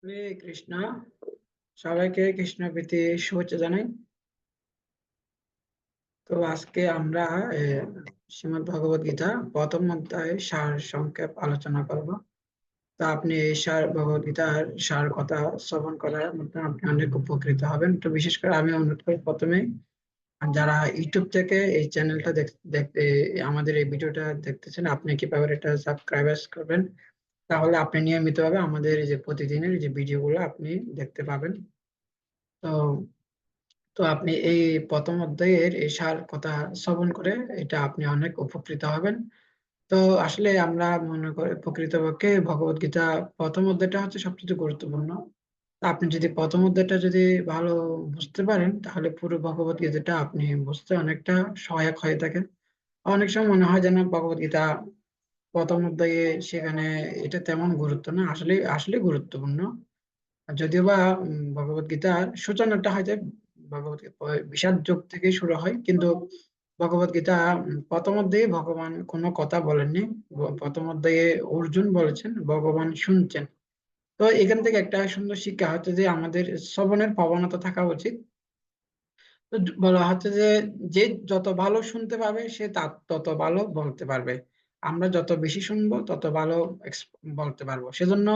হরে কৃষ্ণ। সবাইকে কৃষ্ণ প্রীতি শুভেচ্ছা জানাই। তো আজকে আমরা শ্রীমদ্ ভগবদ গীতা প্রথম অধ্যায় সার সংক্ষেপ আলোচনা করব। তো আপনি এই সার ভগবদ গীতার সার কথা শ্রবণ করার মাধ্যমে আপনি অনেক উপকৃত হবেন। তো বিশেষ করে আমি অনুরোধ করি, প্রথমে যারা ইউটিউব থেকে এই চ্যানেলটা দেখতে আমাদের এই ভিডিওটা দেখতেছেন, আপনি কিভাবে এটা সাবস্ক্রাইব করবেন, তাহলে আপনি নিয়মিতভাবে আমাদের এই যে প্রতিদিনের যে ভিডিওগুলো আপনি দেখতে পাবেন। তো তো আপনি এই প্রথম অধ্যায়ের এই সার কথা শ্রবণ করে এটা আপনি অনেক উপকৃত হবেন। তো আসলে আমরা মনে করি প্রকৃতপক্ষে ভগবত গীতা প্রথম অধ্যায়টা হচ্ছে সবচেয়ে গুরুত্বপূর্ণ। তা আপনি যদি প্রথম অধ্যায়টা যদি ভালো বুঝতে পারেন, তাহলে পুরো ভগবত গীতাটা আপনি বুঝতে অনেকটা সহায়ক হয়ে থাকে। অনেক সময় মনে হয় যেন ভগবত গীতা প্রথম অধ্যায়ে সেখানে এটা তেমন গুরুত্ব না, আসলে আসলে গুরুত্বপূর্ণ। যদিও বা ভগবত গীতার সূচনাটা হয়তো ভগবত বিষাদ যুগ থেকে শুরু হয়, কিন্তু ভগবত গীতা প্রথম অধ্যায়ে ভগবান কোনো কথা বলেননি। প্রথম অধ্যায়ে অর্জুন বলেছেন, ভগবান শুনছেন। তো এখান থেকে একটা সুন্দর শিক্ষা হচ্ছে যে আমাদের শ্রবণের প্রবণতা থাকা উচিত। তো বলা হচ্ছে যে যে যত ভালো শুনতে পারবে সে তার তত ভালো বলতে পারবে। আমরা যত বেশি শুনবো তত ভালো বলতে পারবো। সেজন্য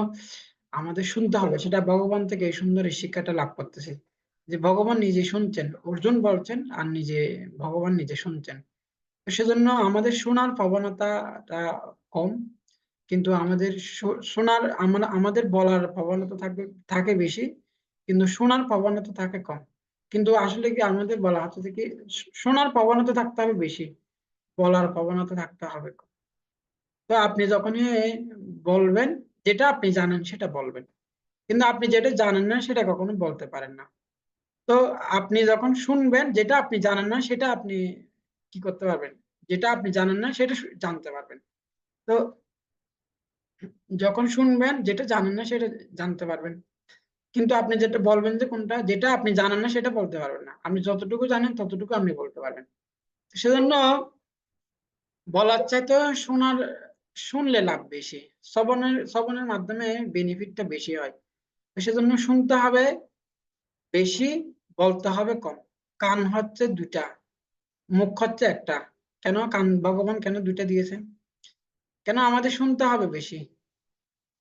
আমাদের শুনতে হবে, সেটা ভগবান থেকে এই সুন্দর এই শিক্ষাটা লাভ করতেছি যে ভগবান নিজে শুনছেন, অর্জুন বলছেন আর নিজে ভগবান নিজে শুনছেন। তো সেজন্য আমাদের শোনার প্রবণতাটা কম, কিন্তু আমাদের শোনার আমরা আমাদের বলার প্রবণতা থাকে বেশি, কিন্তু শোনার প্রবণতা থাকে কম। কিন্তু আসলে কি আমাদের বলা হচ্ছে যে কি শোনার প্রবণতা থাকতে হবে বেশি, বলার প্রবণতা থাকতে হবে কম। তো আপনি যখনই বলবেন, যেটা আপনি জানেন সেটা বলবেন, কিন্তু আপনি যেটা জানেন না সেটা কখনো বলতে পারেন না। তো আপনি যখন শুনবেন, যেটা আপনি জানেন না সেটা আপনি কি করতে পারবেন, যেটা আপনি জানেন না সেটা জানতে পারবেন। তো যখন শুনবেন যেটা জানেন না সেটা জানতে পারবেন, কিন্তু আপনি যেটা বলবেন যে কোনটা যেটা আপনি জানেন না সেটা বলতে পারবেন না। আপনি যতটুকু জানেন ততটুকু আপনি বলতে পারবেন। সেজন্য বলার চাইতে শোনার, শুনলে লাভ বেশি। শ্রবণের মাধ্যমে বেনিফিটটা বেশি হয়। তো সেজন্য শুনতে হবে বেশি, বলতে হবে কম। কান হচ্ছে দুইটা, মুখ হচ্ছে একটা। কেন কান ভগবান কেন দুইটা দিয়েছেন? কেন আমাদের শুনতে হবে বেশি,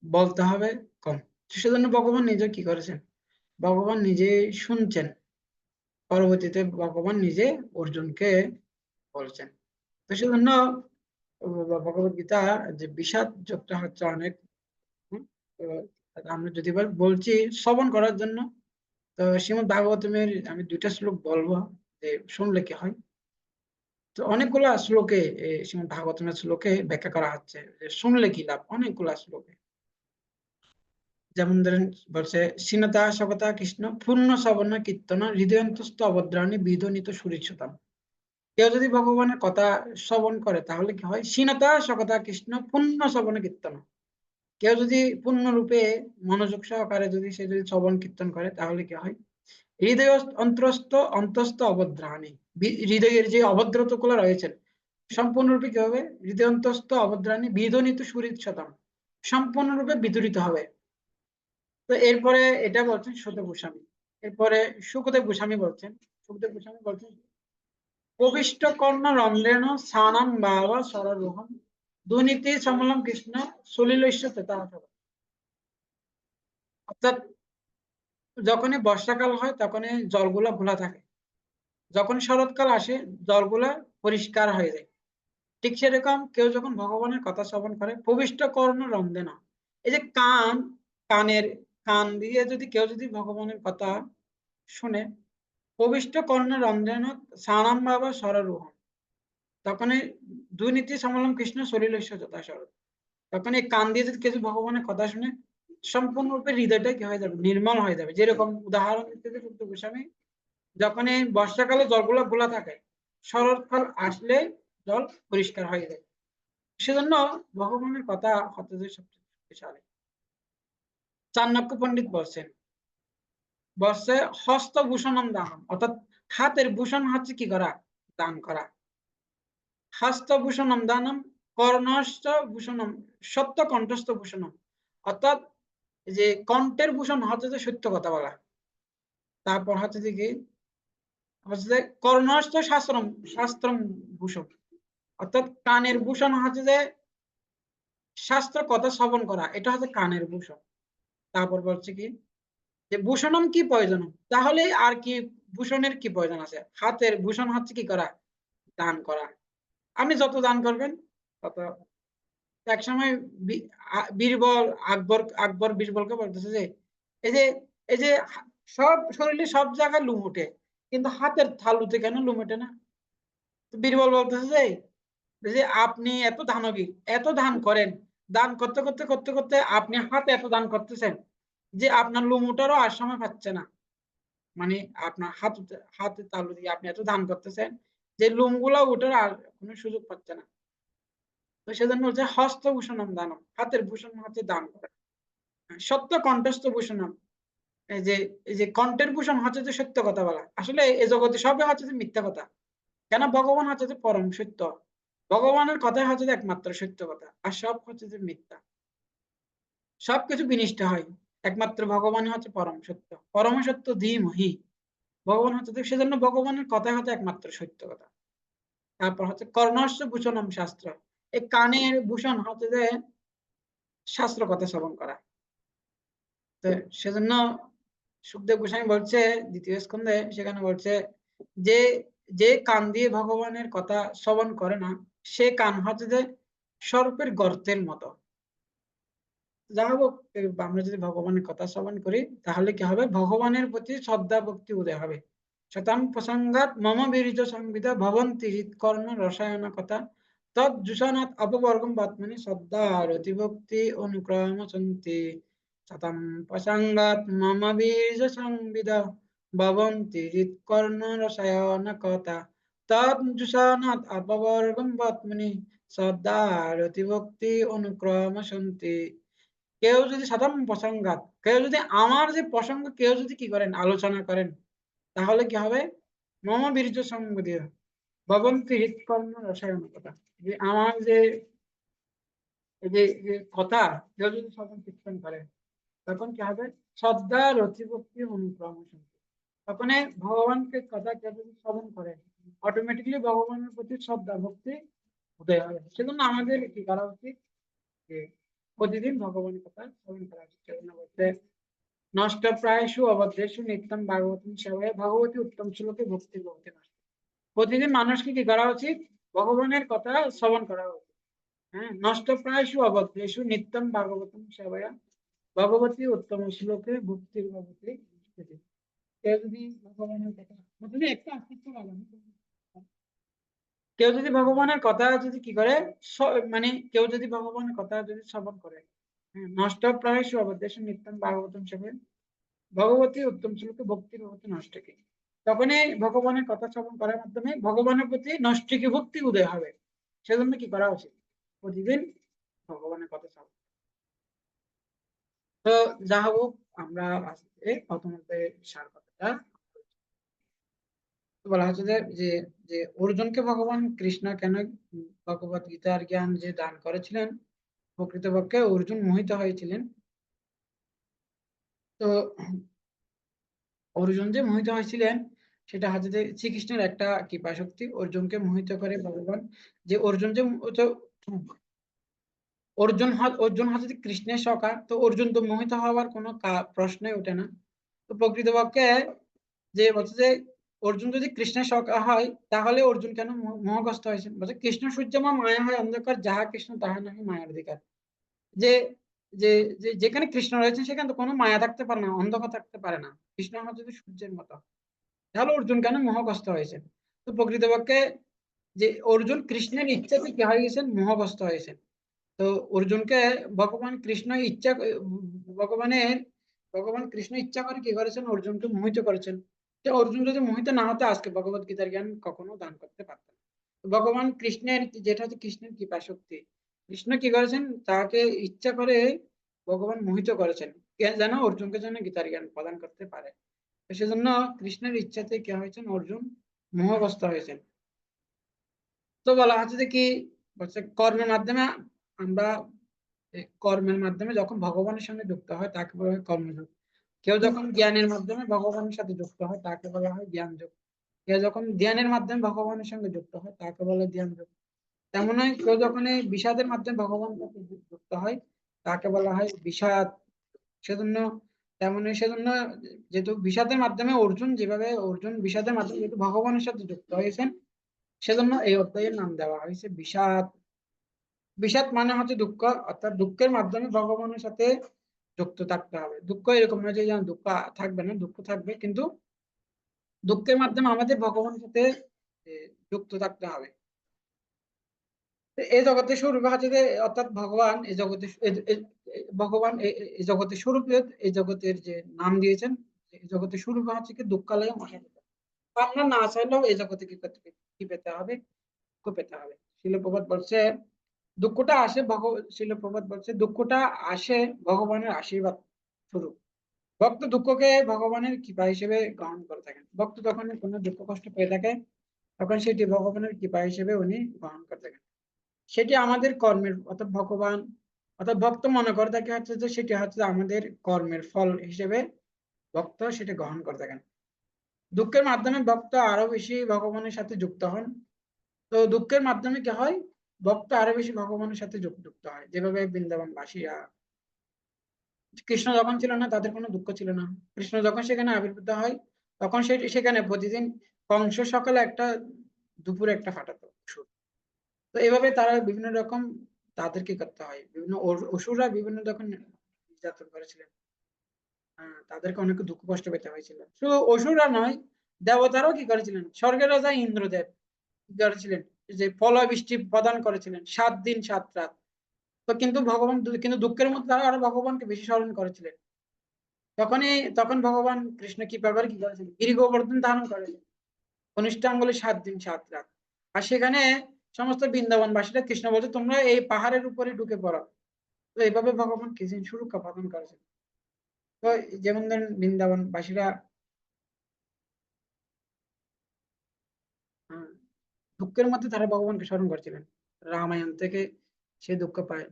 বলতে হবে কম। তো সেজন্য ভগবান নিজে কি করেছেন, ভগবান নিজে শুনছেন, পরবর্তীতে ভগবান নিজে অর্জুনকে বলছেন। তো সেজন্য ভগবত গীতা যে বিষাদ যোগটা হচ্ছে অনেক হুম, তো আমরা যদি বলছি শ্রবণ করার জন্য, তো শ্রীমদ্ ভাগবতমের আমি দুইটা শ্লোক বলবো যে শুনলে কি হয়। তো অনেকগুলা শ্লোকে শ্রীমদ্ ভাগবতমের শ্লোকে ব্যাখ্যা করা হচ্ছে যে শুনলে কি লাভ, অনেকগুলা শ্লোকে। যেমন ধরেন বলছে, সীনতা সকতা কৃষ্ণ পূর্ণ শ্রবণ কীর্তন হৃদয়ন্তস্থ অভদ্রাণী বিধনিত সুরিচ্ছতাম। কেউ যদি ভগবানের কথা শ্রবণ করে তাহলে কি হয়, সীনতা সকতা কৃষ্ণ পূর্ণ শ্রবণ কীর্তন। কেউ যদি পূর্ণরূপে মনোযোগ সহকারে যদি সে যদি শ্রবণ কীর্তন করে তাহলে কি হয়, হৃদয় অন্তস্থ অভদ্রাণী, হৃদয়ের যে অভদ্রত গুলো রয়েছে সম্পূর্ণরূপে কি হবে, হৃদয় অন্তস্থ অভদ্রাণী বিধ্বনিত সুরিচ্ছতাম, সম্পূর্ণরূপে বিদূরিত হবে। তো এরপরে এটা বলছেন সুত গোস্বামী। এরপরে সুখদেব গোস্বামী বলছেন, সুখদেব গোস্বামী বলছেন, প্রবিষ্ট কর্ণ রন্ধ্রেণ স্থানাম বাবা সরলোহম দুর্নীতি সমলম কৃষ্ণ সলিলস্য তেতা। অর্থাৎ যখনই বর্ষাকাল হয় তখনই জলগুলা ঘোলা থাকে, যখন শরৎকাল আসে জলগুলা পরিষ্কার হয়ে যায়। ঠিক সেরকম কেউ যখন ভগবানের কথা শ্রবণ করে প্রবিষ্ট কর্ণ রন্ধে না, এই যে কান, কানের কান দিয়ে যদি কেউ যদি ভগবানের কথা শুনে, প্রবিষ্ট কর্ণ রন্ধেন সানাম বাবা সররূহম, তখন এই দুর্নীতি সমলম কৃষ্ণ সলিল যথা শরৎ, তখন এই কান দিয়ে যদি কিছু ভগবানের কথা শুনে সম্পূর্ণরূপে হৃদয়টা কি হয়ে যাবে, নির্মল হয়ে যাবে। যেরকম উদাহরণ দিতে সত্য গোস্বামী, যখন এই বর্ষাকালে জলগুলো খোলা থাকে, শরৎকাল আসলে জল পরিষ্কার হয়ে যায়। সেজন্য ভগবানের কথা হতে যে সবচেয়ে শক্তিশালী। চাণক্য পণ্ডিত বলছেন, বলছে হস্তভূষণম দানম, অর্থাৎ হাতের ভূষণ হচ্ছে কি করা, দান করা। হস্তভূষণম দানম, কর্ণস্থ ভূষণম, সত্য কণ্ঠস্থ ভূষণম, অর্থাৎ যে কণ্ঠের ভূষণ হচ্ছে যে সত্য কথা বলা। তারপর হচ্ছে যে কি হচ্ছে যে কর্ণস্থ শাস্ত্রম শাস্ত্রম ভূষণ, অর্থাৎ কানের ভূষণ হচ্ছে যে শাস্ত্র কথা শ্রবণ করা, এটা হচ্ছে কানের ভূষণ। তারপর বলছে কি যে ভূষণম কি প্রয়োজন, তাহলে আর কি ভূষণের কি প্রয়োজন আছে। হাতের ভূষণ হচ্ছে কি করা, দান করা। আপনি যত দান করবেন তত। একসময় বীরবল আকবর আকবর বীরবলকে বলতেছে যে এই যে এই যে সব শরীরে সব জায়গায় লুম ওঠে, কিন্তু হাতের তালুতে কেন লুম ওঠে না। তো বীরবল বলতেছে যে যে আপনি এত দানবীর, এত দান করেন, দান করতে করতে করতে করতে আপনি হাতে এত দান করতেছেন যে আপনার লুম ওঠারও আর সময় পাচ্ছে না। মানে আপনার হাতে তালু দিয়ে আপনি এত দান করতেছেন যে লুম গুলা ওঠার আর কোনো সুযোগ পাচ্ছে না। তো সেজন্য হচ্ছে হস্তভূষণম দানম, হাতের ভূষণ হচ্ছে দান করা। সত্য কণ্ঠস্থ ভূষণম, এই যে এই যে কণ্ঠের ভূষণ হচ্ছে যে সত্য কথা বলা। আসলে এই জগতে সবই হচ্ছে যে মিথ্যা কথা। কেন, ভগবান হচ্ছে যে পরম সত্য। ভগবানের কথাই হচ্ছে যে একমাত্র সত্য কথা, আর সব হচ্ছে যে মিথ্যা। সবকিছু বিনিষ্ট হয়, একমাত্র ভগবান হচ্ছে পরম সত্য, পরম সত্য ধীমহি। ভগবান হচ্ছে যে, সেজন্য ভগবানের কথাই হচ্ছে একমাত্র সত্য কথা। তারপর হচ্ছে কর্ণস্য ভূষণম শাস্ত্র, এই কানের ভূষণ হচ্ছে যে শাস্ত্র কথা শ্রবণ করা। তো সেজন্য সুখদেব গোস্বামী বলছে দ্বিতীয় স্কন্ধে, সেখানে বলছে যে যে কান দিয়ে ভগবানের কথা শ্রবণ করে না, সে কান হচ্ছে যে সর্পের গর্তের মতো। যা হোক, আমরা যদি ভগবানের কথা শ্রবণ করি তাহলে কি হবে, ভগবানের প্রতি শ্রদ্ধা ভক্তি উদয় হবে। শতাং প্রসঙ্গাত মম বীর্য সংবিদা ভবন্তি হৃৎকর্ণ রসায়ন কথা তজ্জুষানাৎ অপবর্গম বাত্মনি শ্রদ্ধা রতি ভক্তি অনুক্রম সন্তি। শতম প্রসঙ্গাত মম বীর্য সংবিদা ভবন্তি হৃৎকর্ণ রসায়ন কথা তজ্জুষানাৎ অপবর্গম বাত্মনি শ্রদ্ধা রতি ভক্তি অনুক্রম সন্তি। কেউ যদি সাধারণ প্রসঙ্গাত, কেউ যদি আমার যে প্রসঙ্গ কেউ যদি কি করেন আলোচনা করেন, তাহলে কি হবে, মম বীর্য সংগদীয় ভবন্তি হৃৎকর্ণ রসায়নিকতা, যে আমার যে এই যে যে কথা কেউ যদি শ্রবণ কীর্তন করে, তখন কি হবে, শ্রদ্ধা রতিভক্তি অনুক্রম সন্তি। তখন এই ভগবানকে কথা কেউ যদি শ্রবণ করে, অটোমেটিকলি ভগবানের প্রতি শ্রদ্ধা ভক্তি উদয় হবে। সেজন্য আমাদের কি করা উচিত, যে প্রতিদিন ভগবানের কথা শ্রবণ করা উচিত। সেজন্য বলতে নষ্ট প্রায়শু অবদ্রেষু নিত্যম ভাগবতম সেবায় ভগবতী উত্তম শ্লোকে ভক্তি ভক্তি নষ্ট। প্রতিদিন মানুষকে কি করা উচিত, ভগবানের কথা শ্রবণ করা উচিত। হ্যাঁ, নষ্ট প্রায়শু অবদ্রেষু নিত্যম ভাগবতম সেবায় ভগবতী উত্তম শ্লোকে ভক্তির ভগবতী স্থিতি। কেউ যদি ভগবানের কথা, প্রথমে একটা আস্তিত্ব লাগানো, কেউ যদি ভগবানের কথা যদি কি করে, মানে কেউ যদি ভগবানের কথা যদি শ্রবণ করে, হ্যাঁ, নষ্ট প্রায়শু অবদ্রেষু নিত্যম ভাগবতম সেবায় ভগবতী উত্তম শ্লোকে ভক্তির ভগবতী নষ্টকে। তখনই ভগবানের কথা শ্রবণ করার মাধ্যমে ভগবানের প্রতি নষ্টিকে ভক্তি উদয় হবে। সেজন্য কি করা উচিত, প্রতিদিন ভগবানের কথা শ্রবণ। তো যা হোক, আমরা আজকে প্রথমত সার কথাটা বলা হচ্ছে যে যে যে অর্জুনকে ভগবান কৃষ্ণ কেন ভগবত গীতার জ্ঞান যে দান করেছিলেন, প্রকৃতপক্ষে অর্জুন মোহিত হয়েছিলেন। তো অর্জুন যে মোহিত হয়েছিলেন, সেটা হচ্ছে যে শ্রীকৃষ্ণের একটা কৃপা শক্তি অর্জুনকে মোহিত করে ভগবান। যে অর্জুন যে তো অর্জুন হচ্ছে যে কৃষ্ণের সখা, তো অর্জুন তো মোহিত হওয়ার কোনো প্রশ্নই ওঠে না। তো প্রকৃতপক্ষে যে বলছে যে অর্জুন যদি কৃষ্ণের সখা হয়, তাহলে অর্জুন কেন মোহগ্রস্ত হয়েছে, বলছে কৃষ্ণ সূর্যমা মায়া হয় অন্ধকার, যাহা কৃষ্ণ তাহা নাহি মায়ার অধিকার। যে যে যেখানে কৃষ্ণ রয়েছে সেখানে তো কোনো মায়া থাকতে পারে না, অন্ধকার থাকতে পারে না। কৃষ্ণ হচ্ছে যদি সূর্যের মতো, তাহলে অর্জুন কেন মোহগ্রস্ত হয়েছে। তো প্রকৃতপক্ষে যে অর্জুন কৃষ্ণের ইচ্ছাতে কি হয়ে গেছেন, মোহগ্রস্ত হয়েছেন। তো অর্জুনকে ভগবান কৃষ্ণ ইচ্ছা, ভগবানের ভগবান কৃষ্ণ ইচ্ছা করে কি করেছেন, অর্জুনকে মোহিত করেছেন। তো অর্জুন যদি মোহিত না হতো, আজকে ভগবত গীতার জ্ঞান কখনো দান করতে পারতেন না। তো ভগবান কৃষ্ণের যেটা হচ্ছে কৃষ্ণের কৃপা শক্তি, কৃষ্ণ কি করেছেন, তাকে ইচ্ছা করে ভগবান মোহিত করেছেন, যেন অর্জুনকে যেন গীতার জ্ঞান প্রদান করতে পারে। তো সেজন্য কৃষ্ণের ইচ্ছাতে কি হয়েছেন, অর্জুন মোহগ্রস্ত হয়েছেন। তো বলা হচ্ছে যে কি বলছে, কর্মের মাধ্যমে আমরা কর্মের মাধ্যমে যখন ভগবানের সঙ্গে যুক্ত হয় তাকে বলা হয় কর্মযোগ। কেউ যখন জ্ঞানের মাধ্যমে ভগবানের সাথে যুক্ত হয় তাকে বলা হয় জ্ঞান যোগ। কেউ যখন ধ্যানের মাধ্যমে ভগবানের সঙ্গে যুক্ত হয় তাকে বলে ধ্যান যোগ। তেমনই কেউ যখন এই বিষাদের মাধ্যমে ভগবানের সাথে যুক্ত হয় তাকে বলা হয় বিষাদ। সেজন্য সেজন্য যেহেতু বিষাদের মাধ্যমে অর্জুন বিষাদের মাধ্যমে যেহেতু ভগবানের সাথে যুক্ত হয়েছেন, সেজন্য এই অধ্যায়ের নাম দেওয়া হয়েছে বিষাদ। বিষাদ মানে হচ্ছে দুঃখ, অর্থাৎ দুঃখের মাধ্যমে ভগবানের সাথে যুক্ত থাকতে হবে। দুঃখ এরকম নয় যে যেন দুঃখ থাকবে না, দুঃখ থাকবে, কিন্তু দুঃখের মাধ্যমে আমাদের ভগবানের সাথে যুক্ত থাকতে হবে। এই জগতের স্বরূপ হচ্ছে যে, অর্থাৎ ভগবান এই জগতের ভগবান এই জগতের স্বরূপ, এই জগতের যে নাম দিয়েছেন, এই জগতের স্বরূপ হচ্ছে কি দুঃখালয় মহাবিদ্য। আমরা না চাইলেও এই জগতে কি পেতে হবে, দুঃখ পেতে হবে। শিল প্রপাত বলছে দুঃখটা আসে শিল প্রপাত বলছে দুঃখটা আসে ভগবানের আশীর্বাদ স্বরূপ। ভক্ত দুঃখকে ভগবানের কৃপা হিসেবে গ্রহণ করে থাকেন। ভক্ত যখন কোনো দুঃখ কষ্ট পেয়ে থাকে তখন সেটি ভগবানের কৃপা হিসেবে উনি গ্রহণ করে থাকেন। সেটি আমাদের কর্মের, অর্থাৎ ভক্ত মনে করে থাকে হচ্ছে যে সেটি হচ্ছে আমাদের কর্মের ফল হিসেবে ভক্ত সেটা গ্রহণ করে থাকেন। দুঃখের মাধ্যমে ভক্ত আরো বেশি ভগবানের সাথে যুক্ত হন। তো দুঃখের মাধ্যমে কি হয়, ভক্ত আরো বেশি ভগবানের সাথে যুক্ত হয়। যেভাবে বৃন্দাবনবাসীরা, কৃষ্ণ যখন ছিল না তাদের কোনো দুঃখ ছিল না, কৃষ্ণ যখন সেখানে আবির্ভূত হয় তখন সেখানে প্রতিদিন কংস সকালে একটা, দুপুরে একটা ফাটাতো অসুর। তো এভাবে তারা বিভিন্ন রকম, তাদের কি করতে হয়, বিভিন্ন অসুররা বিভিন্ন রকম নির্যাতন করেছিলেন। তাদেরকে অনেক দুঃখ কষ্ট পেতে হয়েছিল। শুধু অসুররা নয়, দেবতারাও কি করেছিলেন, স্বর্গের রাজা ইন্দ্রদেব কি করেছিলেন, যে বৃষ্টি প্রদান করেছিলেন 7 দিন 7 রাত। তো কিন্তু দুঃখের মধ্যে তারা আরো ভগবানকে বেশি স্মরণ করেছিলেন। তখন ভগবান কৃষ্ণ কৃপা করে কি করেছিলেন, গিরি গোবর্ধন ধারণ করেছেন কনিষ্ঠ আঙ্গুলে 7 দিন 7 রাত। আর সেখানে সমস্ত বৃন্দাবনবাসীরা কৃষ্ণ বলছে তোমরা এই পাহাড়ের উপরে ঢুকে পড়ো। তো এইভাবে ভগবান কিছুদিন সুরক্ষা প্রদান করেছেন। তো যেমন ধরেন বৃন্দাবনবাসীরা আহ, দুঃখের মধ্যে তারা ভগবানকে স্মরণ করছিলেন। রামায়ণ থেকে সে দুঃখ পায়।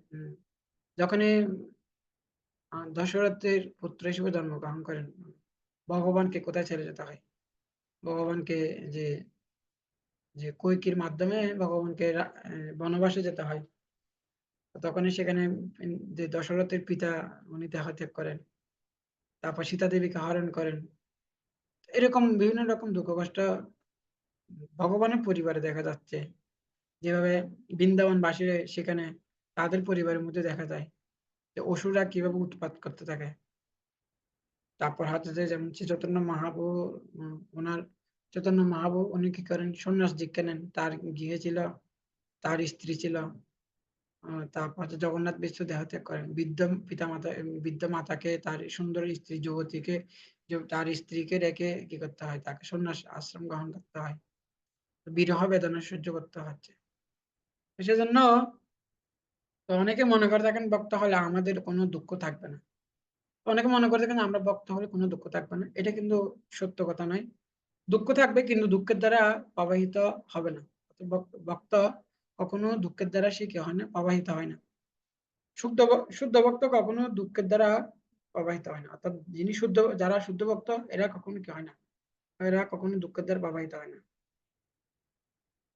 যখনই দশরথের পুত্র হিসেবে জন্মগ্রহণ করেন, ভগবানকে কোথায় ছেড়ে যেতে হয়, ভগবানকে যে যে কৈকির মাধ্যমে ভগবানকে বনবাসে যেতে হয়। তখনই সেখানে যে দশরথের পিতা উনি দেহত্যাগ করেন, তারপর সীতা দেবীকে হরণ করেন। এরকম বিভিন্ন রকম দুঃখ কষ্ট ভগবানের পরিবারে দেখা যাচ্ছে। যেভাবে বৃন্দাবনবাসী সেখানে তাদের পরিবারের মধ্যে দেখা যায় যে অসুররা কিভাবে উৎপাত করতে থাকে। তারপর হচ্ছে যে যেমন শ্রী চৈতন্য মহাপ্রভু, ওনার চৈতন্য মহাপ্রভু উনি কি করেন, সন্ন্যাস দীক্ষা নেন। তার গৃহে ছিল, তার স্ত্রী ছিল। তারপর হচ্ছে জগন্নাথ মিশ্র দেহত্যাগ করেন। বৃদ্ধ মাতাকে, তার সুন্দর স্ত্রী যুবতীকে, তার স্ত্রীকে রেখে কি করতে হয়, তাকে সন্ন্যাস আশ্রম গ্রহণ করতে হয়। বিরহ বেদনা সহ্য করতে হচ্ছে। সেজন্য তো অনেকে মনে করে থাকেন ভক্ত হলে আমাদের কোনো দুঃখ থাকবে না। অনেকে মনে করে থাকেন আমরা ভক্ত হলে কোনো দুঃখ থাকবে না, এটা কিন্তু সত্য কথা নয়। দুঃখ থাকবে কিন্তু দুঃখের দ্বারা প্রবাহিত হবে না। ভক্ত কখনো দুঃখের দ্বারা সে কি হয় না, প্রবাহিত হয় না। শুদ্ধ ভক্ত কখনো দুঃখের দ্বারা প্রবাহিত হয় না। অর্থাৎ যারা শুদ্ধ ভক্ত এরা কখনো কি হয় না, এরা কখনো দুঃখের দ্বারা প্রবাহিত হয় না।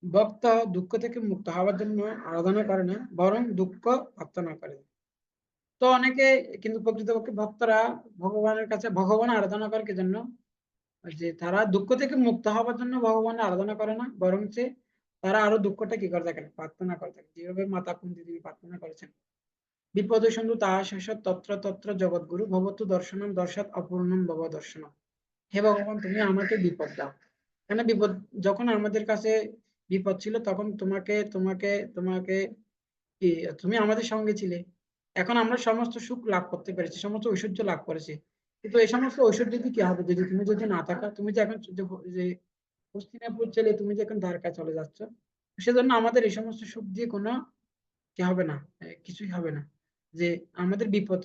ভক্ত দুঃখ থেকে মুক্ত হওয়ার জন্য আরাধনা করে না, বরং দুঃখ প্রার্থনা করে। তো অনেকে কিন্তু প্রকৃতপক্ষে ভক্তরা ভগবানের কাছে ভগবান আরাধনা করে কি জন্য, যে তারা দুঃখ থেকে মুক্ত হওয়ার জন্য ভগবানের আরাধনা করে না, বরং তারা আরো দুঃখটা কি করে থাকেন, প্রার্থনা করে থাকেন। যেভাবে মাতা কুন্তি দেবী প্রার্থনা করেছেন, বিপদে সন্ধু তাহা শেষ তত্র তত্র জগৎগুরু ভবতু দর্শনম দর্শাৎ অপূর্ণম ভব দর্শনম। হে ভগবান তুমি আমাকে বিপদ দাও। কেন বিপদ, যখন আমাদের কাছে বিপদ ছিল তখন তোমাকে তোমাকে তোমাকে কি তুমি আমাদের সঙ্গে ছিলে। এখন আমরা সমস্ত সুখ লাভ করতে পেরেছি, সমস্ত ঐশ্বর্য লাভ করেছি, কিন্তু এই সমস্ত ঐশ্বর্য দিয়ে কি হবে যদি তুমি যদি না থাকা, তুমি যে এখন যে হস্তিনাপুর ছেলে তুমি যে এখন দ্বারকা চলে যাচ্ছ, সেজন্য আমাদের এই সমস্ত সুখ দিয়ে কোনো কি হবে না, কিছুই হবে না। যে আমাদের বিপদ,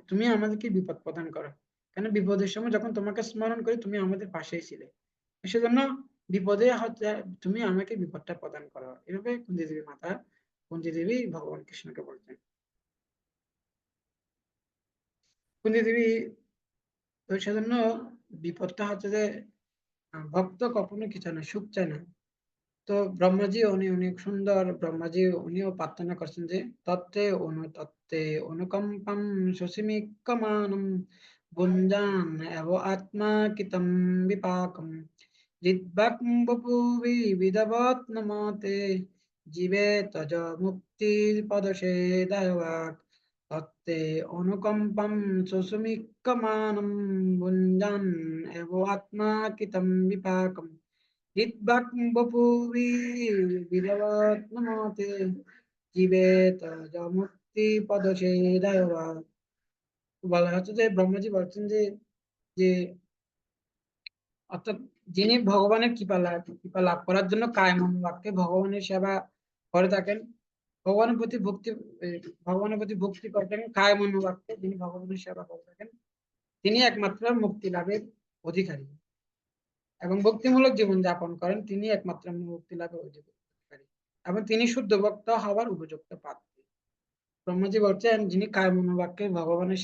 তুমি আমাদেরকে বিপদ প্রদান করো। কেন বিপদের সময় যখন তোমাকে স্মরণ করি তুমি আমাদের পাশেই ছিলে, সেজন্য বিপদে হচ্ছে তুমি আমাকে বিপদটা প্রদান করো। এভাবে কুন্তি দেবী ভগবান কৃষ্ণকে বলছেন। কুন্তি দেবী, তো সেজন্য বিপদটা হচ্ছে যে ভক্ত কখনো কি চায় না, সুখ চায় না। তো ব্রহ্মাজি উনি অনেক সুন্দর, ব্রহ্মাজি উনিও প্রার্থনা করছেন যে তত্ত্বে অনুতত্ত্বে অনুকম্পম সুসিমিক্কমানম গুঞ্জান এব আত্মা কিতম বিপাকম জিদ্বাক বপুবি বিদবত নমতে জীবে তজ মুক্তির পদসেদায়াক তত্ত্বে অনুকম্পম সুসুমিক্কমানম গুঞ্জান এব আত্মা কিতম বিপাকম হিতবাক বপুবি বিদবত জীবেত মুক্তি পদছেদায়বা। বলা হচ্ছে যে ব্রহ্মাজি বলছেন যে যে অর্থাৎ যিনি ভগবানের কৃপা লাভ করার জন্য কায় মন বাক্যে ভগবানের সেবা করে থাকেন, ভগবানের প্রতি ভক্তি এ, ভগবানের প্রতি ভক্তি করে থাকেন কায় মন বাক্যে, যিনি ভগবানের সেবা করে থাকেন তিনি একমাত্র মুক্তি লাভের অধিকারী, এবং ভক্তিমূলক জীবন যাপন করেন তিনি একমাত্র মুক্তি লাভের অধিকারী, এবং তিনি শুদ্ধ ভক্ত হওয়ার উপযুক্ত পাত্র। ব্রহ্মাজি বলছেন যিনি কায়মনোবাক্যে ভগবানের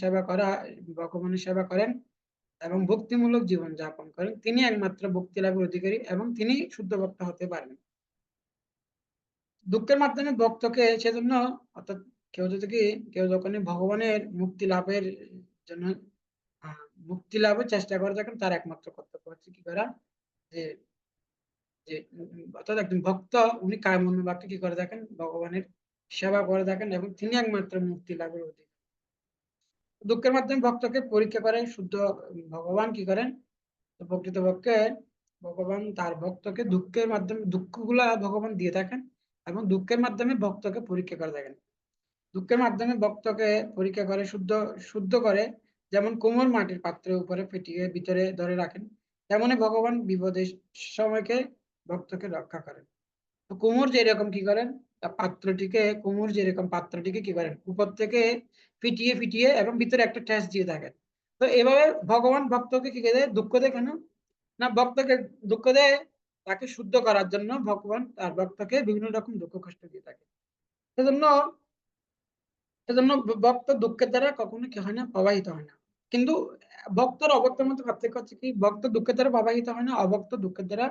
সেবা করেন এবং ভক্তিমূলক জীবন যাপন করেন তিনি একমাত্র ভক্তি লাভের অধিকারী এবং তিনি শুদ্ধ ভক্ত হতে পারেন। দুঃখের মাধ্যমে ভক্তকে সেজন্য, অর্থাৎ কেউ যখনই ভগবানের মুক্তি লাভের জন্য মুক্তি লাভের চেষ্টা করে থাকেন তার একমাত্র কর্তব্য হচ্ছে কি করা, যে যে অর্থাৎ একজন ভক্ত উনি কায়মনোবাক্যে কি করে থাকেন, ভগবানের সেবা করে থাকেন এবং তিনি একমাত্র মুক্তি লাভের অধিকারী। দুঃখের মাধ্যমে ভক্তকে পরীক্ষা করেন শুদ্ধ ভগবান কি করেন, তো প্রকৃতপক্ষে ভগবান তার ভক্তকে দুঃখের মাধ্যমে দুঃখগুলা ভগবান দিয়ে থাকেন এবং দুঃখের মাধ্যমে ভক্তকে পরীক্ষা করে থাকেন। দুঃখের মাধ্যমে ভক্তকে পরীক্ষা করে শুদ্ধ শুদ্ধ করে, যেমন কোমর মাটির পাত্রের উপরে ফেটিয়ে ভিতরে ধরে রাখেন, তেমনি ভগবান বিপদের সময়কে ভক্তকে রক্ষা করেন। তো কুমুর যেরকম কি করেন, কুমুর যেরকম পাত্রটিকে কি করেন উপর থেকে ফিটিয়ে ফিটিয়ে এবং ভিতরে একটা ঠেস দিয়ে থাকেন। তো এভাবে ভগবান ভক্তকে কি দেয়, দুঃখ দেয় কেন, না ভক্তকে দুঃখ দেয় তাকে শুদ্ধ করার জন্য ভগবান তার ভক্তকে বিভিন্ন রকম দুঃখ কষ্ট দিয়ে থাকে। সেজন্য সেজন্য ভক্ত দুঃখের দ্বারা কখনো কি হয় না, প্রবাহিত হয় না। কিন্তু ভক্তর অভক্তের মধ্যে পার্থক্য হচ্ছে কি, ভক্ত দুঃখের দ্বারা প্রবাহিত হয় না, অভক্ত দুঃখের দ্বারা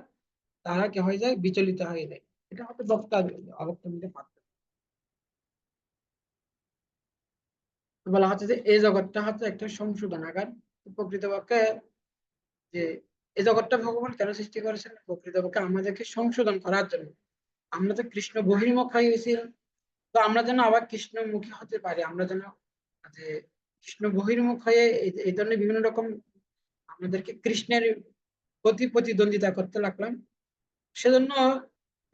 তারা কি হয়ে যায়, বিচলিত হয়ে যায়। এটা হচ্ছে ভক্ত আর অভক্তের মধ্যে পার্থক্য। বলা হচ্ছে যে এই জগৎটা হচ্ছে একটা সংশোধনাগার। প্রকৃতপক্ষে যে এই জগৎটা ভগবান কেন সৃষ্টি করেছেন, প্রকৃতপক্ষে আমাদেরকে সংশোধন করার জন্য। আমরা তো কৃষ্ণ বহির্মুখ হয়ে গেছি, তো আমরা যেন আবার কৃষ্ণমুখী হতে পারি, আমরা যেন যে কৃষ্ণ বহির্মুখ হয়ে এই ধরনের বিভিন্ন রকম আমাদেরকে কৃষ্ণের প্রতি প্রতিদ্বন্দ্বিতা করতে লাগলাম। সেজন্য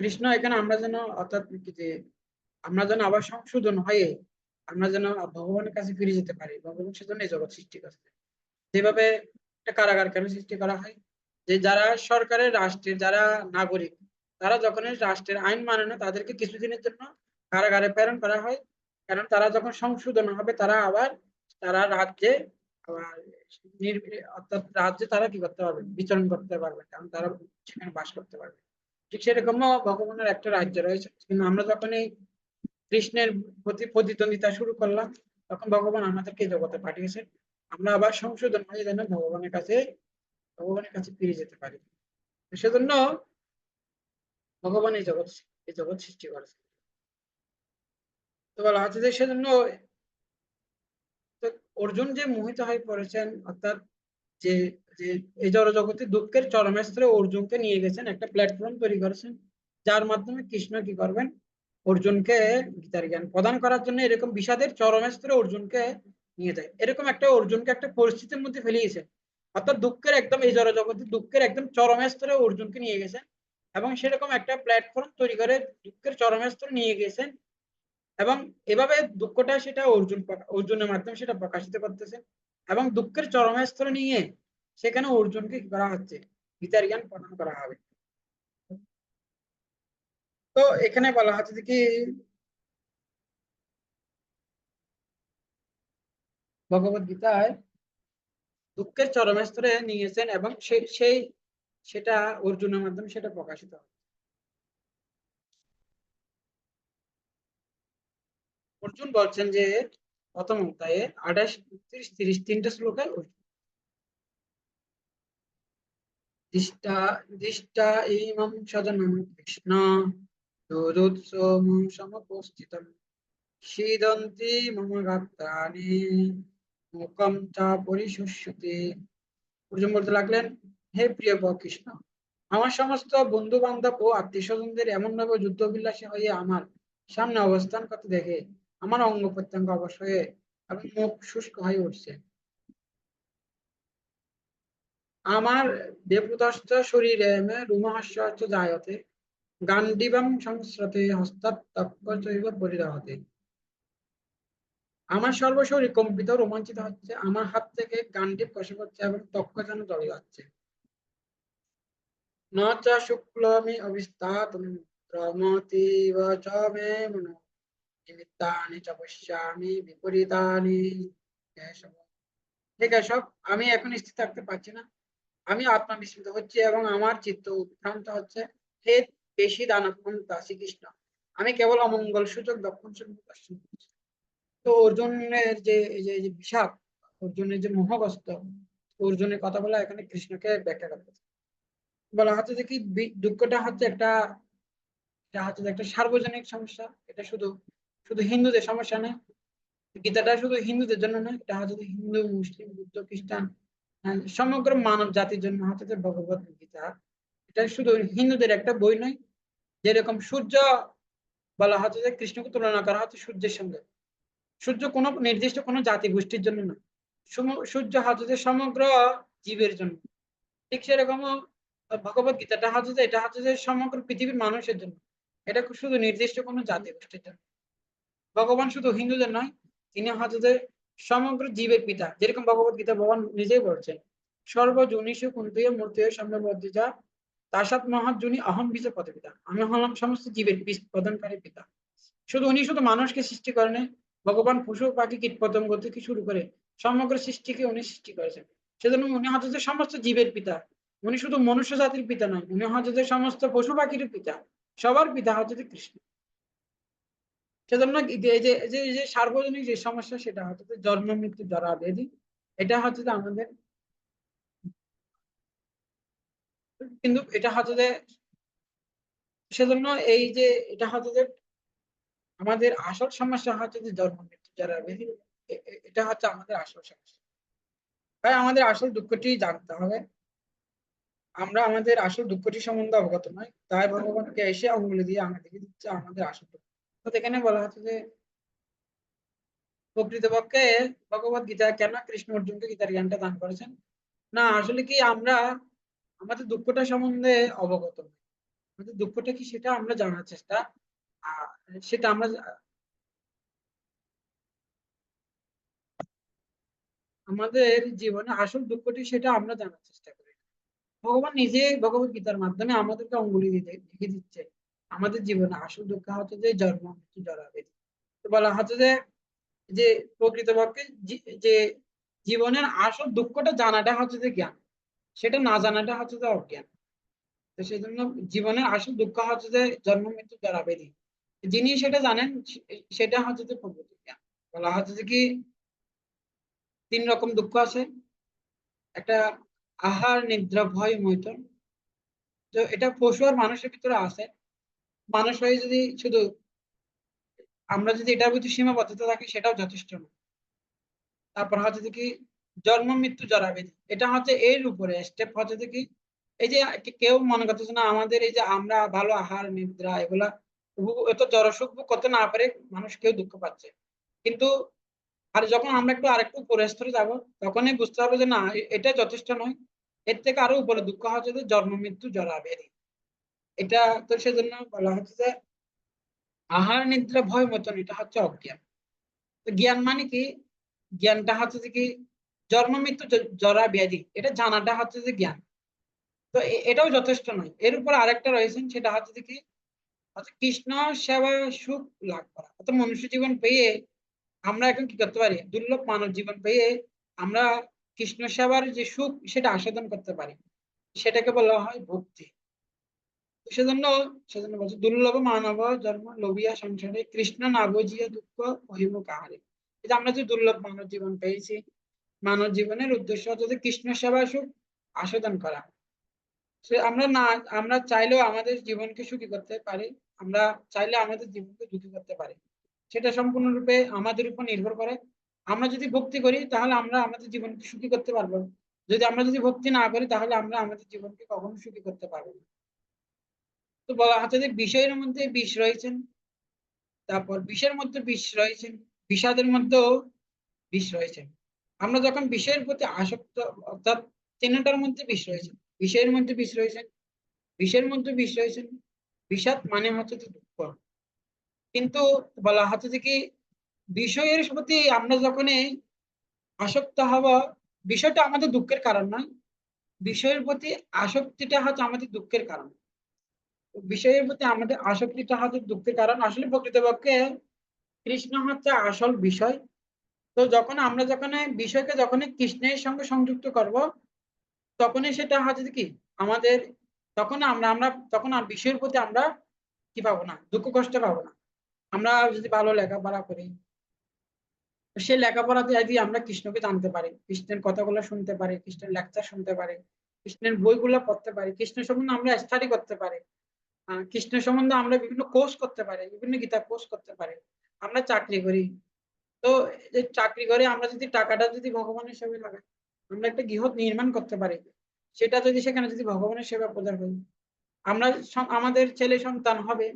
কৃষ্ণ এখানে আমরা যেন, অর্থাৎ কি যে আমরা যেন আবার সংশোধন হয়ে আমরা যেন ভগবানের কাছে ফিরে যেতে পারি, ভগবান সেজন্য এই জগৎ সৃষ্টি করছে। যেভাবে একটা কারাগার কেন সৃষ্টি করা হয়, যে যারা সরকারের রাষ্ট্রের যারা নাগরিক, তারা যখন এই রাষ্ট্রের আইন মানে না তাদেরকে কিছুদিনের জন্য কারাগারে প্রেরণ করা হয়, কারণ তারা যখন সংশোধন হবে তারা রাজ্যে আবার অর্থাৎ রাজ্যে তারা কি করতে পারবে, বিচরণ করতে পারবে, কারণ তারা সেখানে বাস করতে পারবে। ঠিক সেরকম ভগবানের একটা রাজ্য রয়েছে, কিন্তু আমরা যখন এই কৃষ্ণের প্রতি প্রতিদ্বন্দ্বিতা শুরু করলাম তখন ভগবান আমাদেরকে এই জগতে পাঠিয়েছেন আমরা আবার সংশোধন হয়ে যেন ভগবানের কাছে ফিরে যেতে পারি। সেজন্য ভগবান এই জগৎ সৃষ্টি করেছে। তো বলা হচ্ছে যে সেজন্য তো অর্জুন যে মোহিত হয়ে পড়েছেন, অর্থাৎ যে যে এই জগতে দুঃখের চরম স্তরে অর্জুনকে নিয়ে গেছেন, একটা প্ল্যাটফর্ম তৈরি করেছেন যার মাধ্যমে কৃষ্ণ কি করবেন, অর্জুনকে গীতার জ্ঞান প্রদান করার জন্য এরকম বিষাদের চরম স্তরে অর্জুনকে নিয়ে যায়, এরকম একটা অর্জুনকে একটা পরিস্থিতির মধ্যে ফেলিয়েছে। অর্থাৎ দুঃখের একদম এই জগতে দুঃখের একদম চরম স্তরে অর্জুনকে নিয়ে গেছেন এবং সেরকম একটা প্ল্যাটফর্ম তৈরি করে দুঃখের চরম স্তরে নিয়ে গেছেন, এবং এভাবে দুঃখটা সেটা অর্জুনের মাধ্যমে সেটা প্রকাশিত করতেছে এবং দুঃখের চরম স্তরে নিয়ে সেখানে অর্জুনকে কি করা হচ্ছে, গীতার জ্ঞান প্রদান করা হবে। তো এখানে বলা হচ্ছে যে কি ভগবত গীতায় দুঃখের চরম স্তরে নিয়েছেন এবং সেটা অর্জুনের মাধ্যমে সেটা প্রকাশিত হয়। অর্জুন বলছেন যে প্রথম অধ্যায়ে 28, 29, 30 তিনটা শ্লোকে দিষ্টা দিষ্টা ইমং সদনং কৃষ্ণ দোরোৎসবং সমুপস্থিতম সিদন্তি মম গাত্রাণি মুখম চা পরিশুষ্যতে। অর্জুন বলতে লাগলেন, হে প্রিয় কৃষ্ণ, আমার সমস্ত বন্ধু বান্ধব ও আত্মীয় স্বজনদের এমন ভাবে যুদ্ধ বিলাসী হয়ে আমার সামনে অবস্থান করতে দেখে আমার অঙ্গ প্রত্যঙ্গ অবশ হয়ে এবং মুখ শুষ্ক হয়ে উঠছে। আমার দেবদস্ত শরীরে রুমহাস্য জায়তে গান্ডিবম সংস্রতে হস্তাৎ তৎপরচৈব পরিদহতে। আমার সর্বশরীর কম্পিত রোমাঞ্চিত হচ্ছে, আমার হাত থেকে গান্ডিব খসে পড়ছে এবং ত্বক যেন জ্বলে যাচ্ছে। ন চ শুক্লমি অবিস্তাতুম রমতীব চ মে মনো নিমিত্তানি চ পশ্যামি বিপরীতানি কেশব। হে কেশব, আমি এখন স্থির থাকতে পারছি না, আমি আত্মবিস্মৃত হচ্ছি এবং আমার চিত্ত উৎক্রান্ত হচ্ছে। হে পেশি দানবন্তা শ্রীকৃষ্ণ, আমি কেবল অমঙ্গল সূচক দক্ষিণ দর্শন করছি। তো অর্জুনের যে এই যে এই যে বিষাদ, অর্জুনের যে মোহগ্রস্ত, অর্জুনের কথা বলা এখানে কৃষ্ণকে ব্যাখ্যা করতে বলা হচ্ছে যে কি দুঃখটা হচ্ছে একটা, এটা হচ্ছে যে একটা সার্বজনীন সমস্যা। এটা শুধু শুধু হিন্দুদের সমস্যা নয়, গীতাটা শুধু হিন্দুদের জন্য নয়, এটা হচ্ছে যে হিন্দু, মুসলিম, বুদ্ধ, খ্রিস্টান, সমগ্র মানব জাতির জন্য হচ্ছে যে ভগবত গীতা। এটা শুধু হিন্দুদের একটা বই নয়। যেরকম সূর্য বলা হচ্ছে যে কৃষ্ণকে তুলনা করা হচ্ছে সূর্যের সঙ্গে, সূর্য কোনো নির্দিষ্ট কোনো জাতি গোষ্ঠীর জন্য না, সূর্য হচ্ছে যে সমগ্র জীবের জন্য। ঠিক সেরকম ভগবত গীতাটা হচ্ছে যে এটা হচ্ছে যে সমগ্র পৃথিবীর মানুষের জন্য, এটা শুধু নির্দিষ্ট কোনো জাতি গোষ্ঠীর জন্য। ভগবান শুধু হিন্দুদের নয়, তিনি হচ্ছে যে সমগ্র জীবের পিতা। যেরকম ভগবত গীতা ভগবান নিজেই বলছেন, সর্বজনীষু কুন্তীয় মূর্তিয় সম্যবদ্ধিজা তাসাত মহাজনী অহম বীজ পিতা। আমি হলাম সমস্ত জীবের বীজ প্রদানকারী পিতা। উনি শুধু মানুষকে সৃষ্টি করেন, ভগবান পশু পাখি কীট পতঙ্গ থেকে শুরু করে সমগ্র সৃষ্টিকে উনি সৃষ্টি করেছেন। সেজন্য উনি হচ্ছে যে সমস্ত জীবের পিতা। উনি শুধু মনুষ্য জাতির পিতা নয়, উনি হচ্ছে যে সমস্ত পশু পাখির পিতা। সবার পিতা হচ্ছে যে কৃষ্ণ। সেজন্য এই যে সার্বজনীন যে সমস্যা, সেটা হচ্ছে যে জন্ম মৃত্যু জরা ব্যাধি। এটা হচ্ছে যে আমাদের, কিন্তু এটা হচ্ছে যে সেজন্য এই যে এটা হচ্ছে যে আমাদের আসল সমস্যা হচ্ছে যে জন্ম মৃত্যু জরা ব্যাধি। এটা হচ্ছে আমাদের আসল সমস্যা। তাই আমাদের আসল দুঃখটি জানতে হবে। আমরা আমাদের আসল দুঃখটি সম্বন্ধে অবগত নয়, তাই ভগবানকে এসে অঙ্গুলি দিয়ে আমাদেরকে দিচ্ছে আমাদের আসল দুঃখ। তো এখানে বলা হচ্ছে যে প্রকৃতপক্ষে ভগবত গীতা কেন কৃষ্ণ অর্জুনকে গীতার জ্ঞানটা দান করেছেন? না, আসলে কি আমরা আমাদের দুঃখটা সম্বন্ধে অবগত নই। আমাদের দুঃখটা কি সেটা আমরা জানার চেষ্টা, আহ, সেটা আমরা আমাদের জীবনে আসল দুঃখটি সেটা আমরা জানার চেষ্টা করি। ভগবান নিজে ভগবত গীতার মাধ্যমে আমাদেরকে অঙ্গুলি দিতে লিখে দিচ্ছে আমাদের জীবনে আসল দুঃখ হচ্ছে যে জন্ম মৃত্যু জরা ব্যাধি। তো বলা হচ্ছে যে যে প্রকৃতপক্ষে যে জীবনের আসল দুঃখটা জানাটা হচ্ছে যে জ্ঞান, সেটা না জানাটা হচ্ছে যে অজ্ঞান। তো সেই জন্য জীবনের আসল দুঃখ হচ্ছে যে জন্ম মৃত্যু জরা ব্যাধি। যিনি সেটা জানেন সেটা হচ্ছে যে প্রকৃত জ্ঞান। বলা হচ্ছে যে কি তিন রকম দুঃখ আছে। একটা আহার নিদ্রা ভয় মৈথুন। তো এটা পশু আর মানুষের ভিতরে আছে। মানুষ হয়ে যদি শুধু আমরা যদি এটার ভিতরে সীমাবদ্ধতা থাকি সেটাও যথেষ্ট না। তারপর হচ্ছে যে কি জন্ম মৃত্যু জরা ব্যাধি, এটা হচ্ছে এর উপরে স্টেপ হচ্ছে যে কি এই যে কেউ মনে করতেছে না আমাদের এই যে আমরা ভালো আহার নিদ্রা এগুলা এত জড়সুখ ভোগ করতে না পারে মানুষ কেউ দুঃখ পাচ্ছে। কিন্তু আর যখন আমরা একটু আরেকটু উপরের স্তরে যাব, তখনই বুঝতে হবে যে না এটা যথেষ্ট নয়। এর থেকে আরো উপরে দুঃখ হচ্ছে যে জন্ম মৃত্যু জরা ব্যাধি। এটা তো সেজন্য বলা হচ্ছে যে আহার নিদ্রা ভয় মতন, এটা হচ্ছে অজ্ঞান। তো জ্ঞান মানে কি? জ্ঞানটা হচ্ছে যে কি জন্ম মৃত্যু জরা ব্যাধি, এটা জানাটা হচ্ছে যে জ্ঞান। তো এটাও যথেষ্ট নয়, এর উপর আরেকটা রয়েছেন, সেটা হচ্ছে যে কি হচ্ছে কৃষ্ণ সেবা সুখ লাভ করা। অর্থাৎ মনুষ্য জীবন পেয়ে আমরা এখন কি করতে পারি, দুর্লভ মানব জীবন পেয়ে আমরা কৃষ্ণ সেবার যে সুখ সেটা আস্বাদন করতে পারি, সেটাকে বলা হয় ভক্তি। সেজন্য সেজন্য বলছে দুর্লভ মানব জন্ম লোভিয়া সংসারে কৃষ্ণ না বুঝিয়া দুঃখ কহিব কাহারে। এই যে আমরা যে দুর্লভ মানব জীবন পেয়েছি, মানব জীবনের উদ্দেশ্য যদি কৃষ্ণ সেবা সুখ আস্বাদন করা। আমরা চাইলেও আমাদের জীবনকে সুখী করতে পারি, আমরা চাইলে আমাদের জীবনকে দুঃখী করতে পারি। সেটা সম্পূর্ণরূপে আমাদের উপর নির্ভর করে। আমরা যদি ভক্তি করি তাহলে আমরা আমাদের জীবনকে সুখী করতে পারবো। আমরা যদি ভক্তি না করি তাহলে আমরা আমাদের জীবনকে কখনো সুখী করতে পারবো না। তো বলা হচ্ছে যে বিষয়ের মধ্যে বিষ রয়েছেন, তারপর বিষের মধ্যে বিষ রয়েছেন, বিষাদের মধ্যেও বিষ রয়েছেন। আমরা যখন বিষয়ের প্রতি আসক্ত, অর্থাৎ তিনটার মধ্যে বিষ রয়েছে, বিষয়ের মধ্যে বিষ রয়েছেন, বিষের মধ্যে বিষ রয়েছেন। বিষাদ মানে হচ্ছে যে দুঃখ। কিন্তু বলা হচ্ছে যে কি, বিষয়ের প্রতি আমরা যখন আসক্ত হব, বিষয়টা আমাদের দুঃখের কারণ নয়, বিষয়ের প্রতি আসক্তিটা হচ্ছে আমাদের দুঃখের কারণ। বিষয়ের প্রতি আমাদের আসক্তিটা হচ্ছে দুঃখের কারণ। আসলে প্রকৃতপক্ষে কৃষ্ণ হচ্ছে আসল বিষয়। তো যখন বিষয়কে যখনই কৃষ্ণের সঙ্গে সংযুক্ত করব, তখনই সেটা হচ্ছে কি আমাদের, তখন আমরা আমরা তখন আর বিষয়ের প্রতি আমরা কি পাবো না, দুঃখ কষ্ট পাবো না। আমরা যদি ভালো লেখাপড়া করি, সে লেখাপড়াতে যদি আমরা কৃষ্ণকে জানতে পারি, কৃষ্ণের কথাগুলো শুনতে পারি, কৃষ্ণের লেকচার শুনতে পারি, কৃষ্ণের বইগুলো পড়তে পারি, কৃষ্ণ সম্বন্ধে আমরা স্টাডি করতে পারি, কৃষ্ণ সম্বন্ধে আমরা বিভিন্ন কোর্স করতে পারি, বিভিন্ন গীতা কোর্স করতে পারি, আমরা চাকরি করি। তো এই চাকরি করে আমরা যদি টাকাটা যদি ভগবানের সেবায় লাগাই, আমরা একটা গৃহ নির্মাণ করতে পারি, সেটা যদি সেখানে যদি ভগবানের সেবা প্রদান করি, আমরা আমাদের ছেলে সন্তান হবে,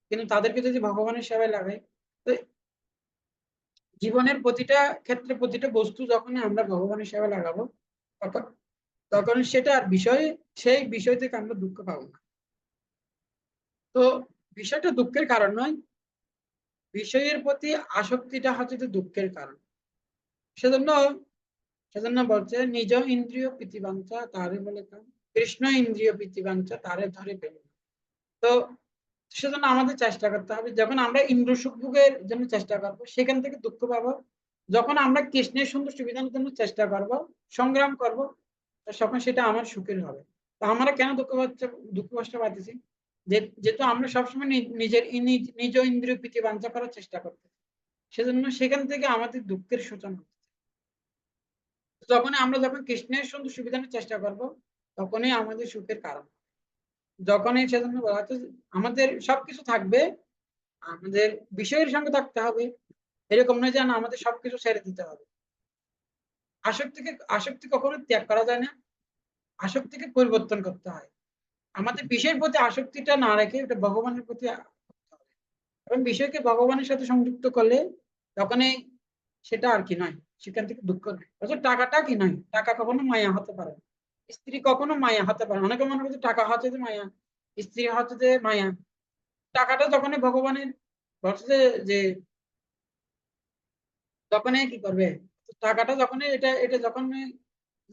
কিন্তু তাদেরকে যদি ভগবানের সেবায় লাগাই, তো জীবনের প্রতিটা ক্ষেত্রে প্রতিটা বস্তু যখন আমরা ভগবানের সেবা লাগাবো, তখন তখন সেটা বিষয়, সেই বিষয় থেকে আমরা দুঃখ পাবো না। তো বিষয়টা দুঃখের কারণ নয়, বিষয়ের প্রতি আসক্তিটা হচ্ছে যে দুঃখের কারণ। সেজন্য সেজন্য বলছে নিজ ইন্দ্রিয় প্রীতিবাঞ্ছা তারে বলে কাম, কৃষ্ণ ইন্দ্রিয় প্রীতিবাঞ্ছা তারে ধরে পেল। তো সেজন্য আমাদের চেষ্টা করতে হবে, যখন আমরা ইন্দ্র সুখ ভোগের জন্য চেষ্টা করবো সেখান থেকে দুঃখ পাবো, যখন আমরা কৃষ্ণের সুন্দর সুবিধার জন্য চেষ্টা করব, সংগ্রাম করব, তখন সেটা আমার সুখের হবে। তো আমরা কেন দুঃখ কষ্ট পাচ্ছি, যেহেতু আমরা সবসময় নিজের নিজ ইন্দ্রিয় প্রীতি বাঞ্ছা করার চেষ্টা করতেছি, সেজন্য সেখান থেকে আমাদের দুঃখের সূচনা হচ্ছে। যখন কৃষ্ণের সুন্দর সুবিধানের চেষ্টা করব, তখনই আমাদের সুখের কারণ। যখনই সেজন্য বলা হচ্ছে আমাদের সবকিছু থাকবে, আমাদের বিষয়ের সঙ্গে থাকতে হবে, এরকম নয় যে না আমাদের সবকিছু ছেড়ে দিতে হবে। আসক্তি কখনো ত্যাগ করা যায় না, আসক্তিকে পরিবর্তন করতে হয়। আমাদের বিষয়ের প্রতি আসক্তিটা না রেখে এটা ভগবানের প্রতি করতে হবে। এবং বিষয়কে ভগবানের সাথে সংযুক্ত করলে তখনই সেটা আর কি নয়, সেখান থেকে দুঃখ নয়। অর্থাৎ টাকাটা কি নয়, টাকা কখনো মায়া হতে পারে না, স্ত্রী কখনো মায়া হতে পারে না। অনেকে মনে করছে টাকা হচ্ছে যে মায়া, স্ত্রী হচ্ছে যে মায়া। টাকাটা যখনই ভগবানের বলছে যে যখনই কি করবে, টাকাটা যখনই এটা এটা যখন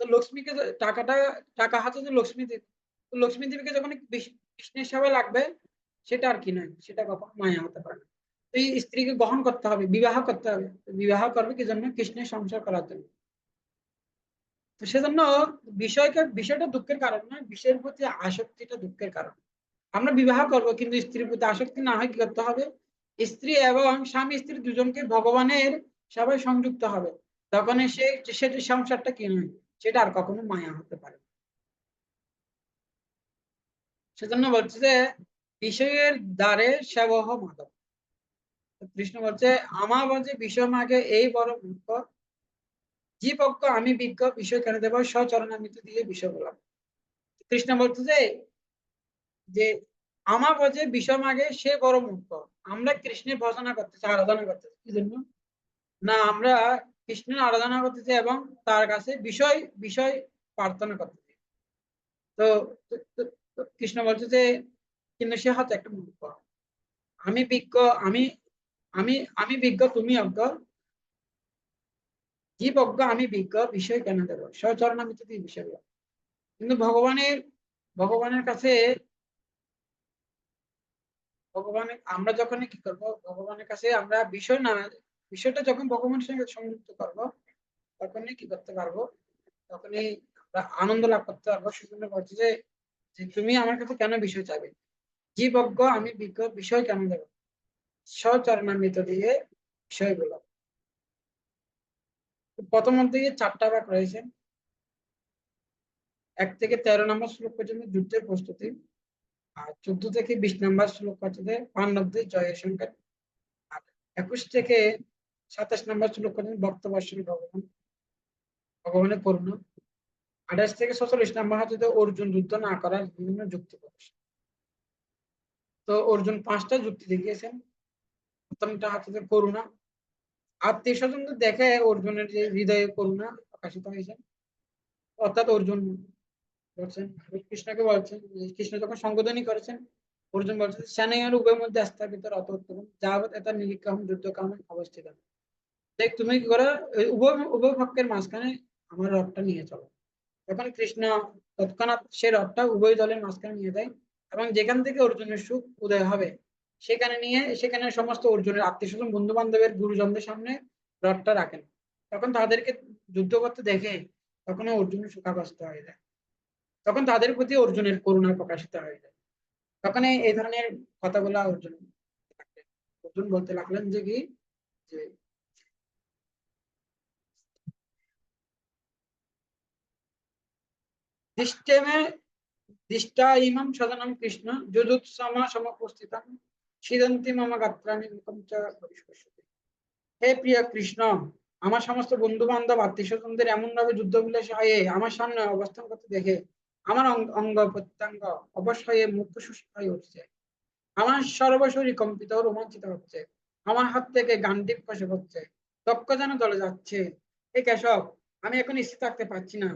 লক্ষ্মীকে টাকাটা, টাকা হচ্ছে যে লক্ষ্মী দেবী, লক্ষ্মী দেবীকে যখন কৃষ্ণের সেবায় লাগবে, সেটা আর কি নয়, সেটা কখনো মায়া হতে পারে না। তো এই স্ত্রীকে গ্রহণ করতে হবে, বিবাহ করতে হবে। বিবাহ করবে কি জন্য, কৃষ্ণের সংসার করার জন্য। তো সেজন্য বিষয়টা দুঃখের কারণ নয়, বিষয়ের প্রতি আসক্তিটা দুঃখের কারণ। আমরা বিবাহ করব কিন্তু স্ত্রীর প্রতি আসক্তি না হয় কি করতে হবে, স্ত্রী এবং স্বামী স্ত্রী দুজনকে ভগবানের সেবায় সংযুক্ত হবে, তখন সেটা সংসারটা কি নয়, সেটা আর কখনো মায়া হতে পারে। সেজন্য বলছে যে বিষয়ের দ্বারে সেবহ মাধব। কৃষ্ণ বলছে আমার বলছে বিষয় মাকে এই বড় মূর্খ, জীবজ্ঞ আমি বিজ্ঞ বিষয় কেন দেব স্বচরণামৃত দিয়ে বিষয় বললাম। কৃষ্ণ বলছে যে যে আমার বলছে বিষয় মাগে সে বড় মূর্খ। আমরা কৃষ্ণের ভজনা করতেছি, আরাধনা করতেছি, কি জন্য না আমরা কৃষ্ণের আরাধনা করতেছি এবং তার কাছে বিষয় বিষয় প্রার্থনা করতেছি। তো কৃষ্ণ বলছে যে কিন্তু সে হচ্ছে একটা মূর্খ। আমি বিজ্ঞ, আমি আমি আমি বিজ্ঞ তুমি অজ্ঞ, জীব অজ্ঞ আমি বিজ্ঞ বিষয় কেন দেব স্বচরণ আমি তো বিষয়। কিন্তু ভগবানের কাছে ভগবানের আমরা যখন কি করব, ভগবানের কাছে আমরা বিষয় না, বিষয়টা যখন ভগবানের সঙ্গে সংযুক্ত করব, তখনই কি করতে পারবো, তখনই আমরা আনন্দ লাভ করতে পারবো। সেজন্য বলছি যে তুমি আমার কাছে কেন বিষয় চাইবে, জীব অজ্ঞ আমি বিজ্ঞ বিষয় কেন দেব স্বচরণামৃত দিয়ে বিষয়গুলো। প্রথম অধ্যায়ে 4টা ভাগ রয়েছে। 1 থেকে 13 নম্বর শ্লোক পর্যন্ত যুদ্ধের প্রস্তুতি, আর 14 থেকে 20 নম্বর শ্লোক পর্যন্ত পাণ্ডবদের জয়ের সংকেত, আর 21 থেকে 27 নম্বর শ্লোক পর্যন্ত ভক্তবৎসল ভগবানের করুণা, 28 থেকে 46 নম্বর হচ্ছে অর্জুন যুদ্ধ না করার বিভিন্ন যুক্তি প্রকাশ। তো অর্জুন 5টা যুক্তি দেখিয়েছেন। প্রথমটা হচ্ছে করুণা, আত্মীয় স্বজনদের দেখে অর্জুনের যে হৃদয়ে করুণা প্রকাশিত হয়েছে। অর্থাৎ অর্জুন বলছেন, কৃষ্ণকে বলছেন, কৃষ্ণ যখন সংবোধনী করেছেন, অর্জুন বলছেন সেনাইয়ের উভয়ের মধ্যে স্থাপিত রত উত্তম যাবৎ এটা নিরীক্ষণ যুদ্ধ কামে অবস্থিত। দেখ তুমি কি করো, উভয় উভয় পক্ষের মাঝখানে আমার রথটা নিয়ে চলো। তখন কৃষ্ণ তৎক্ষণাৎ সে রথটা উভয় দলের মাঝখানে নিয়ে দেয়, এবং যেখান থেকে অর্জুনের সুখ উদয় হবে সেখানে সমস্ত অর্জুনের আত্মীয় স্বজন বন্ধু বান্ধবের গুরুজনদের সামনে রথটা রাখেন। তখন তাদেরকে যুদ্ধ করতে দেখে তখন অর্জুনের সুখাগ্রস্ত হয়ে যায়, তখন তাদের প্রতি অর্জুনের করুণা প্রকাশিত হয়ে যায়। তখন এই ধরনের কথাগুলা অর্জুন বলতে লাগলেন যে কি, যে দৃষ্টেমে দৃষ্টা ইমাম সদনম কৃষ্ণ যুজুৎসমা সমুপস্থিতম সিদন্তি মম গাত্রাণি মুখম চ পরিস্পর্শতে। হে প্রিয় কৃষ্ণ, আমার সমস্ত বন্ধু বান্ধব আত্মীয় স্বজনদের এমন ভাবে যুদ্ধ বিলাসী হয়ে আমার সামনে অবস্থান করতে দেখে আমার অঙ্গ প্রত্যঙ্গ অবশ হয়ে মুখ শুষ্ক হয়ে উঠছে, আমার সর্বশরীর কম্পিত ও রোমাঞ্চিত হচ্ছে, আমার হাত থেকে গান্ডিব খসে পড়ছে, তক্ক যেন চলে যাচ্ছে। হে কেশব, আমি এখন স্থির থাকতে পারছি না,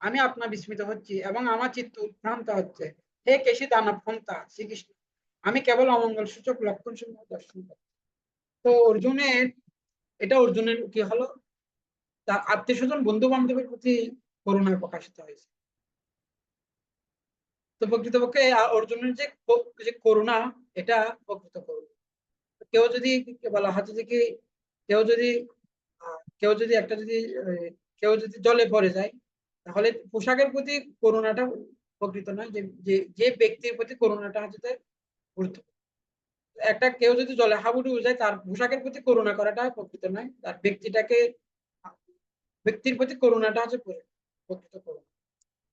আমি আপনার বিস্মিত হচ্ছি এবং আমার চিত্ত উদ্ভ্রান্ত হচ্ছে। হে কেশী দানব পন্থা শ্রীকৃষ্ণ, আমি কেবল অমঙ্গল সূচক লক্ষণ সমূহ দর্শন করছি। তো অর্জুনের কি হলো, তার আত্মীয় স্বজন বন্ধু বান্ধবের প্রতি করুণা প্রকাশিত হয়েছে। তো প্রকৃতপক্ষে অর্জুনের যে করুণা, এটা প্রকৃত করুণা। কেউ যদি বলা হয় যে কি, কেউ যদি কেউ যদি একটা যদি কেউ যদি জলে পড়ে যায়, তাহলে পোশাকের প্রতি করুণাটা প্রকৃত নয়, যে যে যে ব্যক্তির প্রতি করুণাটা হচ্ছে গুরুত্বপূর্ণ। একটা কেউ যদি জলে হাবুডুবু যায়, তার পোশাকের প্রতি করুণা করাটা প্রকৃত নয়, তার ব্যক্তির প্রতি করুণাটা হচ্ছে প্রকৃত করুণা।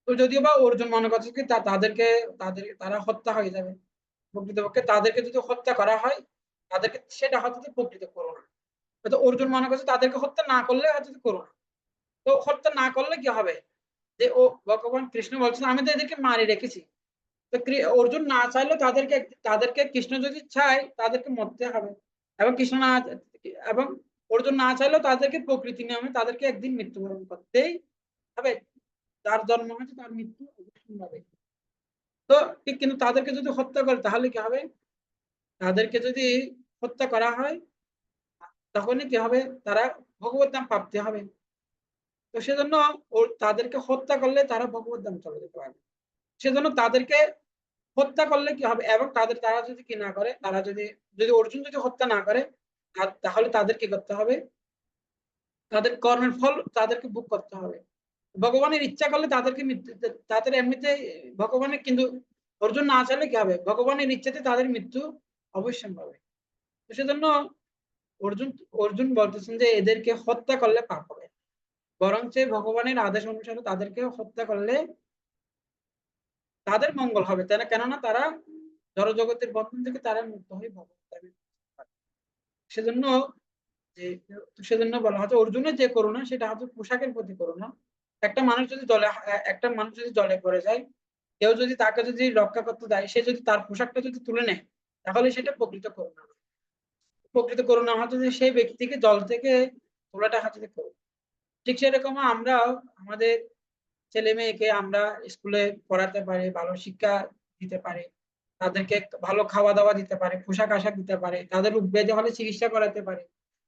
তো যদিও বা অর্জুন মনে করছে কি তারা হত্যা হয়ে যাবে, প্রকৃতপক্ষে তাদেরকে যদি হত্যা করা হয়, সেটা হচ্ছে প্রকৃত করুণা। তো অর্জুন মনে করছে তাদেরকে হত্যা না করলে হচ্ছে করুণা। তো হত্যা না করলে কি হবে, যে ভগবান কৃষ্ণ বলছেন আমি তো এদেরকে মারি রেখেছি। তো অর্জুন না চাইলে তাদেরকে কৃষ্ণ যদি চায় তাদেরকে মরতে হবে, এবং কৃষ্ণ না এবং অর্জুন না চাইলেও তাদেরকে প্রকৃতি নিয়মে তাদেরকে একদিন মৃত্যুবরণ করতেই হবে। যার জন্ম হয়েছে তার মৃত্যু অবশ্যই হবে। তো ঠিক, কিন্তু তাদেরকে যদি হত্যা করে তাহলে কি হবে, তাদেরকে যদি হত্যা করা হয় তখনই কি হবে, তারা ভগবত ধাম প্রাপ্তি হবে। তো সেজন্য তাদেরকে হত্যা করলে তারা ভগবত ধাম চলে যেতে পারবে। সেজন্য তাদেরকে হত্যা করলে কি হবে, এবং তারা যদি কি না করে, তারা যদি যদি অর্জুন যদি হত্যা না করে, তাহলে তাদের কি করতে হবে, তাদের কর্মের ফল তাদেরকে ভোগ করতে হবে। ভগবানের ইচ্ছা করলে তাদের এমনিতে ভগবানের, কিন্তু অর্জুন না চাইলে কি হবে, ভগবানের ইচ্ছাতে তাদের মৃত্যু অবশ্যই হবে। তো সেজন্য অর্জুন অর্জুন বলতেছেন যে এদেরকে হত্যা করলে পাপ হবে, বরঞ্চ ভগবানের আদেশ অনুসারে তাদেরকে হত্যা করলে তাদের মঙ্গল হবে, তাই না? কেননা তারা জড়জগতের বন্ধন থেকে তারা মুক্ত হয়ে ভগবান। সেজন্য যে সেজন্য বলা হচ্ছে অর্জুনের যে করুণা সেটা হচ্ছে পোশাকের প্রতি করুণা। একটা মানুষ যদি জলে পড়ে যায়, কেউ যদি তাকে যদি রক্ষা করতে দেয়, সে যদি তার পোশাকটা যদি তুলে নেয়, তাহলে সেটা প্রকৃত করুণা। প্রকৃত করুণা হচ্ছে যে সেই ব্যক্তিকে জল থেকে তোলাটা হচ্ছে করুণা। ঠিক সেরকম আমরা আমাদের ছেলে মেয়েকে আমরা স্কুলে পড়াতে পারি, ভালো শিক্ষা দিতে পারি, তাদেরকে ভালো খাওয়া দাওয়া দিতে পারে, পোশাক আশাক দিতে পারে, তাদের রোগ ব্যাধি হলে চিকিৎসা করাতে পারে।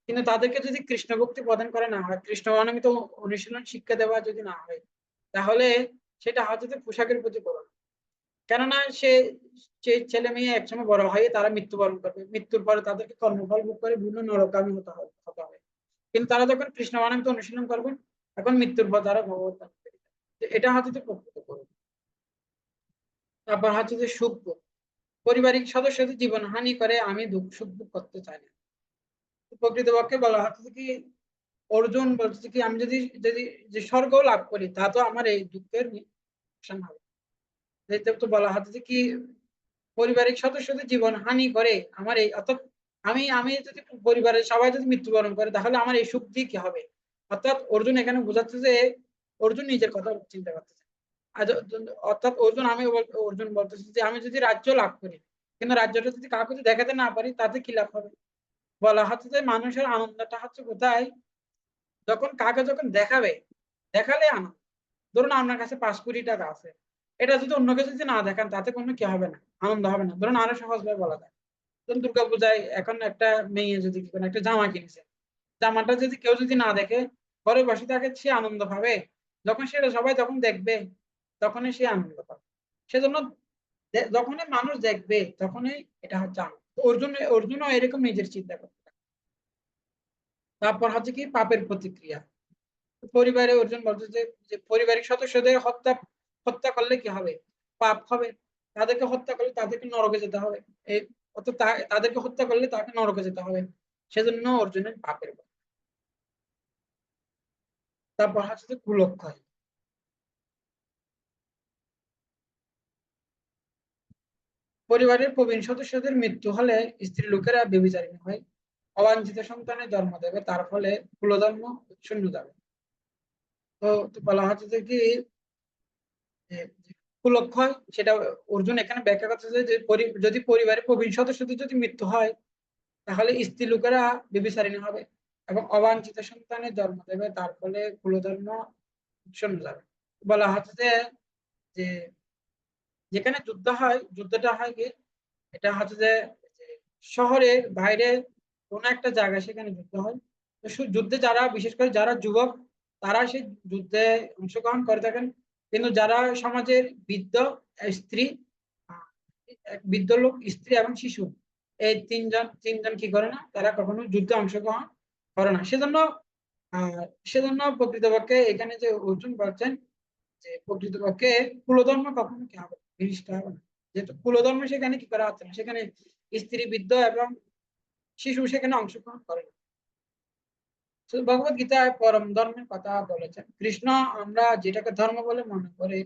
কিন্তু তাদেরকে যদি কৃষ্ণ ভক্তি প্রদান করে না হয়, কৃষ্ণ অনামিত অনুশীলন শিক্ষা দেওয়া যদি না হয়, তাহলে সেটা হয়তো পোশাকের প্রতি করুন। কেননা সে ছেলে মেয়ে একসময় বড় হয়ে তারা মৃত্যুবরণ করবে, মৃত্যুর পরে তাদেরকে কর্মফল ভোগ করে বিভিন্ন নরকামী হতে হবে। কিন্তু তারা যখন কৃষ্ণ অনামিত অনুশীলন করবেন, এখন মৃত্যুর পর তারা ভগবত লাভ করবে। এটা হচ্ছে প্রকৃত করুন। তারপর হচ্ছে যে সুখ ভোগ, পারিবারিক সদস্যদের জীবন হানি করে আমি সুখ ভোগ করতে চাই না। প্রকৃতপক্ষে বলা হচ্ছে কি, অর্জুন বলছে কি আমি যদি যদি যে স্বর্গ লাভ করি তা তো আমার এই দুঃখের অবসান হবে। যেটা তো বলা হচ্ছে যে কি পারিবারিক সদস্যদের জীবন হানি করে আমার এই অর্থাৎ আমি আমি যদি পরিবারের সবাই যদি মৃত্যুবরণ করে তাহলে আমার এই সুখ দিয়ে কি হবে। অর্থাৎ অর্জুন এখানে বোঝাচ্ছে যে অর্জুন নিজের কথা চিন্তা করতেছে। অর্থাৎ অর্জুন বলতেছে যে আমি যদি রাজ্য লাভ করি কিন্তু রাজ্যটা যদি কাউকে যদি দেখাতে না পারি তাতে কি লাভ হবে। বলা হচ্ছে যে মানুষের আনন্দটা হচ্ছে কোথায়, যখন কাকে যখন দেখাবে, দেখালে আনন্দ। ধরুন আপনার কাছে 5 কোটি টাকা আছে, এটা যদি অন্যকে যদি না দেখান তাতে কোনো কি হবে না, আনন্দ হবে না। ধরুন আরো সহজ ভাবে বলা যায়, ধরুন দুর্গাপূজায় এখন একটা মেয়ে যদি কি কোনো একটা জামা কিনেছে, জামাটা যদি কেউ যদি না দেখে ঘরে বসে থাকে সে আনন্দ পাবে। যখন সেটা সবাই যখন দেখবে তখনই সে আনন্দ পাবে। সেজন্য যখনই মানুষ দেখবে তখনই এটা হচ্ছে আনন্দ। অর্জুনও এরকম নিজের চিন্তা করে। তারপর হচ্ছে কি পাপের প্রতিক্রিয়া। পরিবারে অর্জুন বলছে যে যে পারিবারিক সদস্যদের হত্যা হত্যা করলে কি হবে, পাপ হবে। তাদেরকে হত্যা করলে তাদেরকে নরকে যেতে হবে। এই অর্থাৎ তাদেরকে হত্যা করলে তাকে নরকে যেতে হবে। সেজন্য অর্জুনের পাপের কথা। তারপর হচ্ছে যে কুলক্ষয়। পরিবারের প্রবীণ সদস্যদের মৃত্যু হলে স্ত্রী লোকেরা ব্যভিচারিণী হয়, অবাঞ্ছিত সন্তানের জন্ম দেবে, তার ফলে কুলধর্ম শূন্য যাবে। তো বলা হচ্ছে যে কি যে কুলক্ষয় সেটা অর্জুন এখানে ব্যাখ্যা করতেছে যে যদি পরিবারের প্রবীণ সদস্যদের যদি মৃত্যু হয় তাহলে স্ত্রী লোকেরা ব্যভিচারিণী হবে এবং অবাঞ্ছিত সন্তানের জন্ম দেবে, তার ফলে কুলধর্ম শূন্য যাবে। বলা হচ্ছে যে যেখানে যুদ্ধ হয়, যুদ্ধটা হয় কি এটা হচ্ছে যে যে শহরের বাইরে কোন একটা জায়গায় সেখানে যুদ্ধ হয়। তো যুদ্ধে যারা বিশেষ করে যারা যুবক তারা সেই যুদ্ধে অংশগ্রহণ করে থাকেন, কিন্তু যারা সমাজের বৃদ্ধ স্ত্রী, আহ, বৃদ্ধ লোক, স্ত্রী এবং শিশু, এই তিনজন কি করে না, তারা কখনো যুদ্ধে অংশগ্রহণ করে না। সেজন্য সেজন্য প্রকৃতপক্ষে এখানে যে অর্জুন বলছেন যে প্রকৃতপক্ষে কুলধর্ম কখনো কি হবে, বিনষ্ট হবে না। যেহেতু কুলধর্ম সেখানে কি করা হচ্ছে না, সেখানে স্ত্রী, বৃদ্ধ এবং শিশু সেখানে অংশগ্রহণ করে না। ভগবত গীতায় পরম ধর্মের কথা বলেছেন কৃষ্ণ। আমরা যেটাকে ধর্ম বলে মনে করি,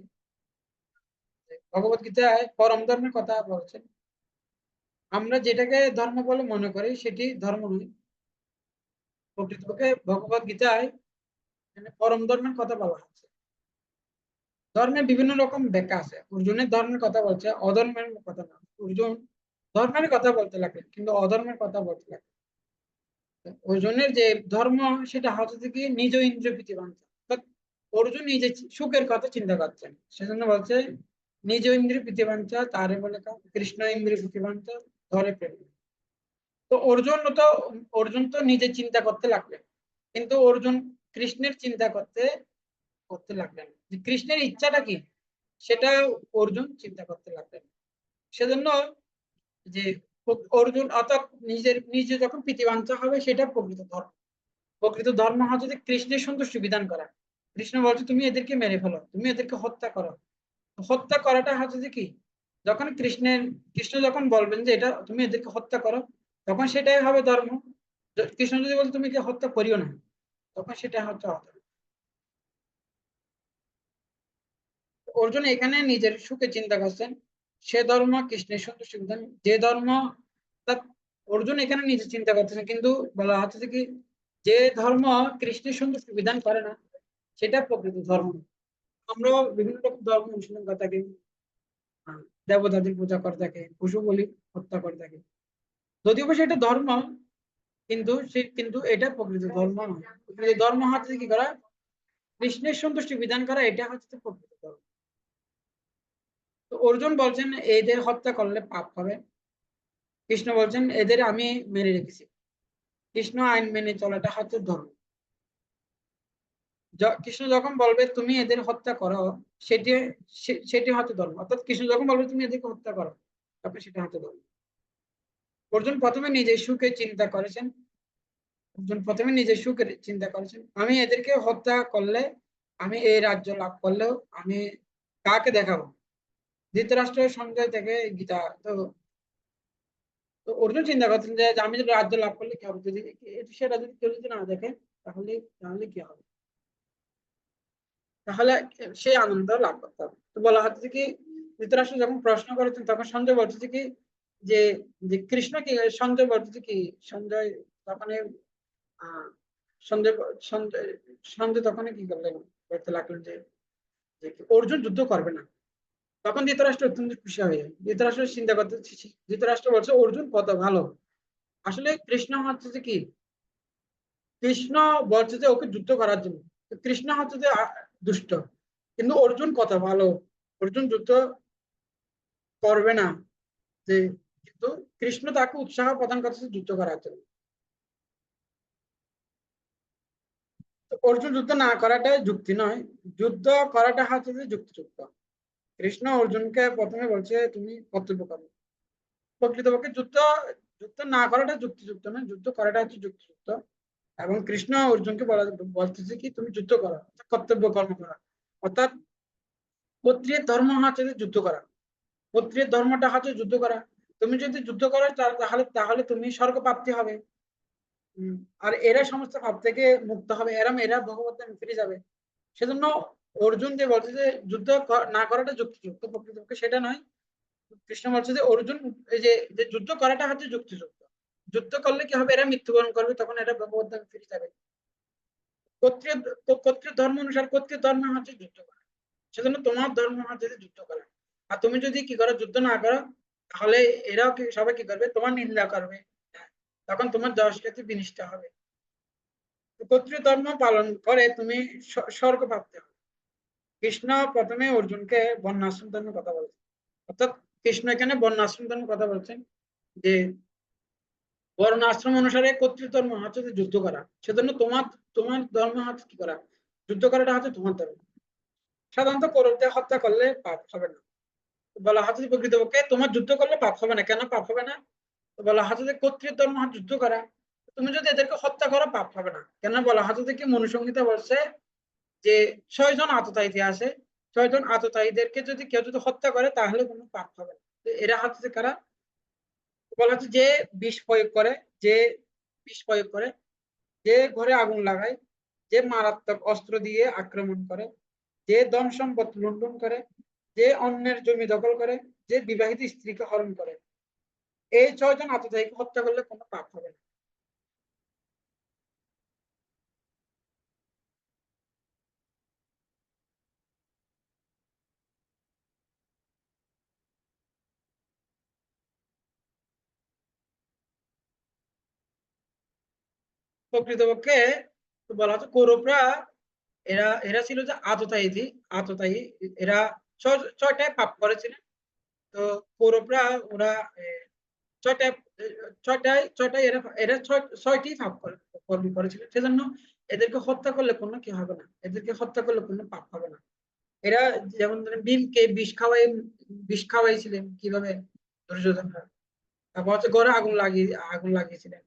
ভগবত গীতায় পরম ধর্মের কথা বলছেন। আমরা যেটাকে ধর্ম বলে মনে করি সেটি ধর্ম নয়। প্রকৃতপক্ষে ভগবত গীতায় পরম ধর্মের কথা বলা হচ্ছে। ধর্মের বিভিন্ন রকম ব্যাখ্যা আছে। অর্জুনের ধর্মের কথা বলছে, অধর্মের কথা না। অর্জুন ধর্মের কথা বলতে লাগলেন কিন্তু অধর্মের কথা বলতে লাগলেন। অর্জুনের যে ধর্ম সেটা হচ্ছে কি নিজ ইন্দ্রিয় প্রীতিবাঞ্ছা। অর্জুন নিজে সুখের কথা চিন্তা করছেন, সেজন্য বলছে নিজ ইন্দ্রিয় প্রীতিবাঞ্ছা তারে বলে কৃষ্ণ ইন্দ্রিয় প্রীতিবাঞ্ছা ধরে প্রেম। তো অর্জুন তো নিজে চিন্তা করতে লাগলেন, কিন্তু অর্জুন কৃষ্ণের চিন্তা করতে করতে লাগলেন যে কৃষ্ণের ইচ্ছাটা কি সেটা অর্জুন চিন্তা করতে লাগলেন। সেজন্য যে অর্জুন অর্থাৎ নিজে যখন প্রীতিবাঞ্ছা হবে সেটা প্রকৃত ধর্ম। প্রকৃত ধর্ম হচ্ছে যে কৃষ্ণের সন্তুষ্টি বিধান করা। কৃষ্ণ বলছে তুমি এদেরকে মেরে ফেলো, তুমি এদেরকে হত্যা করো। হত্যা করাটা হচ্ছে যে কি যখন কৃষ্ণ যখন বলবেন যে এটা তুমি এদেরকে হত্যা করো তখন সেটাই হবে ধর্ম। কৃষ্ণ যদি বলছে তুমি কি হত্যা করিও না তখন সেটা হচ্ছে অধর্ম। অর্জুন এখানে নিজের সুখে চিন্তা করছেন, সে ধর্ম কৃষ্ণের সন্তুষ্টি বিধান যে ধর্ম। অর্থাৎ অর্জুন এখানে নিজে চিন্তা করতেছেন, কিন্তু বলা হচ্ছে যে কি যে ধর্ম কৃষ্ণের সন্তুষ্টি বিধান করে না সেটা প্রকৃত ধর্ম। আমরা বিভিন্ন রকম ধর্ম অনুশীলন করে থাকি, আহ, দেবতাদের পূজা করে থাকে, পশু বলি হত্যা করে থাকে। যদিও বা সেটা ধর্ম কিন্তু এটা প্রকৃত ধর্ম নয়। প্রকৃত ধর্ম হচ্ছে কি করা, কৃষ্ণের সন্তুষ্টি বিধান করা, এটা হচ্ছে প্রকৃত ধর্ম। তো অর্জুন বলছেন এদের হত্যা করলে পাপ হবে। কৃষ্ণ বলছেন এদের আমি মেনে রেখেছি। কৃষ্ণ আইন মেনে চলাটা হচ্ছে ধর্ম। কৃষ্ণ যখন বলবে তুমি এদের হত্যা করো সেটি সেটি হচ্ছে ধর্ম। অর্থাৎ কৃষ্ণ যখন বলবে তুমি এদেরকে হত্যা করো তখন সেটা হচ্ছে ধর্ম। অর্জুন প্রথমে নিজের সুখে চিন্তা করেছেন। অর্জুন প্রথমে নিজের সুখের চিন্তা করেছেন, আমি এদেরকে হত্যা করলে আমি এই রাজ্য লাভ করলেও আমি কাকে দেখাবো। ধৃতরাষ্ট্রের সঙ্গে থেকে গীতা তো তো অর্জুন চিন্তা করছেন যে আমি যদি রাজ্য লাভ করলে কি হবে, যদি সেটা যদি কেউ যদি না দেখে তাহলে তাহলে কি হবে? তাহলে সে আনন্দ লাভ করতে হবে। তো বলা হচ্ছে কি, ধৃতরাষ্ট্র যখন প্রশ্ন করেছেন তখন সঞ্জয় বলছে কি যে যে কৃষ্ণ কি, সঞ্জয় বলছে কি, সঞ্জয় তখন আহ সঞ্জয় সঞ্জয় সঞ্জয় তখন কি করলেন, বলতে লাগলেন যে যে অর্জুন যুদ্ধ করবে না। তখন ধৃতরাষ্ট্র অত্যন্ত খুশি হয়ে যায়। ধৃতরাষ্ট্র চিন্তা করতে, ধৃতরাষ্ট্র বলছে অর্জুন কত ভালো। আসলে কৃষ্ণ হচ্ছে যে কি, কৃষ্ণ বলছে যে ওকে যুদ্ধ করার জন্য, কৃষ্ণ হচ্ছে যে দুষ্ট, কিন্তু অর্জুন কত ভালো, অর্জুন যুদ্ধ করবে না। যে কিন্তু কৃষ্ণ তাকে উৎসাহ প্রদান করছে যুদ্ধ করার জন্য। তো অর্জুন যুদ্ধ না করাটা যুক্তি নয়, যুদ্ধ করাটা হচ্ছে যে যুক্তিযুক্ত। কৃষ্ণ অর্জুনকে প্রথমে বলছে তুমি কর্তব্য করো। প্রকৃতপক্ষে যুদ্ধ যুদ্ধ না করাটা যুক্তিযুক্ত নয়, যুদ্ধ করাটা হচ্ছে যুক্তিযুক্ত। এবং কৃষ্ণ অর্জুনকে বলতেছে কি তুমি যুদ্ধ করো, কর্তব্য কর্ম করা। অর্থাৎ ক্ষত্রিয়ের ধর্ম হচ্ছে যে যুদ্ধ করা, ক্ষত্রিয়ের ধর্মটা হচ্ছে যুদ্ধ করা। তুমি যদি যুদ্ধ করো তাহলে তাহলে তুমি স্বর্গ প্রাপ্তি হবে। উম, আর এরা সমস্ত ভাব থেকে মুক্ত হবে, এরা ভগবত ফিরে যাবে। সেজন্য অর্জুন যে বলছে যে যুদ্ধ না করাটা যুক্তিযুক্ত, প্রকৃতপক্ষে সেটা নয়। কৃষ্ণ বলছে যে অর্জুন এই যে যে যুদ্ধ করাটা হচ্ছে যুক্তিযুক্ত। যুদ্ধ করলে কি হবে, এরা মৃত্যুবরণ করবে, তখন এরা ভগবত ফিরে যাবে। ক্ষত্রিয় ক্ষত্রিয় ধর্ম অনুসারে ক্ষত্রিয় ধর্ম হচ্ছে যুদ্ধ করা। সেজন্য তোমার ধর্ম হচ্ছে যে যুদ্ধ করা। আর তুমি যদি কি করো, যুদ্ধ না করো, তাহলে এরাও কি সবাই কি করবে, তোমার নিন্দা করবে। তখন তোমার যশ খ্যাতি বিনষ্ট হবে। ক্ষত্রিয় ধর্ম পালন করে তুমি স্বর্গ প্রাপ্তি হবে। কৃষ্ণ প্রথমে অর্জুনকে বর্ণাশ্রম ধর্মের কথা বলছেন। অর্থাৎ কৃষ্ণ এখানে বর্ণাশ্রম ধর্মের কথা বলছেন, যে বর্ণ আশ্রম অনুসারে ক্ষত্রিয় ধর্ম হচ্ছে যে যুদ্ধ করা। সেজন্য তোমার তোমার ধর্ম হচ্ছে কি করা, যুদ্ধ করাটা হচ্ছে তোমার ধর্ম। সাধারণত কৌরবদের হত্যা করলে পাপ হবে না। বলা হচ্ছে যে প্রকৃতপক্ষে তোমার যুদ্ধ করলে পাপ হবে না। কেন পাপ হবে না? তো বলা হচ্ছে যে ক্ষত্রিয় ধর্ম হচ্ছে যুদ্ধ করা। তুমি যদি এদেরকে হত্যা করো পাপ হবে না। কেন বলা হচ্ছে যে কি, মনুসংহিতা বলছে যে 6 জন আততায়ীতে আছে, 6 জন আততায়ীদেরকে যদি কেউ যদি হত্যা করে তাহলে কোনো পাপ হবে না। তো এরা হচ্ছে যে কারা? বলা হচ্ছে যে বিষ প্রয়োগ করে, যে বিষ প্রয়োগ করে, যে ঘরে আগুন লাগায়, যে মারাত্মক অস্ত্র দিয়ে আক্রমণ করে, যে ধন সম্পদ লুণ্ঠন করে, যে অন্যের জমি দখল করে, যে বিবাহিত স্ত্রীকে হরণ করে, এই 6 জন আততায়ীকে হত্যা করলে কোনো পাপ হবে না। প্রকৃতপক্ষে তো বলা হচ্ছে কৌরবরা, এরা এরা ছিল যে আততায়ী, আততায়ী। এরা 6টায় পাপ করেছিলেন। তো কৌরবরা ওরা ছয়টায় ছয়টায় এরা এরা 6টি পাপ কর্ম করেছিলেন। সেজন্য এদেরকে হত্যা করলে কোনো কি হবে না, এদেরকে হত্যা করলে কোনো পাপ হবে না। এরা যেমন ধরেন ভীমকে বিষ খাওয়াইছিলেন কিভাবে, দুর্যোধনরা। তারপর হচ্ছে ঘরে আগুন লাগিয়েছিলেন,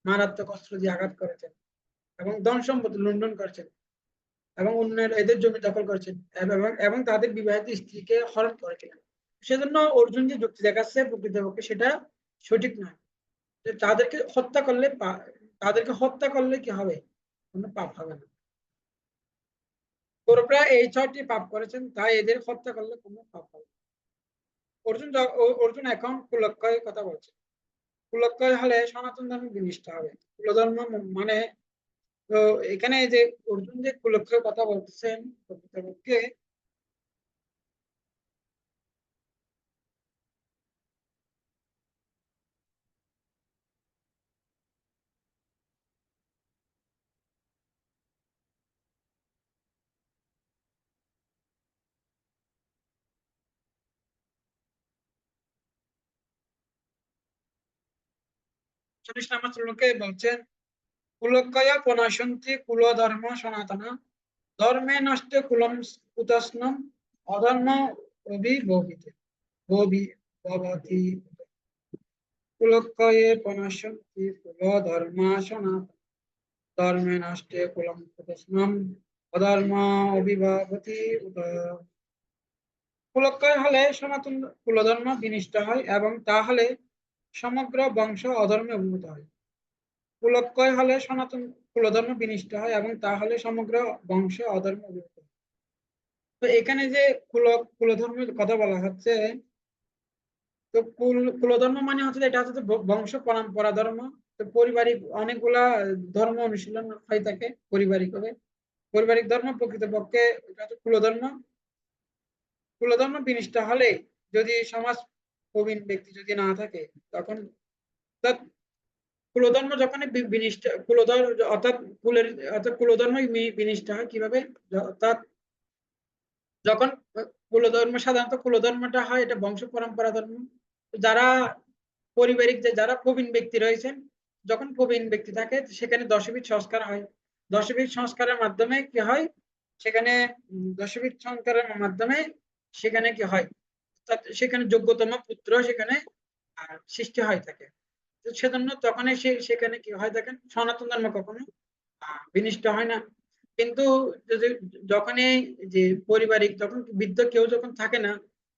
মারাত্মক অস্ত্র দিয়ে আঘাত করেছেন, এবং ধন সম্পদ লুণ্ঠন করেছেন, এবং অন্যের এদের জমি দখল করেছেন, এবং তাদের বিবাহিত স্ত্রীকে হরণ করেছিলেন। সেজন্য অর্জুন যে যুক্তি দেখাচ্ছে প্রকৃতপক্ষে সেটা সঠিক নয়। যে তাদেরকে হত্যা করলে কি হবে, কোনো পাপ হবে না। কৌরবরা এই 6টি পাপ করেছেন, তাই এদের হত্যা করলে কোনো পাপ হবে না। অর্জুন এখন কুলক্ষয় কথা বলছে। কুলক্ষয় হলে সনাতন ধর্ম বিনিষ্ট হবে। কুলধর্ম মানে, তো এখানে যে অর্জুন যে কুলক্ষয় কথা বলতেছেন, প্রকৃতপক্ষে চল্লিশ নম্বর শ্লোকে বলছেন, কুলক্ষয় পনাশন্তি কুল ধর্ম সনাতন, ধর্মে নষ্টে কুলম কুতস্নম, অধর্ম অভিভবিতে ভবতি। কুলক্ষয়ে পনাশন্তি কুল ধর্মা সনাতন, ধর্মে নষ্টে কুলম কুতস্নম, অধর্ম অভিভবতি। কুলক্ষয় হলে সনাতন কুলধর্ম বিনষ্ট হয়, এবং তা হলে সমগ্র বংশ অধর্মে অভিভূত হয়। কুলক্ষয় হলে সনাতন কুলধর্ম বিনষ্ট হয় এবং তা হলে সমগ্র বংশে অধর্ম বিলুপ্ত হয়। তো এখানে যে কুলধর্মের কথা বলা হচ্ছে, তো কুলধর্ম মানে হচ্ছে যে এটা হচ্ছে যে বংশ পরম্পরা ধর্ম। তো পারিবারিক অনেকগুলা ধর্ম অনুশীলন হয়ে থাকে পারিবারিক ভাবে। পারিবারিক ধর্ম প্রকৃতপক্ষে এটা হচ্ছে কুলধর্ম। কুলধর্ম বিনষ্ট হলে যদি সমাজ প্রবীণ ব্যক্তি যদি না থাকে, তখন অর্থাৎ কুলধর্ম যখন বিনষ্ট কুলধর্ম অর্থাৎ কুলের অর্থাৎ কুলধর্ম বিনষ্ট হয় কিভাবে, অর্থাৎ যখন কুলধর্ম সাধারণত কুলধর্মটা হয় এটা বংশ পরম্পরা ধর্ম। যারা পারিবারিক যারা প্রবীণ ব্যক্তি রয়েছেন, যখন প্রবীণ ব্যক্তি থাকে সেখানে দশবিধ সংস্কার হয়। দশবিধ সংস্কারের মাধ্যমে কি হয়, সেখানে দশবিধ সংস্কারের মাধ্যমে সেখানে কি হয়, সেখানে যোগ্যতম পুত্র সেখানে সৃষ্টি হয় থাকে। তো সেজন্য তখন সেখানে কি হয় দেখেন, সনাতন ধর্ম কখনো বিনষ্ট হয় না। কিন্তু যদি যখনই যে পারিবারিক যখন বৃদ্ধ কেউ যখন থাকে না,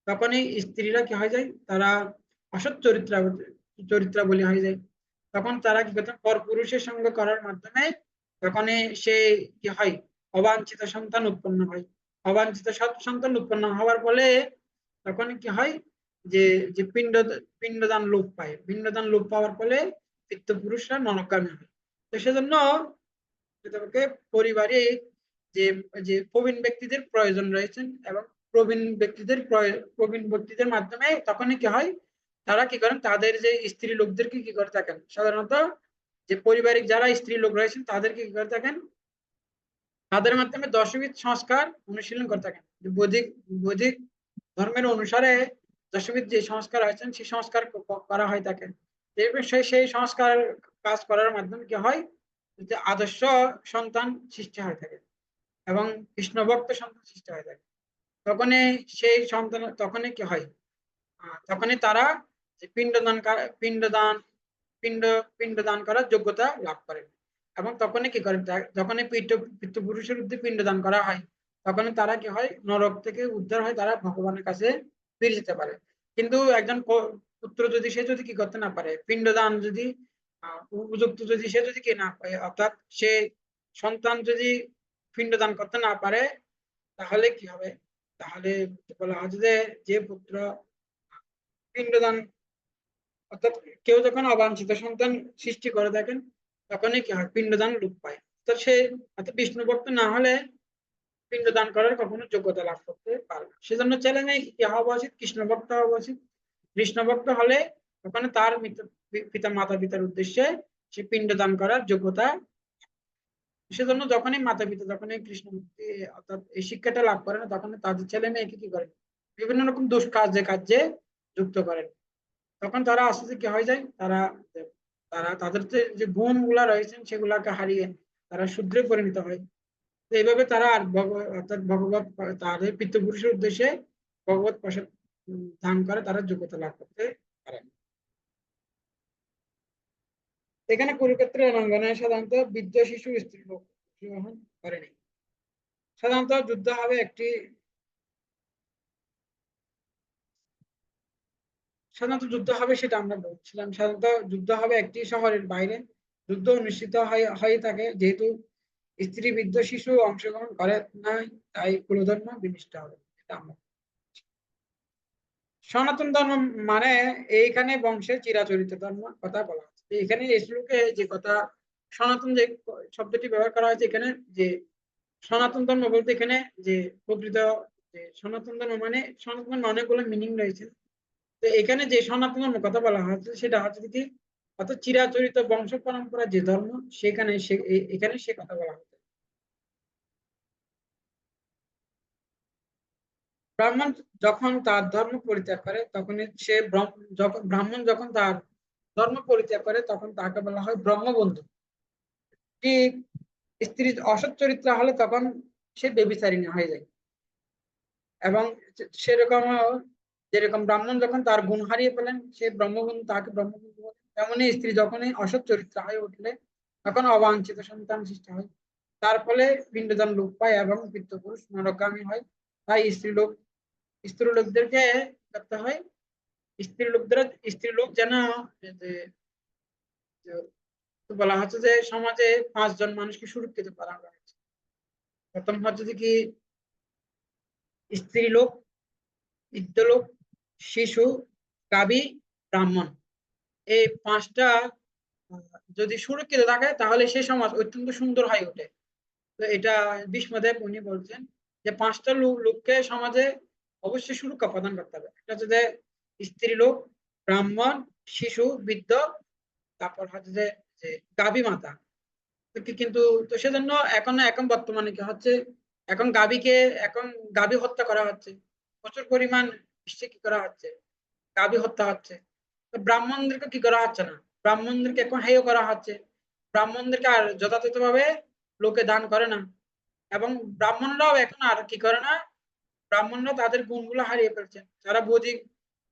তখনই স্ত্রীরা কি হয়ে যায়, তারা অসৎ চরিত্রাবলী হয়ে যায়। তখন তারা কি করতে, পরপুরুষের সঙ্গে করার মাধ্যমে তখনই সে কি হয়, অবাঞ্ছিত সন্তান উৎপন্ন হয়। অবাঞ্ছিত সন্তান উৎপন্ন হওয়ার ফলে তখন কি হয়, যে যে পিণ্ডদান লোপ পায়। পিণ্ডদান লোপ পাওয়ার ফলে পিতৃপুরুষরা নরকগামী হয়। তো সেজন্য তোমাকে পরিবারে যে যে প্রবীণ ব্যক্তিদের প্রয়োজন রয়েছেন, এবং প্রবীণ ব্যক্তিদের মাধ্যমে তখনই কি হয়, তারা কি করেন, তাদের যে স্ত্রী লোকদেরকে কি করে থাকেন, সাধারণত যে পারিবারিক যারা স্ত্রী লোক রয়েছেন তাদেরকে কি করে থাকেন, তাদের মাধ্যমে দশবিধ সংস্কার অনুশীলন করে থাকেন। বৈদিক বৈদিক ধর্মের অনুসারে দশবিধ যে সংস্কার আছেন সেই সংস্কার করা হয় থাকে। সেই সংস্কার কাজ করার মাধ্যমে কি হয়, যে আদর্শ সন্তান সৃষ্টি হয়ে থাকে এবং কৃষ্ণ ভক্ত সন্তান সৃষ্টি হয়ে থাকে। তখনই সেই সন্তান তখনই কি হয়, তখনই তারা যে পিণ্ডদান পিণ্ড পিণ্ডদান করার যোগ্যতা লাভ করেন। এবং তখনই কি করেন, যখনই পিতৃপুরুষের উদ্দেশ্যে পিণ্ডদান করা হয়, তখনই তারা কি হয়, নরক থেকে উদ্ধার হয়, তারা ভগবানের কাছে ফিরে যেতে পারে। কিন্তু একজন পুত্র যদি সে যদি কি করতে না পারে, পিণ্ডদান যদি উপযুক্ত যদি সে যদি কি না পায়, অর্থাৎ সে সন্তান যদি পিণ্ডদান করতে না পারে, তাহলে কি হবে, তাহলে বলা হয় যে যে পুত্র পিণ্ডদান অর্থাৎ কেউ যখন অবাঞ্ছিত সন্তান সৃষ্টি করে থাকেন, তখনই কি হয়, পিণ্ডদান লোপ পায়। তো সে অর্থাৎ বিষ্ণু ভক্ত না হলে পিণ্ডদান করার কখনো যোগ্যতা লাভ করতে পারে না। সেজন্য ছেলে মেয়ে কি হওয়া উচিত, কৃষ্ণ ভক্ত হওয়া উচিত। কৃষ্ণ ভক্ত হলে ওখানে তার মাতা পিতার উদ্দেশ্যে সে পিণ্ডদান করার যোগ্যতা। সেজন্য যখনই মাতা পিতা যখনই কৃষ্ণ ভক্তি অর্থাৎ এই শিক্ষাটা লাভ করে না, তখন তাদের ছেলে মেয়েকে কি করে, বিভিন্ন রকম দুষ্কার্যে কার্যে যুক্ত করেন। তখন তারা আস্তে আস্তে কি হয়ে যায়, তারা তারা তাদের যে গুণ গুলা রয়েছেন সেগুলাকে হারিয়ে তারা শূদ্রে পরিণত হয়। তো এইভাবে তারা আর অর্থাৎ ভগবত তাদের পিতৃপুরুষের উদ্দেশ্যে ভগবত প্রসাদ দান করে তারা যোগ্যতা লাভ করতে পারেন। এখানে কুরুক্ষেত্রের রণাঙ্গনে সাধারণত বৃদ্ধ শিশু স্ত্রী লোক গ্রহণ করেনি। সাধারণত যুদ্ধ হবে একটি সাধারণত যুদ্ধ হবে সেটা আমরা বলছিলাম, সাধারণত যুদ্ধ হবে একটি শহরের বাইরে। যুদ্ধ অনুষ্ঠিত হয়ে থাকে যেহেতু স্ত্রী বৃদ্ধ শিশু অংশগ্রহণ করে নাই, তাই কুলধর্ম বিনষ্ট হবে, এটা আমরা। সনাতন ধর্ম মানে এইখানে বংশের চিরাচরিত ধর্ম কথা বলা হচ্ছে। এখানে এই শ্লোকে যে কথা সনাতন যে শব্দটি ব্যবহার করা হয়েছে এখানে, যে সনাতন ধর্ম বলতে এখানে যে প্রকৃত যে সনাতন ধর্ম মানে সনাতন ধর্ম অনেকগুলো মিনিং রয়েছে। তো এখানে যে সনাতন ধর্ম কথা বলা হচ্ছে সেটা হচ্ছে কি, অর্থাৎ চিরাচরিত বংশ পরম্পরা যে ধর্ম, সেখানে এখানে সে কথা বলা হচ্ছে। ব্রাহ্মণ যখন তার ধর্ম পরিত্যাগ করে তখন সে যখন ব্রাহ্মণ যখন তার ধর্ম পরিত্যাগ করে তখন তাকে বলা হয় ব্রহ্মবন্ধু। কি স্ত্রী অসৎ চরিত্র হলে তখন সে ব্যভিচারিণী হয়ে যায়। এবং সেরকম যেরকম ব্রাহ্মণ যখন তার গুণ হারিয়ে ফেলেন সে ব্রহ্মবন্ধু, তাকে ব্রহ্মবন্ধু বলে, তেমনই স্ত্রী যখনই অসৎ চরিত্র হয়ে উঠলে তখন অবাঞ্ছিত সন্তান সৃষ্টি হয়। তার ফলে পিণ্ডদান লোপ পায় এবং পিতৃপুরুষ নরকগামী হয়। তাই স্ত্রী লোকদেরকে করতে হয়, স্ত্রী লোকদের স্ত্রী লোক যেন যে তো বলা হচ্ছে যে সমাজে 5 জন মানুষকে সুরক্ষিত করা হয়েছে। প্রথম হচ্ছে যে কি স্ত্রী লোক, বৃদ্ধ লোক, শিশু, গাভী, ব্রাহ্মণ। এই 5টা যদি সুরক্ষিত থাকে তাহলে সেই সমাজ অত্যন্ত সুন্দর হয়ে ওঠে। তো এটা ভীষ্মদেব উনি বলছেন যে 5টা লোককে সমাজে অবশ্যই সুরক্ষা প্রদান করতে হবে। একটা হচ্ছে যে স্ত্রী লোক, ব্রাহ্মণ, শিশু, বৃদ্ধ, তারপর হচ্ছে যে যে গাভী মাতা। কিন্তু তো সেজন্য এখন এখন বর্তমানে কি হচ্ছে, এখন গাভীকে এখন গাভী হত্যা করা হচ্ছে, প্রচুর পরিমাণ কি করা হচ্ছে, গাভী হত্যা হচ্ছে। তো ব্রাহ্মণদেরকে কি করা হচ্ছে না, ব্রাহ্মণদেরকে এখন হেয় করা হচ্ছে, ব্রাহ্মণদেরকে আর যথাযথভাবে লোকে দান করে না। এবং ব্রাহ্মণরাও এখন আর কি করে না, ব্রাহ্মণরা তাদের গুণগুলো হারিয়ে ফেলছে, তারা বৈদিক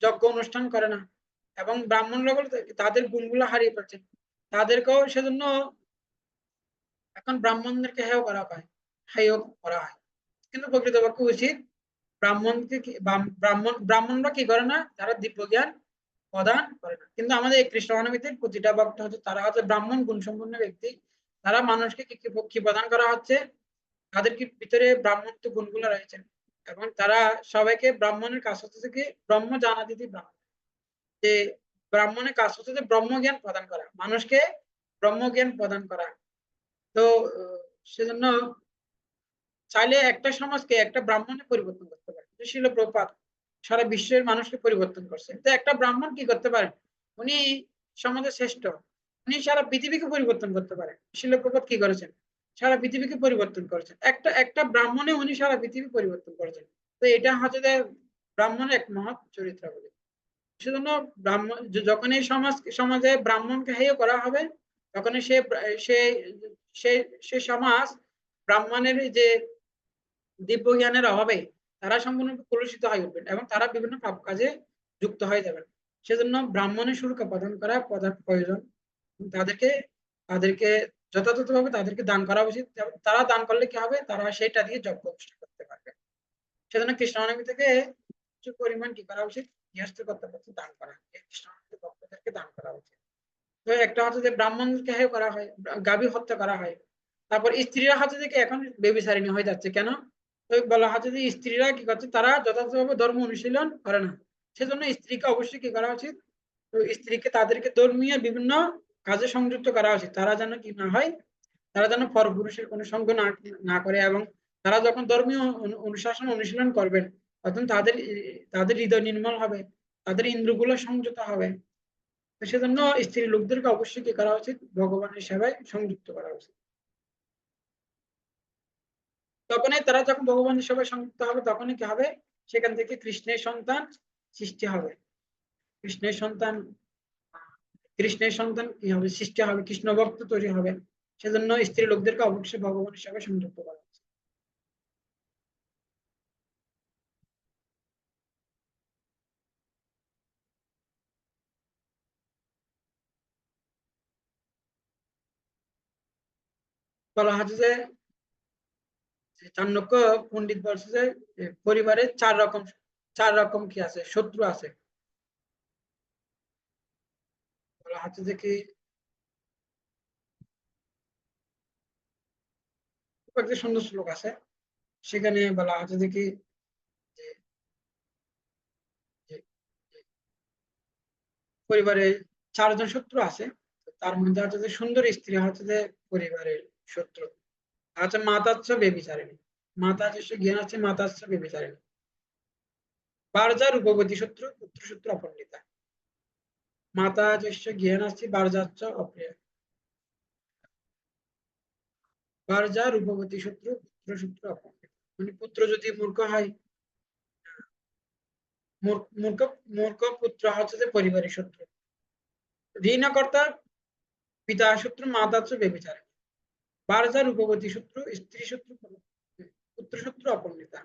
যজ্ঞ অনুষ্ঠান করে না এবং ব্রাহ্মণরা তাদের গুণগুলো হারিয়ে ফেলছে। তাদেরকেও সেজন্য এখন ব্রাহ্মণদেরকে হেয় করা হয়, হেয় করা হয়। কিন্তু প্রকৃতপক্ষে উচিত ব্রাহ্মণকে ব্রাহ্মণরা কি করে না, তারা দিব্য জ্ঞান প্রদান করে না। কিন্তু আমাদের এই কৃষ্ণ মানবীদের প্রতিটা ভক্ত হচ্ছে, তারা হচ্ছে ব্রাহ্মণ গুণসম্পন্ন ব্যক্তি। তারা মানুষকে কি প্রদান করা হচ্ছে, তাদের কি ভিতরে ব্রাহ্মণত্ব গুণগুলো রয়েছে এবং তারা সবাইকে ব্রাহ্মণের কাছ থেকে ব্রহ্ম জানা দিতে, যে ব্রাহ্মণের কাজ হচ্ছে যে ব্রহ্মজ্ঞান প্রদান করা, মানুষকে ব্রহ্মজ্ঞান প্রদান করা। তো সেজন্য চাইলে একটা সমাজকে একটা ব্রাহ্মণে পরিবর্তন করতে পারে। শিল প্রপাত সারা বিশ্বের মানুষকে পরিবর্তন করছে, তো একটা ব্রাহ্মণ কি করতে পারেন, উনি সমাজের শ্রেষ্ঠ, উনি সারা পৃথিবীকে পরিবর্তন করতে পারেন। শিল প্রপাত কি করেছেন, সারা পৃথিবীকে পরিবর্তন করেছেন, একটা একটা ব্রাহ্মণে উনি সারা পৃথিবী পরিবর্তন করেছেন। তো এটা হচ্ছে যে ব্রাহ্মণের এক মহৎ চরিত্র বলে। সেজন্য ব্রাহ্মণ যখন এই সমাজে ব্রাহ্মণকে হেয় করা হবে, তখন সে সে সে সমাজ ব্রাহ্মণের যে দিব্য জ্ঞানের অভাবে তারা সম্পূর্ণ কলুষিত হয়ে উঠবেন এবং তারা বিভিন্ন পাপ কাজে যুক্ত হয়ে যাবেন। সেজন্য ব্রাহ্মণের সুরক্ষা প্রদান করা প্রয়োজন। তাদেরকে তাদেরকে যথাযথভাবে তাদেরকে দান করা উচিত। তারা দান করলে কি হবে, তারা সেটা দিয়ে যজ্ঞ অনুষ্ঠান করতে পারবে। সেজন্য কৃষ্ণনবমী থেকে প্রচুর পরিমাণ কি করা উচিত, গৃহস্থ কর্তব্য দান করা, কৃষ্ণনবমী ভক্তদেরকে দান করা উচিত। তো একটা হচ্ছে যে ব্রাহ্মণকে হেয় করা হয়, গাভী হত্যা করা হয়। তারপর স্ত্রীরা হচ্ছে যে এখন বেবিচারিণী হয়ে যাচ্ছে কেন, তো বলা হচ্ছে যে স্ত্রীরা কি করছে, তারা যথাযথভাবে ধর্ম অনুশীলন করে না। সেজন্য স্ত্রীকে অবশ্যই কি করা উচিত, তো স্ত্রীকে তাদেরকে ধর্মীয় বিভিন্ন কাজে সংযুক্ত করা উচিত। তারা যেন কি না হয়, তারা যেন পরপুরুষের কোনো সঙ্গ না করে এবং তারা যখন ধর্মীয় অনুশাসন অনুশীলন করবেন, তখন তাদের তাদের হৃদয় নির্মল হবে, তাদের ইন্দ্রগুলো সংযত হবে। তো সেজন্য স্ত্রী লোকদেরকে অবশ্যই কি করা উচিত, ভগবানের সেবায় সংযুক্ত করা উচিত। তখনই তারা যখন ভগবানের সেবায় সংযুক্ত হবে, তখনই কি হবে, সেখান থেকে কৃষ্ণের সন্তান সৃষ্টি হবে। কৃষ্ণের সন্তান কৃষ্ণের সন্তান কি হবে, সৃষ্টি হবে, কৃষ্ণ ভক্ত তৈরি হবে। সেজন্য স্ত্রী লোকদেরকে অবশ্যই ভগবানের সেবায় সংযুক্ত করা উচিত। বলা হচ্ছে যে চাণক্য পণ্ডিত বলছে যে পরিবারে 4 রকম, 4 রকম কি আছে, শত্রু আছে। বলা হচ্ছে যে কি খুব একটা সুন্দর শ্লোক আছে, সেখানে বলা হচ্ছে যে কি যে যে- যে পরিবারে 4 জন শত্রু আছে। তার মধ্যে হচ্ছে যে সুন্দর স্ত্রী হচ্ছে যে পরিবারের শত্রু। আচ্ছা, মাতাচ্ছ বেবিচারিণী, মাতা হচ্ছে জ্ঞান আছে, মাতাচ্ছ বেবিচারিণী। বারজা রূপবতী শত্রু, পুত্র শত্রু অপণ্ডিতা। মাতা যস্য জ্ঞান আছে, বারজাচ্ছ অপ্রিয়। বারজা রূপবতী শত্রু, পুত্র শত্রু অপণ্ডিতা। মানে পুত্র যদি মূর্খ হয়, মূর্খ মূর্খ পুত্র হচ্ছে যে পরিবারের শত্রু। ঋণকর্তা পিতা শত্রু, মাতা হচ্ছে বেবিচারিণী। বারজা রূপবতী শত্রু, স্ত্রী শত্রু, পুত্র শত্রু অপণ্ডিতা।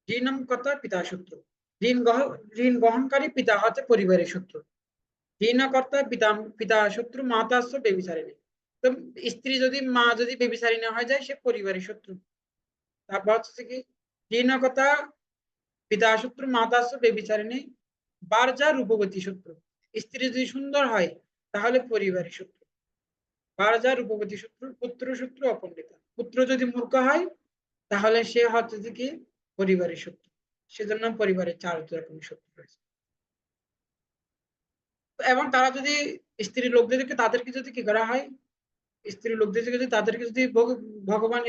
ঋণম কর্তা পিতা শত্রু, ঋণ বহনকারী পিতা হচ্ছে পরিবারের শত্রু। ঋণকর্তা পিতা পিতা শত্রু, মাতা হচ্ছে বেবিচারিণী। তো স্ত্রী যদি মা যদি বেবিচারিণী হয়ে যায়, সে পরিবারের শত্রু। তারপর হচ্ছে কি ঋণকর্তা পিতা শত্রু, মাতা হচ্ছে বেবিচারিণী। বারজা রূপবতী শত্রু, স্ত্রী যদি সুন্দর হয় তাহলে পরিবারের সূত্র। রাজা রূপবতী সূত্র, পুত্র সূত্র অপণ্ডিতা। পুত্র যদি মূর্খ হয় তাহলে সে হচ্ছে যে কি পরিবারের সূত্র। সেজন্য পরিবারের 4 রকমের সূত্র রয়েছে। এবং তারা যদি স্ত্রী লোকদেরকে তাদেরকে যদি কি করা হয়, স্ত্রী লোকদেরকে যদি তাদেরকে যদি ভগবান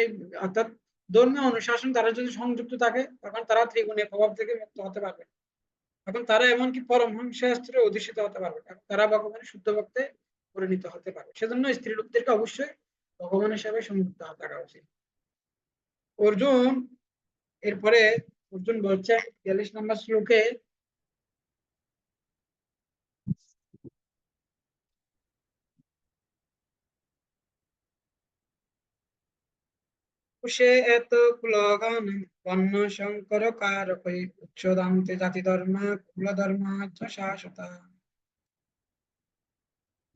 অর্থাৎ ধর্মীয় অনুশাসন তারা যদি সংযুক্ত থাকে তখন তারা ত্রিগুণের প্রভাব থেকে মুক্ত হতে পারবে। এখন তারা এমনকি পরমহংস শাস্ত্রে অধিষ্ঠিত হতে পারবে, তারা ভগবানের শুদ্ধ ভক্তে পরিণত হতে পারবে। সেজন্য স্ত্রী লোকদেরকে অবশ্যই ভগবানের সেবায় সংযুক্ত থাকা উচিত। অর্জুন এরপরে অর্জুন বলছে ৪৩ নম্বর শ্লোকে, সে এত কুলগান বন্য শঙ্কর কারকই উচ্চদান্তে জাতি ধর্ম কুল ধর্ম শাশ্বতা।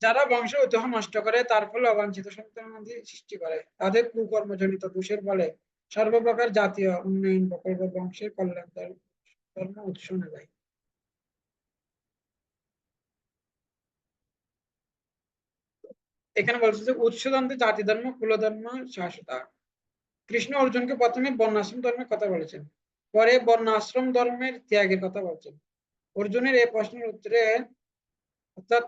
যারা বংশ ঐতিহ্য নষ্ট করে তার ফলে অবাঞ্ছিত সন্তানাদি সৃষ্টি করে, তাদের কুকর্মজনিত দোষের ফলে সর্বপ্রকার জাতীয় উন্নয়ন প্রকল্প বংশের কল্যাণ ধর্ম উৎসনে যায়। এখানে বলছে যে উৎসদান্তে জাতি ধর্ম কুল ধর্ম শাশ্বতা। কৃষ্ণ অর্জুনকে প্রথমে বর্ণাশ্রম ধর্মের কথা বলেছেন, পরে বর্ণাশ্রম ধর্মের ত্যাগের কথা বলছেন। অর্জুনের এই প্রশ্নের উত্তরে অর্থাৎ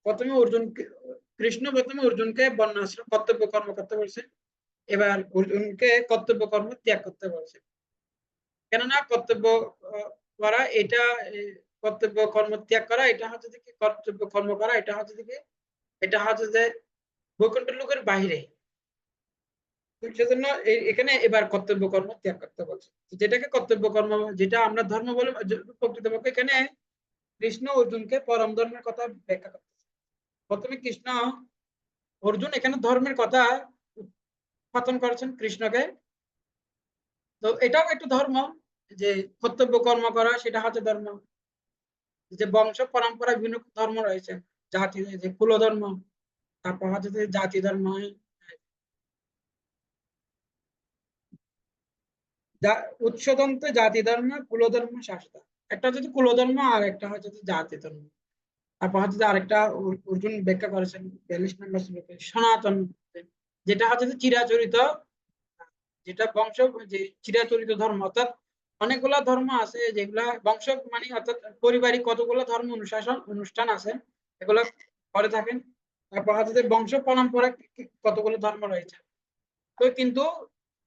প্রথমে অর্জুনকে কৃষ্ণ প্রথমে অর্জুনকে বর্ণাশ্রম কর্তব্য কর্ম করতে বলছে, এবার অর্জুনকে কর্তব্য কর্ম ত্যাগ করতে বলছে। কেননা কর্তব্য করা এটা কর্তব্য কর্ম ত্যাগ করা এটা হচ্ছে কি কর্তব্য কর্ম করা এটা হচ্ছে কি এটা হচ্ছে যে বৈকুণ্ঠ লোকের বাহিরে। সেজন্য এখানে এবার কর্তব্য কর্ম ত্যাগ করতে বলছে, যেটাকে কর্তব্য কর্ম যেটা আমরা ধর্ম বলে প্রকৃতপক্ষে এখানে কৃষ্ণ অর্জুনকে পরম ধর্মের কথা ব্যাখ্যা করতেছে। প্রথমে কৃষ্ণ অর্জুন এখানে ধর্মের কথা উত্থাপন করেছেন কৃষ্ণকে। তো এটাও একটু ধর্ম, যে কর্তব্য কর্ম করা সেটা হচ্ছে ধর্ম। যে বংশ পরম্পরা বিভিন্ন ধর্ম রয়েছে, জাতি যে কুল ধর্ম, তারপর হচ্ছে যে জাতি ধর্ম, উৎসদন্ত জাতি ধর্ম কুলধর্ম শাসতা। একটা হচ্ছে কুলধর্ম আর একটা হচ্ছে জাতি ধর্ম। তারপর হচ্ছে আরেকটা অর্জুন ব্যাখ্যা করেছেন ৪২ নম্বর শ্লোকে সনাতন, যেটা হচ্ছে চিরাচরিত, যেটা বংশ যে চিরাচরিত ধর্ম। অর্থাৎ অনেকগুলা ধর্ম আছে যেগুলা বংশ মানে অর্থাৎ পারিবারিক কতগুলো ধর্ম অনুশাসন অনুষ্ঠান আছে এগুলো করে থাকেন। তারপর হচ্ছে বংশ পরম্পরা কতগুলো ধর্ম রয়েছে। তো কিন্তু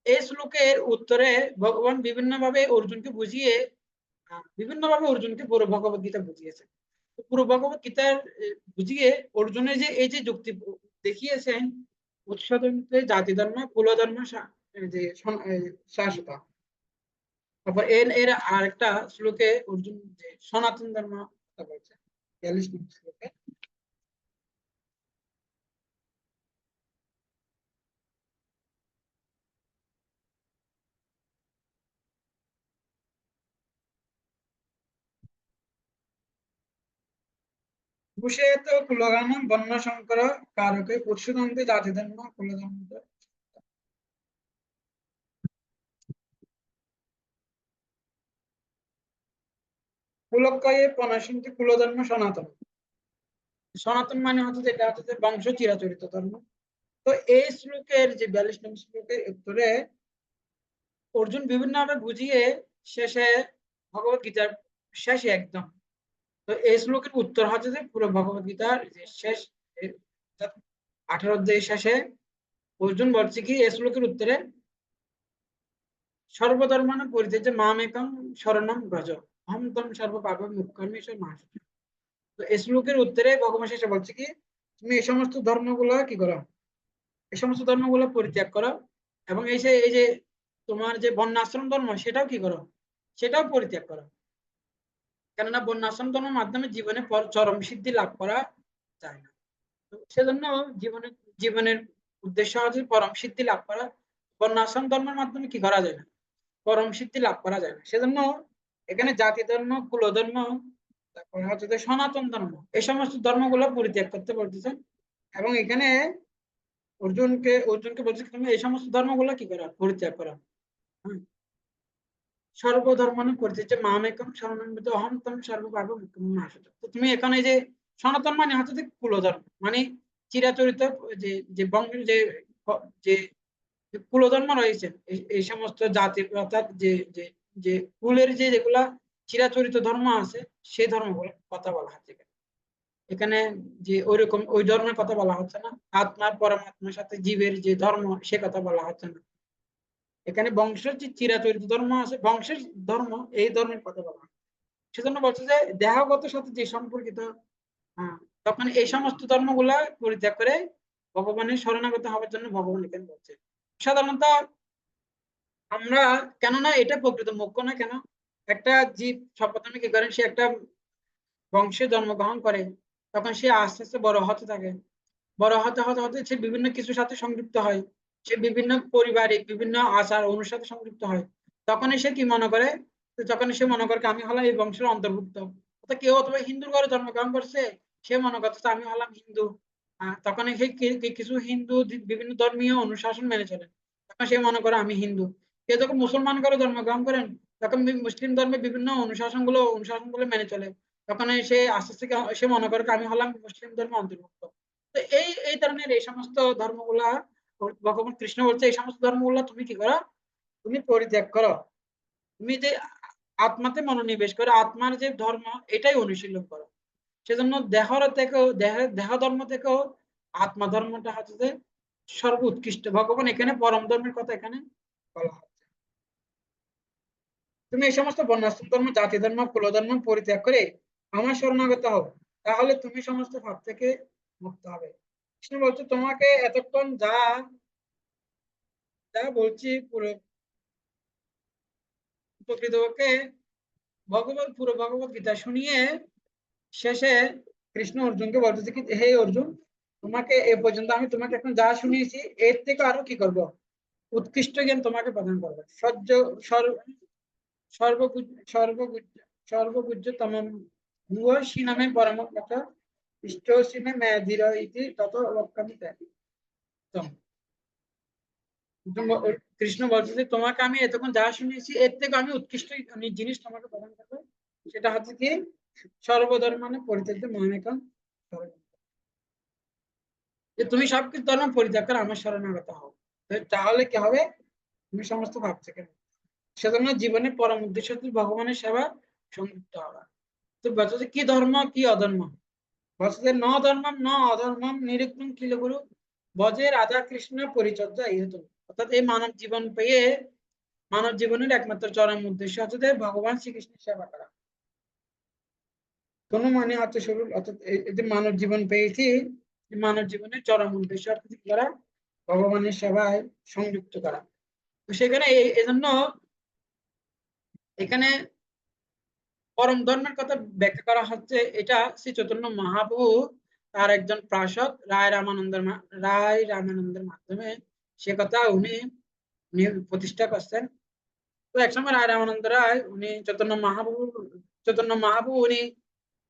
এই শ্লোকের উত্তরে ভগবান বিভিন্ন ভাবে অর্জুনকে পুরো ভগবত গীতা বুঝিয়েছে। পুরো ভগবত গীতার বুঝিয়ে অর্জুনের যে এই যে যুক্তি দেখিয়েছেন, উৎসদন্তে জাতি ধর্ম কুল ধর্ম যে শাশ্বত। তারপর এর এর আরেকটা শ্লোকে অর্জুন যে সনাতন ধর্ম কথা বলছে ৪২ নম্বর শ্লোকে। কুশেত কুলগানম বন্য শঙ্কর কারকে উৎসদন্তে জাতি ধর্ম কুল ধর্ম। কুলক্ষয়ে প্রণাশন্তি কুলধর্ম সনাতন। সনাতন মানে হচ্ছে যেটা হচ্ছে যে বংশ চিরাচরিত ধর্ম। তো এই শ্লোকের যে ৪২ নম্বর শ্লোকের উত্তরে অর্জুন বিভিন্ন ভাবে বুঝিয়ে শেষে ভগবত গীতার শেষে একদম, তো এই শ্লোকের উত্তর হচ্ছে যে পুরো ভগবত গীতার যে শেষ 18 অধ্যায়ের শেষে অর্জুন বলছে কি এই শ্লোকের উত্তরে সর্বধর্মান পরিত্যাজ্য মামেকং শরণং ব্রজ অহং ত্বং সর্বপাপ মুক্ষামিষ মাস। তো এই শ্লোকের উত্তরে ভগবান শেষে বলছে কি তুমি এই সমস্ত ধর্মগুলো কি করো, এই সমস্ত ধর্মগুলো পরিত্যাগ করো, এবং এই যে তোমার যে বর্ণাশ্রম ধর্ম সেটাও কি করো, সেটাও পরিত্যাগ করো। কেননা বর্ণাশ্রম ধর্মের মাধ্যমে জীবনে চরম সিদ্ধি লাভ করা যায় না। তো সেজন্য জীবনের জীবনের উদ্দেশ্য হচ্ছে পরম সিদ্ধি লাভ করা। বর্ণাশ্রম ধর্মের মাধ্যমে কি করা যায় না, পরম সিদ্ধি লাভ করা যায় না। সেজন্য এখানে জাতি ধর্ম কুল ধর্ম তারপর হচ্ছে যে সনাতন ধর্ম এই সমস্ত ধর্মগুলো পরিত্যাগ করতে বলতেছেন। এবং এখানে অর্জুনকে বলছে তুমি এই সমস্ত ধর্মগুলো কি করা পরিত্যাগ করা। হ্যাঁ, সর্বধর্মানুগ পরিত্যাজ্য মামেকং শরণং ব্রজ অহং ত্বং সর্বপাপে মুক্তং নাশামি। তো তুমি এখানে যে সনাতন মানে হচ্ছে যে কুলধর্ম, মানে চিরাচরিত যে যে বংশের যে কুলধর্ম রয়েছে, এই সমস্ত জাতি অর্থাৎ যে যে যে কুলের যে যেগুলা চিরাচরিত ধর্ম আছে সেই ধর্মগুলো কথা বলা হচ্ছে এখানে। এখানে যে ওইরকম ওই ধর্মের কথা বলা হচ্ছে না, আত্মা পরমাত্মার সাথে জীবের যে ধর্ম সে কথা বলা হচ্ছে না। এখানে বংশের যে চিরাচরিত ধর্ম আছে, বংশের ধর্ম, এই ধর্মের কথা বলা হয়। সেজন্য বলছে যে দেহগত সাথে যে সম্পর্কিত, হ্যাঁ, তখন এই সমস্ত ধর্মগুলা পরিত্যাগ করে ভগবানের শরণাগত হওয়ার জন্য ভগবান এখানে বলছে। সাধারণত আমরা, কেননা এটা প্রকৃত মোক্ষ না কেন, একটা জীব সর্বপ্রথমে কি করেন, সে একটা বংশে জন্মগ্রহণ করে, তখন সে আস্তে আস্তে বড় হতে থাকে। বড় হতে হতে হতে সে বিভিন্ন কিছুর সাথে সংযুক্ত হয়, সে বিভিন্ন পারিবারিক বিভিন্ন আচার অনুষ্ঠানের সাথে সংযুক্ত হয়। তখনই সে কি মনে করে, যখন সে মনে করে আমি হলাম এই বংশের অন্তর্ভুক্ত। অর্থাৎ কেউ অথবা হিন্দুর ঘরে জন্মগ্রহণ করছে, সে মনে করছে আমি হলাম হিন্দু। তখন সে কিছু হিন্দু বিভিন্ন ধর্মীয় অনুশাসন মেনে চলে, তখন সে মনে করে আমি হিন্দু। কেউ যখন মুসলমান ঘরে জন্মগ্রহণ করেন, তখন মুসলিম ধর্মের বিভিন্ন অনুশাসনগুলো মেনে চলে, তখন সে আস্তে আস্তে সে মনে করে আমি হলাম মুসলিম ধর্মের অন্তর্ভুক্ত। তো এই এই ধরনের এই সমস্ত ধর্মগুলা ভগবান কৃষ্ণ বলছে এই সমস্ত ধর্মগুলা তুমি কি করো, তুমি পরিত্যাগ করো। তুমি যে আত্মাতে মনোনিবেশ করো, আত্মার যে ধর্ম এটাই অনুশীলন করো। সেজন্য দেহর থেকেও দেহ ধর্ম থেকেও আত্মা ধর্মটা হচ্ছে যে সর্বোৎকৃষ্ট। ভগবান এখানে পরম ধর্মের কথা এখানে বলা হচ্ছে। তুমি এই সমস্ত বর্ণাশ্রম ধর্ম, জাতি ধর্ম, কুল ধর্ম পরিত্যাগ করে আমার শরণাগত হও, তাহলে তুমি সমস্ত ভাব থেকে মুক্ত হবে। কৃষ্ণ বলছে তোমাকে এতক্ষণ যা যা বলছি পুরো প্রকৃতপক্ষে পুরো ভগবত গীতা শুনিয়ে শেষে কৃষ্ণ অর্জুনকে বলতেছে কি, হে অর্জুন, তোমাকে এ পর্যন্ত আমি তোমাকে এখন যা শুনিয়েছি এর থেকে আরো কি করব, উৎকৃষ্ট জ্ঞান তোমাকে প্রদান করবে। সর্বগুজ্জ সর্বগুজ্জতমম ভুয়সী নামে পরম কথা ইষ্টসী মে মেধির ইতি তত বক্কামি তে। কৃষ্ণ বলছে যে তোমাকে আমি এতক্ষণ যা শুনিয়েছি এর থেকে আমি উৎকৃষ্ট জিনিস তোমাকে প্রদান করবো। সেটা হচ্ছে কি, সর্বধর্মানে পরিত্যাজ্য মামেকং শরণং। যে তুমি সবকিছু ধর্ম পরিত্যাগ করে আমার শরণাগত হও, তাহলে কি হবে, তুমি সমস্ত ভাব থেকে। সেজন্য জীবনে পরম উদ্দেশ্য হচ্ছে ভগবানের সেবা সংযুক্ত হওয়া। তো বলছে যে কি ধর্ম কি অধর্ম, বলছে যে ন ধর্মম ন অধর্মম নিরীক্ষণ কিল গুরু বজে রাধা কৃষ্ণ পরিচর্যা ইহত। অর্থাৎ এই মানব জীবন পেয়ে মানব জীবনের একমাত্র চরম উদ্দেশ্য হচ্ছে যে ভগবান শ্রীকৃষ্ণের সেবা করা। কোন মানে হচ্ছে শুরু, অর্থাৎ এই যে মানব জীবন পেয়েছি, মানব জীবনের চরম উদ্দেশ্য হচ্ছে কি করা, ভগবানের সেবায় সংযুক্ত করা। তো সেখানে এজন্য এখানে পরম ধর্মের কথা ব্যাখ্যা করা হচ্ছে। এটা শ্রী চৈতন্য মহাপ্রভু তার একজন পার্ষদ রায় রামানন্দের মাধ্যমে সে কথা উনি উনি প্রতিষ্ঠা করছেন। তো একসময় রায় রামানন্দ রায় উনি চৈতন্য মহাপ্রভু উনি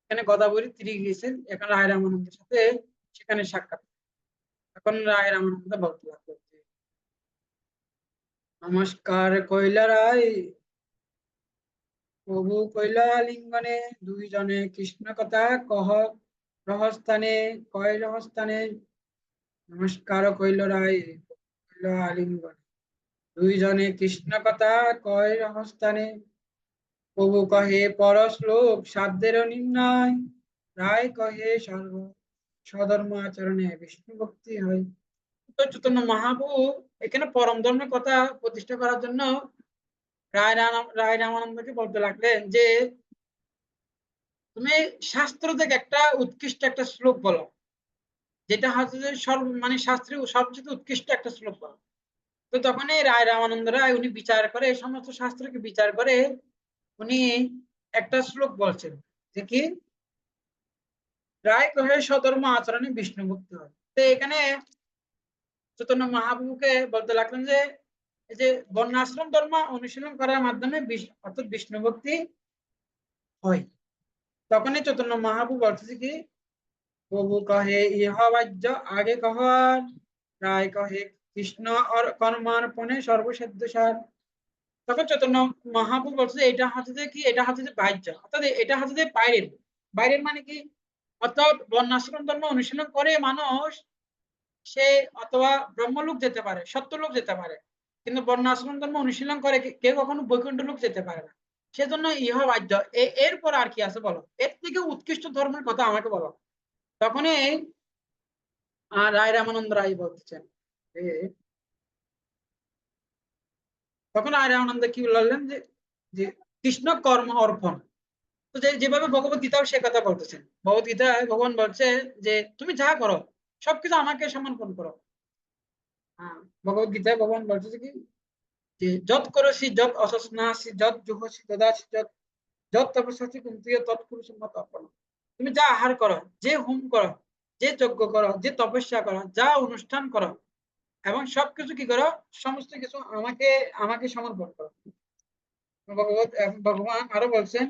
এখানে গদাবরী তীরে গিয়েছেন, এখন রায় রামানন্দের সাথে সেখানে সাক্ষাৎ। এখন রায় রামানন্দ বলতে লাগলো, নমস্কার কইলা রায় প্রভু কইলা লিঙ্গনে, দুইজনে কৃষ্ণ কথা কহ রহস্থানে, কয় রহস্থানে। নমস্কার কইল রায় কইল আলিঙ্গনে, দুইজনে কৃষ্ণ কথা কয় রহস্থানে। প্রভু কহে পর শ্লোক সাধ্যের নির্ণয়, রায় কহে সর্ব স্বধর্ম আচরণে বিষ্ণু ভক্তি হয়। তো চৈতন্য মহাপ্রভু এখানে পরম ধর্মের কথা প্রতিষ্ঠা করার জন্য রায় রামানন্দকে বলতে লাগলেন যে তুমি শাস্ত্র থেকে একটা উৎকৃষ্ট একটা শ্লোক বলো, যেটা হচ্ছে যে মানে শাস্ত্রীয় সবচেয়ে উৎকৃষ্ট একটা শ্লোক বলো। তো তখন এই রায় রামানন্দ রায় উনি বিচার করে, এই সমস্ত শাস্ত্রকে বিচার করে উনি একটা শ্লোক বলছেন যে কি, রায় কহে স্বধর্ম আচরণে বিষ্ণু ভক্তি হয়। তো এখানে চৈতন্য মহাপ্রভুকে বলতে লাগলেন যে এই যে বর্ণাশ্রম ধর্ম অনুশীলন করার মাধ্যমে অর্থাৎ বিষ্ণু ভক্তি হয়। তখনই চৈতন্য মহাপ্রভু বলতেছে কি, প্রভু কহে ইহ বাহ্য আগে কহর, রায় কহে কৃষ্ণ আর কর্মার্পণে সর্বসাধ্য সার। তখন চৈতন্য মহাপ্রভু বলছে যে এটা হচ্ছে যে কি, এটা হচ্ছে যে বাহ্য, অর্থাৎ এটা হচ্ছে যে বাইরের। বাইরের মানে কি, অর্থাৎ বর্ণাশ্রম ধর্ম অনুশীলন করে মানুষ সে অথবা ব্রহ্মলোক যেতে পারে, সত্যলোক যেতে পারে, কিন্তু বর্ণাশ্রম ধর্ম অনুশীলন করে কেউ কখনো বৈকুণ্ঠ লোক যেতে পারে না। সেজন্য ইহা বাহ্য। এরপর আর কি আছে বলো, এর থেকে উৎকৃষ্ট ধর্মের কথা আমাকে বলো। তখনই রায় রামানন্দ রায় বলতেছেন যে, তখন রায় রামানন্দ কি বললেন যে যে কৃষ্ণ কর্ম অর্পণ। তো যেভাবে ভগবত গীতাও সে কথা বলতেছেন, ভগবত গীতায় ভগবান বলছে যে তুমি যা করো সবকিছু আমাকে সমর্পণ করো। হ্যাঁ, ভগবত গীতায় ভগবান বলছে কি যে যত করসি যত অসস্নাসি যত জুহসি দদাসি যত যত তপস্যাসি কুন্তীয় তৎকুরুষি মত অর্পণ। তুমি যা আহার করো, যে হোম করো, যে যজ্ঞ করো, যে তপস্যা করো, যা অনুষ্ঠান করো, এবং সবকিছু কি করো, সমস্ত কিছু আমাকে আমাকে সমর্পণ করো। ভগবান আরো বলছেন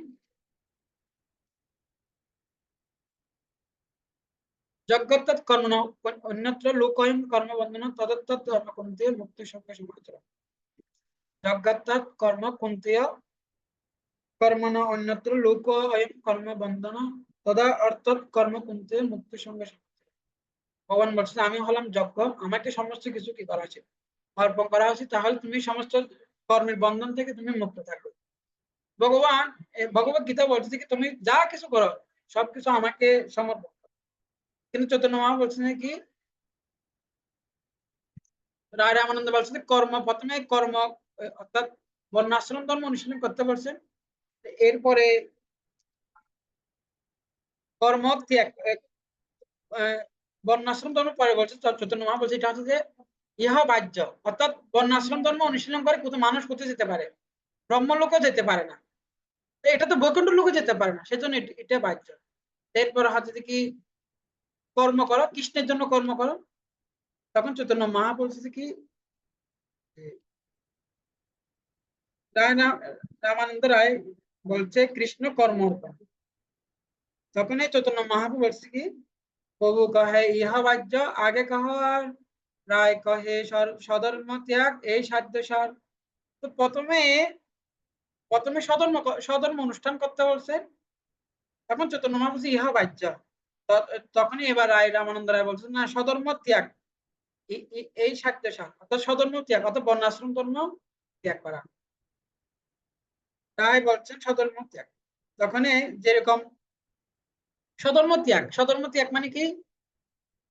যজ্ঞত্তৎ কর্মণ অন্যত্র লোকয়ং কর্মবন্ধন তদত্তৎ ধর্ম কুন্তীয় মুক্তি সঙ্গে সমাচর। যজ্ঞত্তৎ কর্ম কুন্তীয় কর্মণ অন্যত্র লোক অয়ং কর্মবন্ধন তদা অর্থাৎ কর্ম কুন্তীয় মুক্তি সঙ্গে সমাচর। ভগবান বলছেন আমি হলাম যজ্ঞ, আমাকে সমস্ত কিছু কি করা উচিত, অর্পণ করা উচিত, তাহলে তুমি সমস্ত কর্মের বন্ধন থেকে তুমি মুক্ত থাকবে। ভগবান ভগবত গীতা বলছে কি তুমি যা কিছু করো সবকিছু আমাকে সমর্পণ করো। কিন্তু চৈতন্য মহাপ্রভু বলছেন কি, রায় রামানন্দ বলছেন কর্ম, প্রথমে কর্ম অর্থাৎ বর্ণাশ্রম ধর্ম অনুশীলন করতে বলছেন, এরপরে কর্ম ত্যাগ, বর্ণাশ্রম ধর্ম পরে বলছে চৈতন্য মহাপ্রভু বলছে এটা হচ্ছে যে ইহা বাহ্য, অর্থাৎ বর্ণাশ্রম ধর্ম অনুশীলন করে কোথাও মানুষ কোথায় যেতে পারে, ব্রহ্মলোকও যেতে পারে না, এটা তো বৈকুণ্ঠ লোকও যেতে পারে না, সেজন্য এটা বাহ্য। এরপর হচ্ছে কি কর্ম করো, কৃষ্ণের জন্য কর্ম করো। তখন চৈতন্য মহাপ্রভু বলছে কি রামানন্দ রায় বলছে কৃষ্ণ কর্ম অর্পণ। তখন এই চৈতন্য মহাপ্রভু বলছে কি প্রভু কহে ইহা বাহ্য আগে কহ, আর রায় কহে সধর্ম ত্যাগ এই সাধ্য সার। তো প্রথমে প্রথমে সধর্ম সধর্ম অনুষ্ঠান করতে বলছে, তখন চৈতন্য মহাপ্রভু ইহা বাহ্য। তখনই এবার রায় রামানন্দ রায় বলছেন না, সধর্ম ত্যাগ এই সাধ্য সার, অর্থাৎ সধর্ম ত্যাগ অর্থাৎ বর্ণাশ্রম ধর্ম ত্যাগ করা, তাই বলছেন সধর্ম ত্যাগ। তখন যেরকম সধর্ম ত্যাগ, সধর্ম ত্যাগ মানে কি,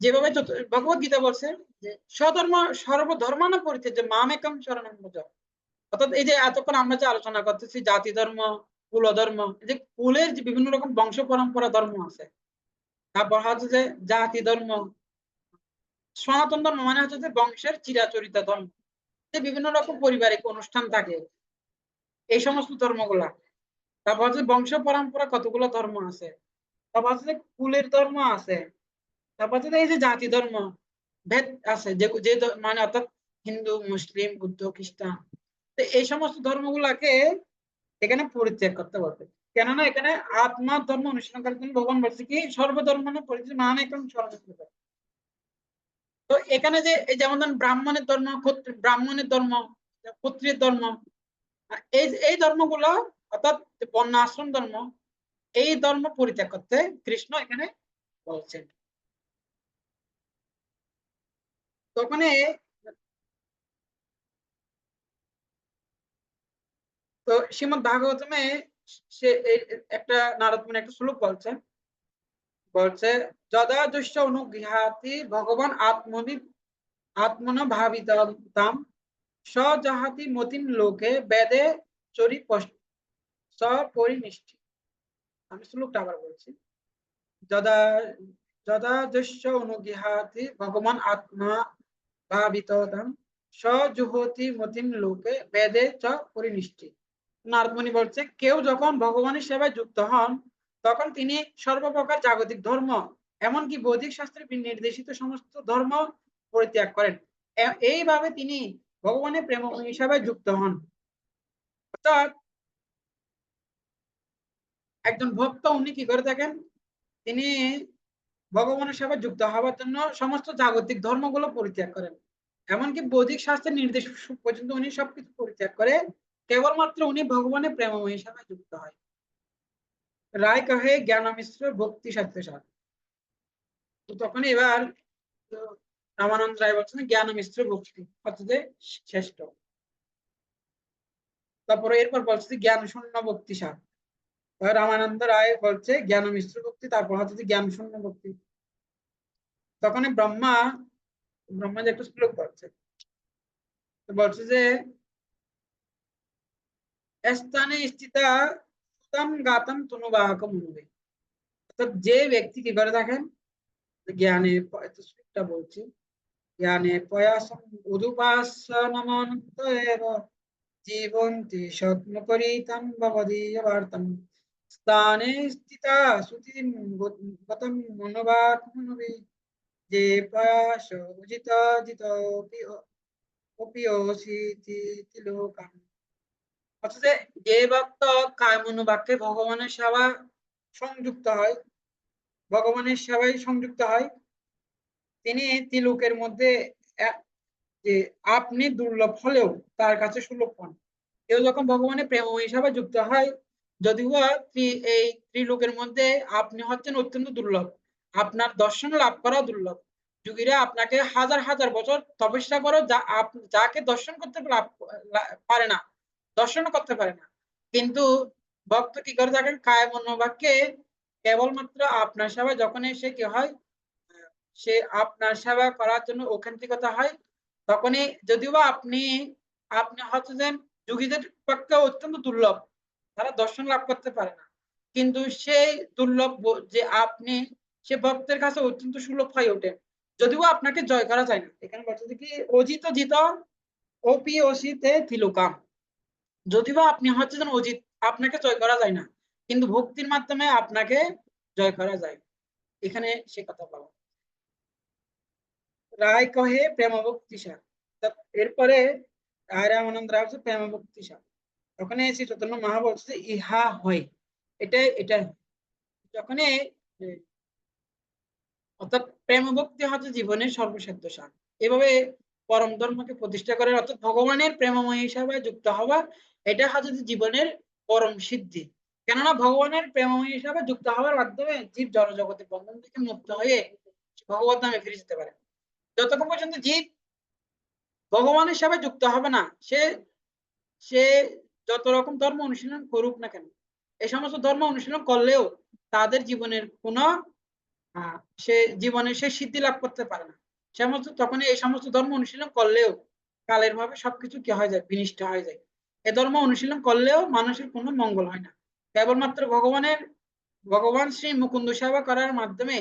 যেভাবে ভগবত গীতা বলছে যে স্বধর্ম সর্বধর্মানা পরিত্যাজ্য মামেকং শরণং ভজ। অর্থাৎ এই যে এতক্ষণ আমরা যে আলোচনা করতেছি জাতি ধর্ম, কুল ধর্ম, যে কুলের যে বিভিন্ন রকম বংশ পরম্পরা ধর্ম আছে, তারপর হচ্ছে যে জাতি ধর্ম, সনাতন ধর্ম মানে হচ্ছে যে বংশের চিরাচরিত ধর্ম, যে বিভিন্ন রকম পারিবারিক অনুষ্ঠান থাকে, এই সমস্ত ধর্মগুলা। তারপর হচ্ছে বংশ পরম্পরা কতগুলো ধর্ম আছে, তারপর হচ্ছে যে কুলের ধর্ম আছে, তারপর হচ্ছে এই যে জাতি ধর্ম ভেদ আছে, যে যে মানে অর্থাৎ হিন্দু মুসলিম বুদ্ধ খ্রিস্টান, তো এই সমস্ত ধর্মগুলাকে এখানে পরিত্যাগ করতে বলবে। কেননা এখানে আত্মা ধর্ম অনুশীলন করার জন্য ভগবান বলছে কি সর্বধর্ম পরিচয় মান একদম স্মরণ। তো এখানে যে এই যেমন ধরেন ব্রাহ্মণের ধর্ম, ব্রাহ্মণের ধর্ম, ক্ষত্রিয়ের ধর্ম, এই এই ধর্মগুলো অর্থাৎ বর্ণ আশ্রম ধর্ম, এই ধর্ম পরিত্যাগ করতে কৃষ্ণ এখানে বলছেন। তখন তো শ্রীমদ ভাগবতমে সে একটা নারদ মুনি একটা শ্লোক বলছেন, বলছে যদা দুশ্চ অনুগৃহাতি ভগবান আত্মনি আত্মন ভাবিতাম সজাহাতি মতিম লোকে বেদে চরি সপরিনিষ্ঠি। আমি শ্লোকটা আবার বলছি, যদা যদা দুশ্চ অনুগৃহাতি ভগবান আত্মা ভাবিতাম সজুহতি মতিম লোকে বেদে চ পরিনিষ্ঠি। নারদমণি বলছে কেউ যখন ভগবানের সেবায় যুক্ত হন তখন তিনি সর্বপ্রকার জাগতিক ধর্ম এমনকি বৈদিক শাস্ত্রে নির্দেশিত সমস্ত ধর্ম পরিত্যাগ করেন, এইভাবে তিনি ভগবানের প্রেম হিসাবে যুক্ত হন। অর্থাৎ একজন ভক্ত উনি কি করে থাকেন, তিনি ভগবানের সেবায় যুক্ত হওয়ার জন্য সমস্ত জাগতিক ধর্মগুলো পরিত্যাগ করেন, এমনকি বৈদিক শাস্ত্রের নির্দেশ পর্যন্ত উনি সবকিছু পরিত্যাগ করে কেবলমাত্র উনি ভগবানের প্রেমময় হিসাবে যুক্ত হয়। রায় কহে জ্ঞান মিশ্র ভক্তি সাহিত্যসার। তো তখন এবার রামানন্দ রায় বলছেন জ্ঞান মিশ্র ভক্তি হচ্ছে শ্রেষ্ঠ। তারপরে এরপর বলছে জ্ঞান শূন্য ভক্তি সার। রামানন্দ রায় বলছে জ্ঞান মিশ্র ভক্তি, তারপর হচ্ছে জ্ঞান শূন্য ভক্তি। তখন ব্রহ্মা ব্রহ্মা যে একটা শ্লোক বলছে, বলছে যে স্থানে স্থিতা সুতম গাতম তনুবাহক মনুবে। অর্থাৎ যে ব্যক্তি কি করে থাকেন, জ্ঞানে শ্লোকটা বলছি, জ্ঞানে প্রয়াসম উদুপাসনমন্ত এব জীবন্তি স্বপ্নপরিতম ভবদীয়বার্তম স্থানে স্থিতা শ্রুতিম গতম মনোবাক্মনবি যে প্রয়াস উজিত জিত অপিয়সিতি লোকাম। অর্থাৎ যে ভক্ত কায় মনোবাক্যে ভগবানের সেবা সংযুক্ত হয়, ভগবানের সেবায় সংযুক্ত হয়, তিনি তিলুকের মধ্যে যে আপনি দুর্লভ হলেও তার কাছে সুলভ পান। কেউ যখন ভগবানের প্রেম হিসাবে যুক্ত হয়, যদিও এই ত্রিলোকের মধ্যে আপনি হচ্ছেন অত্যন্ত দুর্লভ, আপনার দর্শন লাভ করা দুর্লভ। যোগীরা আপনাকে হাজার হাজার বছর তপস্যা করো, যাকে দর্শন করতে পারে না, দর্শন করতে পারে না, কিন্তু ভক্ত কি করে থাকেন কায় মনোবাক্যে কেবলমাত্র আপনার সেবা যখন সে কি হয়, সে আপনার সেবা করার জন্য ঔকান্তিকতা হয়, তখনই যদিও আপনি আপনি হচ্ছে যে যোগীদের পক্ষে অত্যন্ত দুর্লভ, তারা দর্শন লাভ করতে পারে না, কিন্তু সেই দুর্লভ যে আপনি সে ভক্তের কাছে অত্যন্ত সুলভ হয়ে ওঠেন, যদিও আপনাকে জয় করা যায় না। এখানে বলছে কি অজিত জিত ওপি অসিতে তিলুকাম, যদিও আপনি হচ্ছে যেন অজিত, আপনাকে জয় করা যায় না, কিন্তু ভক্তির মাধ্যমে আপনাকে জয় করা যায়। এখানে সে কথা বলা রায় কহে প্রেম ভক্তি সার। এরপরে রায় রামানন্দ রায় হচ্ছে প্রেম ভক্তি সার। ওখানে শ্রী চৈতন্য মহা বলছে ইহা হয়, এটা যখন অর্থাৎ প্রেম ভক্তি হচ্ছে জীবনের সর্বসাধ্য সার। এভাবে পরম ধর্মকে প্রতিষ্ঠা করে, অর্থাৎ ভগবানের প্রেমময় হিসাবে যুক্ত হওয়া, এটা হচ্ছে জীবনের পরম সিদ্ধি। কেননা ভগবানের প্রেমময় হিসাবে যুক্ত হওয়ার মাধ্যমে জীব জড় জগতের বন্ধন থেকে মুক্ত হয়ে ভগবত নামে ফিরে যেতে পারে। যতক্ষণ পর্যন্ত জীব ভগবানের সেবা যুক্ত হবে না, সে সে যত রকম ধর্ম অনুশীলন করুক না কেন, এই সমস্ত ধর্ম অনুশীলন করলেও তাদের জীবনের কোনো সে জীবনে সে সিদ্ধি লাভ করতে পারে না। সমস্ত তখন এই সমস্ত ধর্ম অনুশীলন করলেও কালের ভাবে সবকিছু কি হয়ে যায়, বিনিষ্ট হয়ে যায়। এ ধর্ম অনুশীলন করলেও মানুষের কোনো মঙ্গল হয় না। কেবলমাত্র ভগবান শ্রী মুকুন্দ সেবা করার মাধ্যমে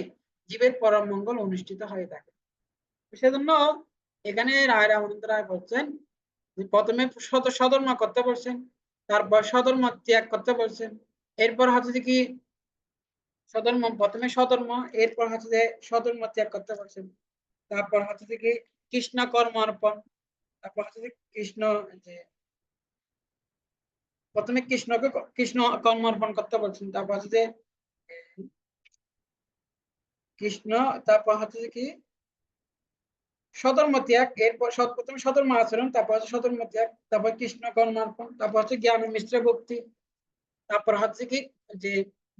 জীবের পরম মঙ্গল অনুষ্ঠিত হয়ে থাকে। সেজন্য এখানে রায় রামানন্দ রায় বলছেন প্রথমে সধর্ম করতে বলছেন, তারপর সধর্ম ত্যাগ করতে বলছেন, এরপর হচ্ছে কি সধর্ম, প্রথমে সধর্ম, এরপর হচ্ছে যে সধর্ম ত্যাগ করতে বলছেন, তারপর হচ্ছে কি কৃষ্ণ কর্ম অর্পণ, তারপর হচ্ছে যে কৃষ্ণ যে প্রথমে কৃষ্ণ কর্ম অর্পণ করতে বলছেন, তারপর হচ্ছে যে কৃষ্ণ, তারপর হচ্ছে যে কি সধর্ম ত্যাগ, এরপর প্রথমে সধর্ম আচরণ, তারপর হচ্ছে সধর্ম ত্যাগ, তারপর কৃষ্ণ কর্মার্পণ, তারপর হচ্ছে জ্ঞান মিশ্র ভক্তি, তারপর হচ্ছে কি যে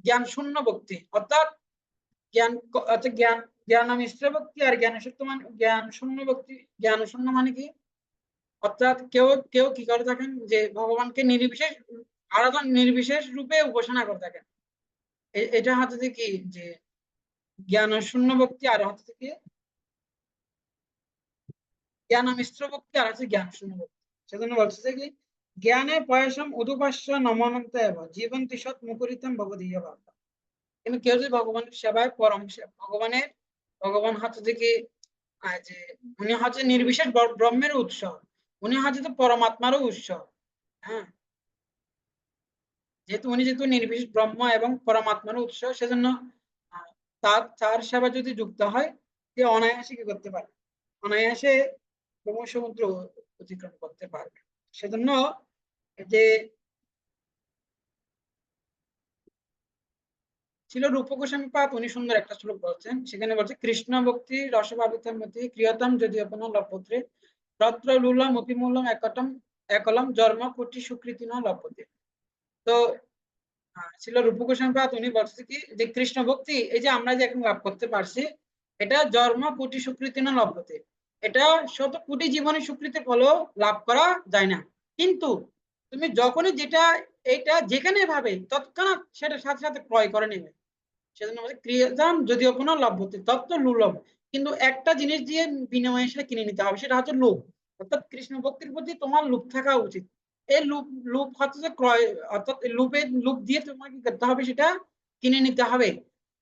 জ্ঞান শূন্য ভক্তি, অর্থাৎ জ্ঞান হচ্ছে জ্ঞান মিশ্র ভক্তি আর জ্ঞান শূন্য মানে জ্ঞান শূন্য ভক্তি। জ্ঞান শূন্য মানে কি, অর্থাৎ কেউ কেউ কি করে থাকেন যে ভগবানকে নির্বিশেষ আরাধন নির্বিশেষ রূপে উপাসনা করে থাকেন, এটা হচ্ছে কি যে জ্ঞান শূন্য ভক্তি, আর হচ্ছে কি জ্ঞান মিশ্র ভক্তি, আর হচ্ছে জ্ঞান শূন্য ভক্তি। সেজন্য বলছে যে কি জ্ঞানে পয়সম উদুপাস্য নমনন্ত এব জীবন্তি সৎ মুখরিতম ভবদীয় বার্তা। কিন্তু কেউ যদি ভগবানের সেবায় পরম ভগবানের ভগবান হচ্ছে যে কি যে উনি হচ্ছে নির্বিশেষ ব্রহ্মের উৎস, উনি হচ্ছে তো পরমাত্মারও উৎস। হ্যাঁ, যেহেতু নির্বিশেষ ব্রহ্ম এবং পরমাত্মার উৎস, সেজন্য তার সেবা যদি যুক্ত হয়, সে অনায়াসে কি করতে পারে, অনায়াসে সমুদ্র অতিক্রম করতে পারবে। সেজন্য যে ছিল রূপ গোস্বামী পাদ, উনি সুন্দর একটা শ্লোক বলছেন, সেখানে বলছে কৃষ্ণ ভক্তি রসভাবিতার মধ্যে ক্রিয়তম যদি আপন লভ্যত্রে তত্র লুলম অপিমূলম একটম একলম জন্ম কোটি সুকৃতি ন লভ্যতে। তো ছিল রূপগোস্বামীপাদ, উনি বলছে কি যে কৃষ্ণ ভক্তি এই যে আমরা যে এখন লাভ করতে পারছি, এটা জন্ম কোটি সুকৃতি না লভ্যতে, এটা শত কোটি জীবনে সুকৃতির ফলও লাভ করা যায় না। কিন্তু তুমি যখনই যেটা এটা যেখানে ভাবে তৎক্ষণাৎ সেটা সাথে সাথে ক্রয় করে নেবে। সেজন্য আমাদের ক্রিয়াদাম যদিও কোনো লভ্যতে তত্ত্ব লুলভ, কিন্তু একটা জিনিস দিয়ে বিনিময়ে সেটা কিনে নিতে হবে, সেটা হচ্ছে লোভ। অর্থাৎ কৃষ্ণ ভক্তির প্রতি তোমার লোভ থাকা উচিত। এই লোভ, লোভ হচ্ছে যে ক্রয়, অর্থাৎ লোভের লোভ দিয়ে তোমাকে কি করতে হবে, সেটা কিনে নিতে হবে।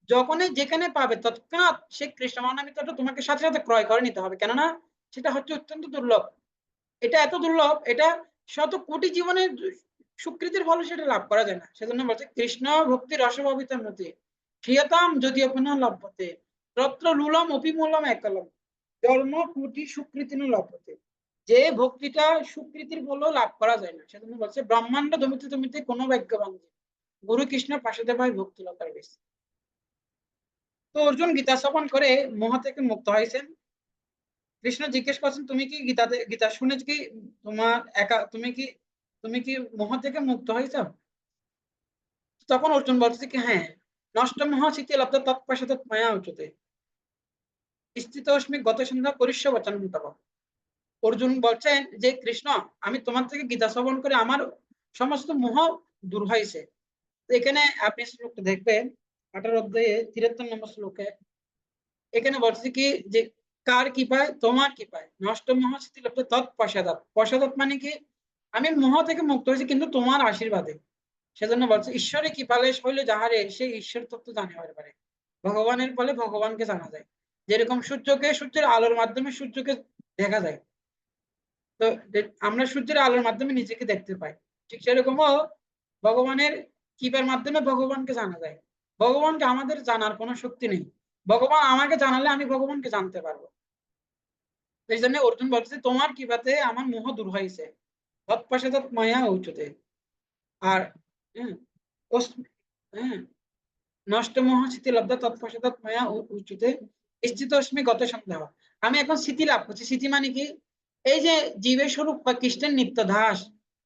যখনই যেখানে পাবে তৎক্ষণাৎ সে কৃষ্ণ মহানামিতটা তোমাকে সাথে সাথে ক্রয় করে নিতে হবে, কেননা সেটা হচ্ছে অত্যন্ত দুর্লভ। এটা এত দুর্লভ, এটা শত কোটি জীবনের সুকৃতির ফলে সেটা লাভ করা যায় না। সেজন্য বলছে কৃষ্ণ ভক্তির রসভাবিতার মধ্যে ক্রিয়তাম যদিও পুনঃ লভ্যতে তত্র লুলম অপিমূলম একলম জন্ম কোটি সুকৃতিন লভ্যতে। যে ভক্তিটা সুকৃতির বলেও লাভ করা যায় না, সেজন্য বলছে ব্রহ্মাণ্ড দমিতে দমিতে কোনো ভাগ্যবান গুরু কৃষ্ণ পাশে ভাই ভক্তি লতার বেশি। তো অর্জুন গীতা শ্রবণ করে মোহ থেকে মুক্ত হয়েছেন। কৃষ্ণ জিজ্ঞেস করছেন তুমি কি গীতা শুনে কি তোমার একা তুমি কি মোহ থেকে মুক্ত হয়েছ? তখন অর্জুন বলছে কি হ্যাঁ, নষ্ট মোহ শীতে লব্ধ তৎপশ্চাৎ মায়া উচ্যতে স্থিতস্মি গত সন্ধ্যা করিষ্য বচন তব। অর্জুন বলছেন যে কৃষ্ণ, আমি তোমার থেকে গীতা শ্রবণ করে আমার সমস্ত মোহ দূর হয়েছে। এখানে আপনি শ্লোকটা দেখবেন 18 অধ্যায়ে 73 নম্বর শ্লোকে এখানে বলছে কি যে কার কি পায়, তোমার কি পায়, নষ্ট মোহ স্থিতি লব্ধ তৎপশ্চাৎ। পশ্চাৎ মানে কি, আমি মোহ থেকে মুক্ত হয়েছি কিন্তু তোমার আশীর্বাদে। সেজন্য বলছে ঈশ্বরে কি পালে হইলে যাহারে সে ঈশ্বর তত্ত্ব জানিবার পারে। ভগবানের ফলে ভগবানকে জানা যায়। যেরকম সূর্যকে সূর্যের আলোর মাধ্যমে সূর্যকে দেখা যায়, তো আমরা সূর্যের আলোর মাধ্যমে নিজেকে দেখতে পাই, ঠিক সেরকমও ভগবানের কৃপার মাধ্যমে ভগবানকে জানা যায়। ভগবানকে আমাদের জানার কোনো শক্তি নেই, ভগবান আমাকে জানালে আমি ভগবানকে জানতে পারবো। এই জন্য অর্জুন বলছে তোমার কৃপাতে আমার মোহ দূর হয়েছে, তৎপশ্চাৎ মায়া উচ্যতে। আর হ্যাঁ, হ্যাঁ, নষ্ট মোহ স্মৃতি লব্ধ তৎপশ্চাৎ মায়া উচ্যতে স্থিতস্মি গত সন্দেহ। আমি এখন স্মৃতি লাভ করছি। স্মৃতি মানে কি, এই যে জীবের স্বরূপ বা কৃষ্ণের নিত্য দাস,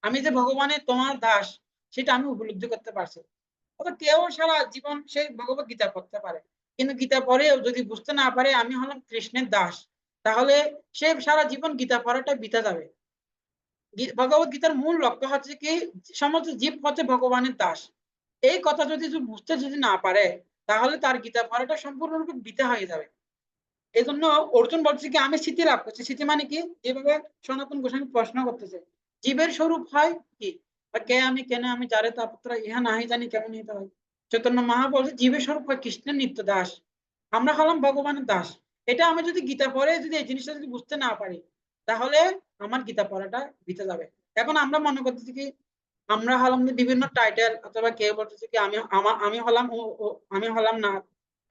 আমি যে ভগবানের তোমার দাস, সেটা আমি উপলব্ধি করতে পারছি। অর্থাৎ কেউ সারা জীবন সেই ভগবত গীতা পড়তে পারে, কিন্তু গীতা পড়েও যদি বুঝতে না পারে আমি হলাম কৃষ্ণের দাস, তাহলে সে সারা জীবন গীতা পড়াটা বিতা যাবে। ভগবত গীতার মূল লক্ষ্য হচ্ছে কি, সমস্ত জীব হচ্ছে ভগবানের দাস। এই কথা যদি বুঝতে যদি না পারে, তাহলে তার গীতা পড়াটা সম্পূর্ণরূপে বৃথা হয়ে যাবে। এই জন্য অর্জুন বলছে কি আমি স্মৃতি লাভ করছি। স্মৃতি মানে কি, যেভাবে সনাতন গোস্বামী প্রশ্ন করতেছে, জীবের স্বরূপ হয় কি, কে আমি কেন আমি যারে তাপত্র ইহা নাহি জানি কেমন হইতে হয়। চৈতন্য মহা বলছে জীবের স্বরূপ হয় কৃষ্ণের নিত্য দাস, আমরা হলাম ভগবানের দাস। এটা আমি যদি গীতা পড়ে যদি এই জিনিসটা যদি বুঝতে না পারি, তাহলে আমার গীতা পড়াটা বৃথা যাবে। এখন আমরা মনে করতেছি কি আমরা হলাম যে বিভিন্ন টাইটেল, অথবা কেউ বলতেছে কি আমি হলাম আমি হলাম না,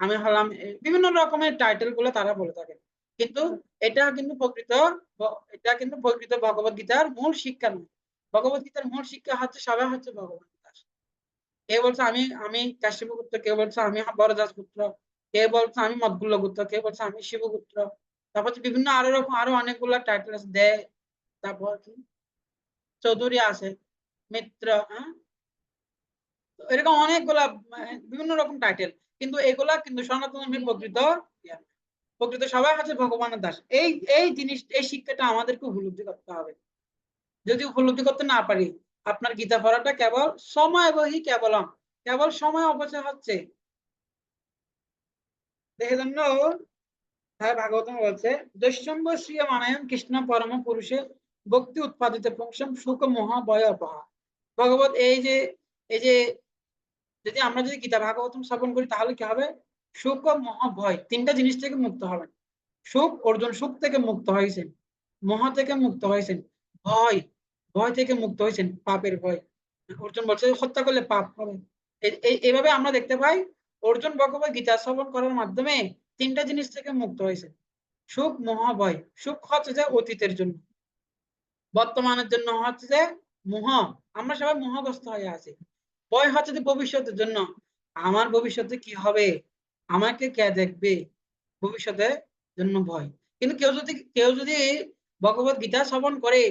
আমি হলাম বিভিন্ন রকমের টাইটেল গুলো তারা বলে থাকে। কিন্তু এটা কিন্তু এটা কিন্তু প্রকৃত ভগবত গীতার মূল শিক্ষা নয়। ভগবত গীতার মূল শিক্ষা হচ্ছে সবাই হচ্ছে ভগবান দাস। কেউ বলছে আমি কাশ্যপপুত্র, কেউ বলছে আমি বরদাস পুত্র, কেউ বলছে আমি মদগুল্ল পুত্র, কেউ বলছে আমি শিবপুত্র। তারপর বিভিন্ন আরো রকম আরো অনেকগুলো টাইটেল আছে দেয়। তারপর কি চৌধুরী আছে, মিত্র, হ্যাঁ, এরকম অনেকগুলা বিভিন্ন রকম টাইটেল। কিন্তু এগুলা কিন্তু সনাতন ধর্মের প্রকৃত জ্ঞান। প্রকৃত সবাই হচ্ছে ভগবানের দাস। এই এই জিনিস এই শিক্ষাটা আমাদেরকে উপলব্ধি করতে হবে। যদি উপলব্ধি করতে না পারি, আপনার গীতা পড়াটা কেবল সময় বহি কেবলম, কেবল সময় অপচয় হচ্ছে। এই জন্য হ্যাঁ ভাগবতম বলছে দৈশ্যম্ব শ্রী মানায়ম কৃষ্ণ পরম পুরুষে ভক্তি উৎপাদিত পুংসম সুখ মোহ ভয় অপহা। ভগবত এই যে যদি আমরা যদি গীতা ভাগবতম শ্রবণ করি, তাহলে কি হবে, সুখ ও মোহ ভয় তিনটা জিনিস থেকে মুক্ত হবেন। সুখ, অর্জুন সুখ থেকে মুক্ত হয়েছেন, মোহ থেকে মুক্ত হয়েছেন, ভয় ভয় থেকে মুক্ত হয়েছেন, পাপের ভয়। অর্জুন বলছে হত্যা করলে পাপ হবে। এইভাবে আমরা দেখতে পাই অর্জুন ভগবত গীতা শ্রবণ করার মাধ্যমে তিনটা জিনিস থেকে মুক্ত হয়েছে, সুখ মোহ ভয়। সুখ হচ্ছে যে অতীতের জন্য, বর্তমানের জন্য হচ্ছে যে মোহ, আমরা সবাই মোহগ্রস্ত হয়ে আছি। ভয় হচ্ছে যে ভবিষ্যতের জন্য, আমার ভবিষ্যতে কি হবে, আমাকে কে দেখবে, ভবিষ্যতের জন্য ভয়। কিন্তু কেউ যদি ভগবত গীতা শ্রবণ করে,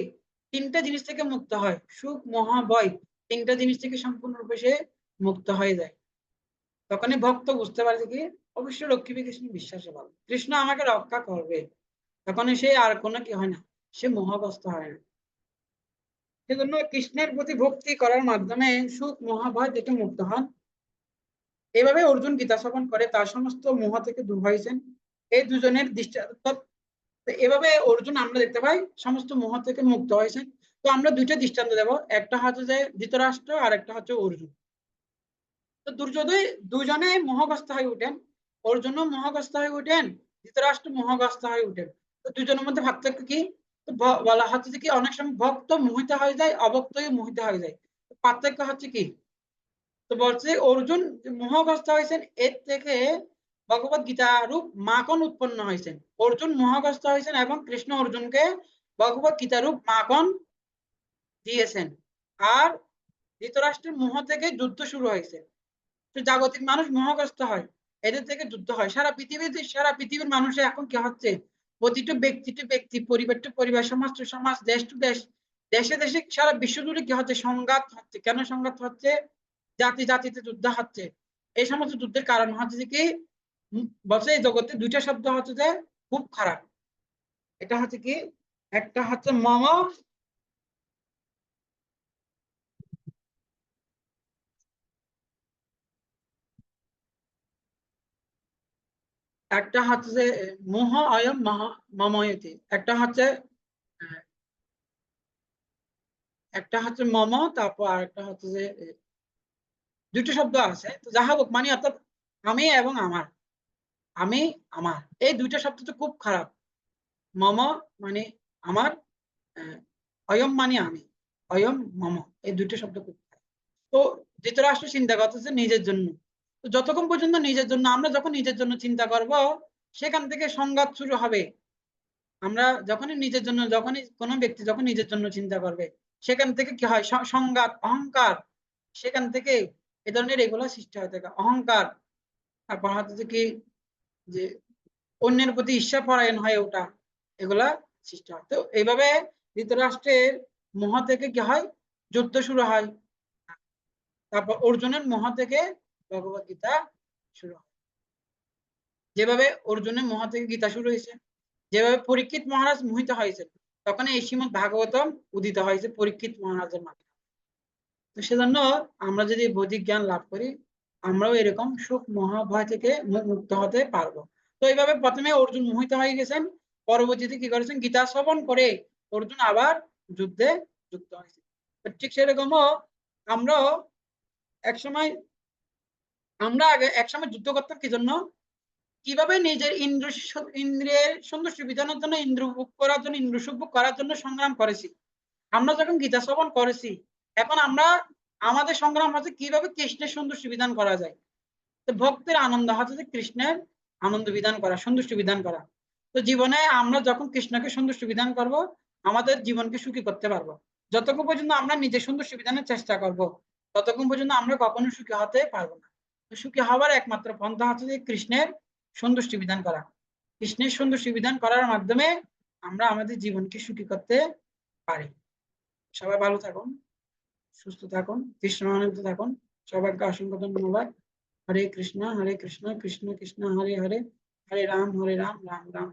তিনটা জিনিস থেকে মুক্ত হয়, সুখ মোহ ভয়, তিনটা জিনিস থেকে সম্পূর্ণরূপে সে মুক্ত হয়ে যায়। তখনই ভক্ত বুঝতে পারে কি অবশ্যই লক্ষ্মী কৃষ্ণ বিশ্বাসে ভালো, কৃষ্ণ আমাকে রক্ষা করবে। তখনই সে আর কোনো কি হয় না, সে মোহগ্রস্ত হয় না। সেজন্য কৃষ্ণের প্রতি ভক্তি করার মাধ্যমে সুখ মোহ ভয় থেকে মুক্ত হন। এইভাবে অর্জুন গীতা শ্রবণ করে তার সমস্ত মোহ থেকে দূর হয়েছেন। এই দুজনের দৃষ্টান্ত, এভাবে অর্জুন আমরা দেখতে পাই সমস্ত মোহ থেকে মুক্ত হয়েছেন। তো আমরা দুইটা দৃষ্টান্ত দেব, একটা হচ্ছে যে ধৃতরাষ্ট্র আর একটা হচ্ছে অর্জুন। তো দুর্যোধন দুজনে মোহগ্রস্ত হয়ে উঠেন, অর্জুনও মোহগ্রস্ত হয়ে উঠেন, ধৃতরাষ্ট্র মোহগ্রস্ত হয়ে উঠেন। তো দুজনের মধ্যে পার্থক্য কি? তো বলা হচ্ছে যে কি অনেক সময় ভক্ত মোহিত হয়ে যায়, অভক্ত মোহিত হয়ে যায়। পার্থক্য হচ্ছে কি? তো বলছে অর্জুন মোহগ্রস্ত হয়েছেন, এর থেকে ভগবত গীতা রূপ মাখন উৎপন্ন হয়েছেন। অর্জুন মোহগ্রস্ত হয়েছেন এবং কৃষ্ণ অর্জুনকে ভগবত গীতা রূপ মাখন দিয়েছেন। আর ধৃতরাষ্ট্রের মোহ থেকে যুদ্ধ শুরু হয়েছে। তো জাগতিক মানুষ মোহগ্রস্ত হয়, এদের থেকে যুদ্ধ হয়। সারা পৃথিবীর মানুষের এখন কি হচ্ছে, প্রতিটা ব্যক্তি টু ব্যক্তি, পরিবার টু পরিবার, সমাজ টু সমাজ, দেশ টু দেশ, দেশে দেশে সারা বিশ্ব জুড়ে কি হচ্ছে, সংঘাত হচ্ছে। কেন সংঘাত হচ্ছে? জাতি জাতিতে যুদ্ধ হচ্ছে। এই সমস্ত যুদ্ধের কারণ হচ্ছে যে কি, বলছে এই জগতে দুইটা শব্দ হচ্ছে যে খুব খারাপ। এটা হচ্ছে কি, একটা হচ্ছে মম, একটা হচ্ছে যে মোহ অয়ম মময়তি, একটা হচ্ছে একটা হচ্ছে মম, তারপর আরেকটা হচ্ছে যে দুটো শব্দ আছে। তো যাহা হোক মানে অর্থাৎ আমি এবং আমার, আমি আমার, এই দুইটা শব্দ তো খুব খারাপ। মম মানে আমার, আহ, অয়ম মানে আমি, অয়ম মম, এই দুইটা শব্দ খুব খারাপ। তো ধৃতরাষ্ট্র চিন্তা করতেছে নিজের জন্য। তো যতক্ষণ পর্যন্ত নিজের জন্য, আমরা যখন নিজের জন্য চিন্তা করব, সেখান থেকে সংঘাত শুরু হবে। আমরা যখনই নিজের জন্য, যখনই কোনো ব্যক্তি যখন নিজের জন্য চিন্তা করবে, সেখান থেকে কি হয়, সংঘাত, অহংকার, সেখান থেকে এ ধরনের এগুলো সৃষ্টি হয়ে থাকে, অহংকার। তারপর হচ্ছে কি যে অন্যের প্রতি ঈর্ষা পরায়ণ হয়ে ওঠা, এগুলা সৃষ্টি হয়। তো এইভাবে ধৃতরাষ্ট্রের মোহ থেকে কি হয়, যুদ্ধ শুরু হয়। তারপর অর্জুনের মোহ থেকে ভগবত গীতা শুরু হয়। যেভাবে অর্জুনের মোহ থেকে গীতা শুরু হয়েছে, যেভাবে পরীক্ষিত মহারাজ মোহিত হয়েছে, তখন এই শ্রীমদ ভাগবতম উদিত হয়েছে পরীক্ষিত মহারাজের মাধ্যমে। তো সেজন্য আমরা যদি বৈদিক জ্ঞান লাভ করি, আমরাও এরকম সুখ মহাভয় থেকে মুক্ত হতে পারবো। তো এইভাবে প্রথমে অর্জুন মোহিত হয়ে গেছেন, পরবর্তীতে কি করেছেন, গীতা শ্রবণ করে অর্জুন আবার যুদ্ধে যুক্ত হয়েছে। ঠিক সেরকমও আমরাও একসময়, আমরা আগে একসময় যুদ্ধ করতাম কি জন্য? কিভাবে নিজের ইন্দ্রিয়ের সন্তুষ্টি বিধানের জন্য, ইন্দ্র ভোগ করার জন্য, ইন্দ্র সুখ ভোগ করার জন্য সংগ্রাম করেছি। আমরা যখন গীতা শ্রবণ করেছি, এখন আমরা, আমাদের সংগ্রাম হচ্ছে কিভাবে কৃষ্ণের সন্তুষ্টি বিধান করা যায়। তো ভক্তের আনন্দ হচ্ছে যে কৃষ্ণের আনন্দ বিধান করা, সন্তুষ্টি বিধান করা। তো জীবনে আমরা যখন কৃষ্ণকে সন্তুষ্টি বিধান করব, আমাদের জীবনকে সুখী করতে পারবো। যতক্ষণ পর্যন্ত আমরা নিজের সন্তুষ্টি বিধানের চেষ্টা করব, ততক্ষণ পর্যন্ত আমরা কখনো সুখী হতে পারবো না। তো সুখী হওয়ার একমাত্র পন্থা হচ্ছে যে কৃষ্ণের সন্তুষ্টি বিধান করা। কৃষ্ণের সন্তুষ্টি বিধান করার মাধ্যমে আমরা আমাদের জীবনকে সুখী করতে পারি। সবাই ভালো থাকুন, সুস্থ থাকুন, কৃষ্ণ আনন্দ থাকুন। সবাইকে অসংখ্য ধন্যবাদ। হরে কৃষ্ণ কৃষ্ণ কৃষ্ণ হরে হরে, হরে রাম রাম রাম।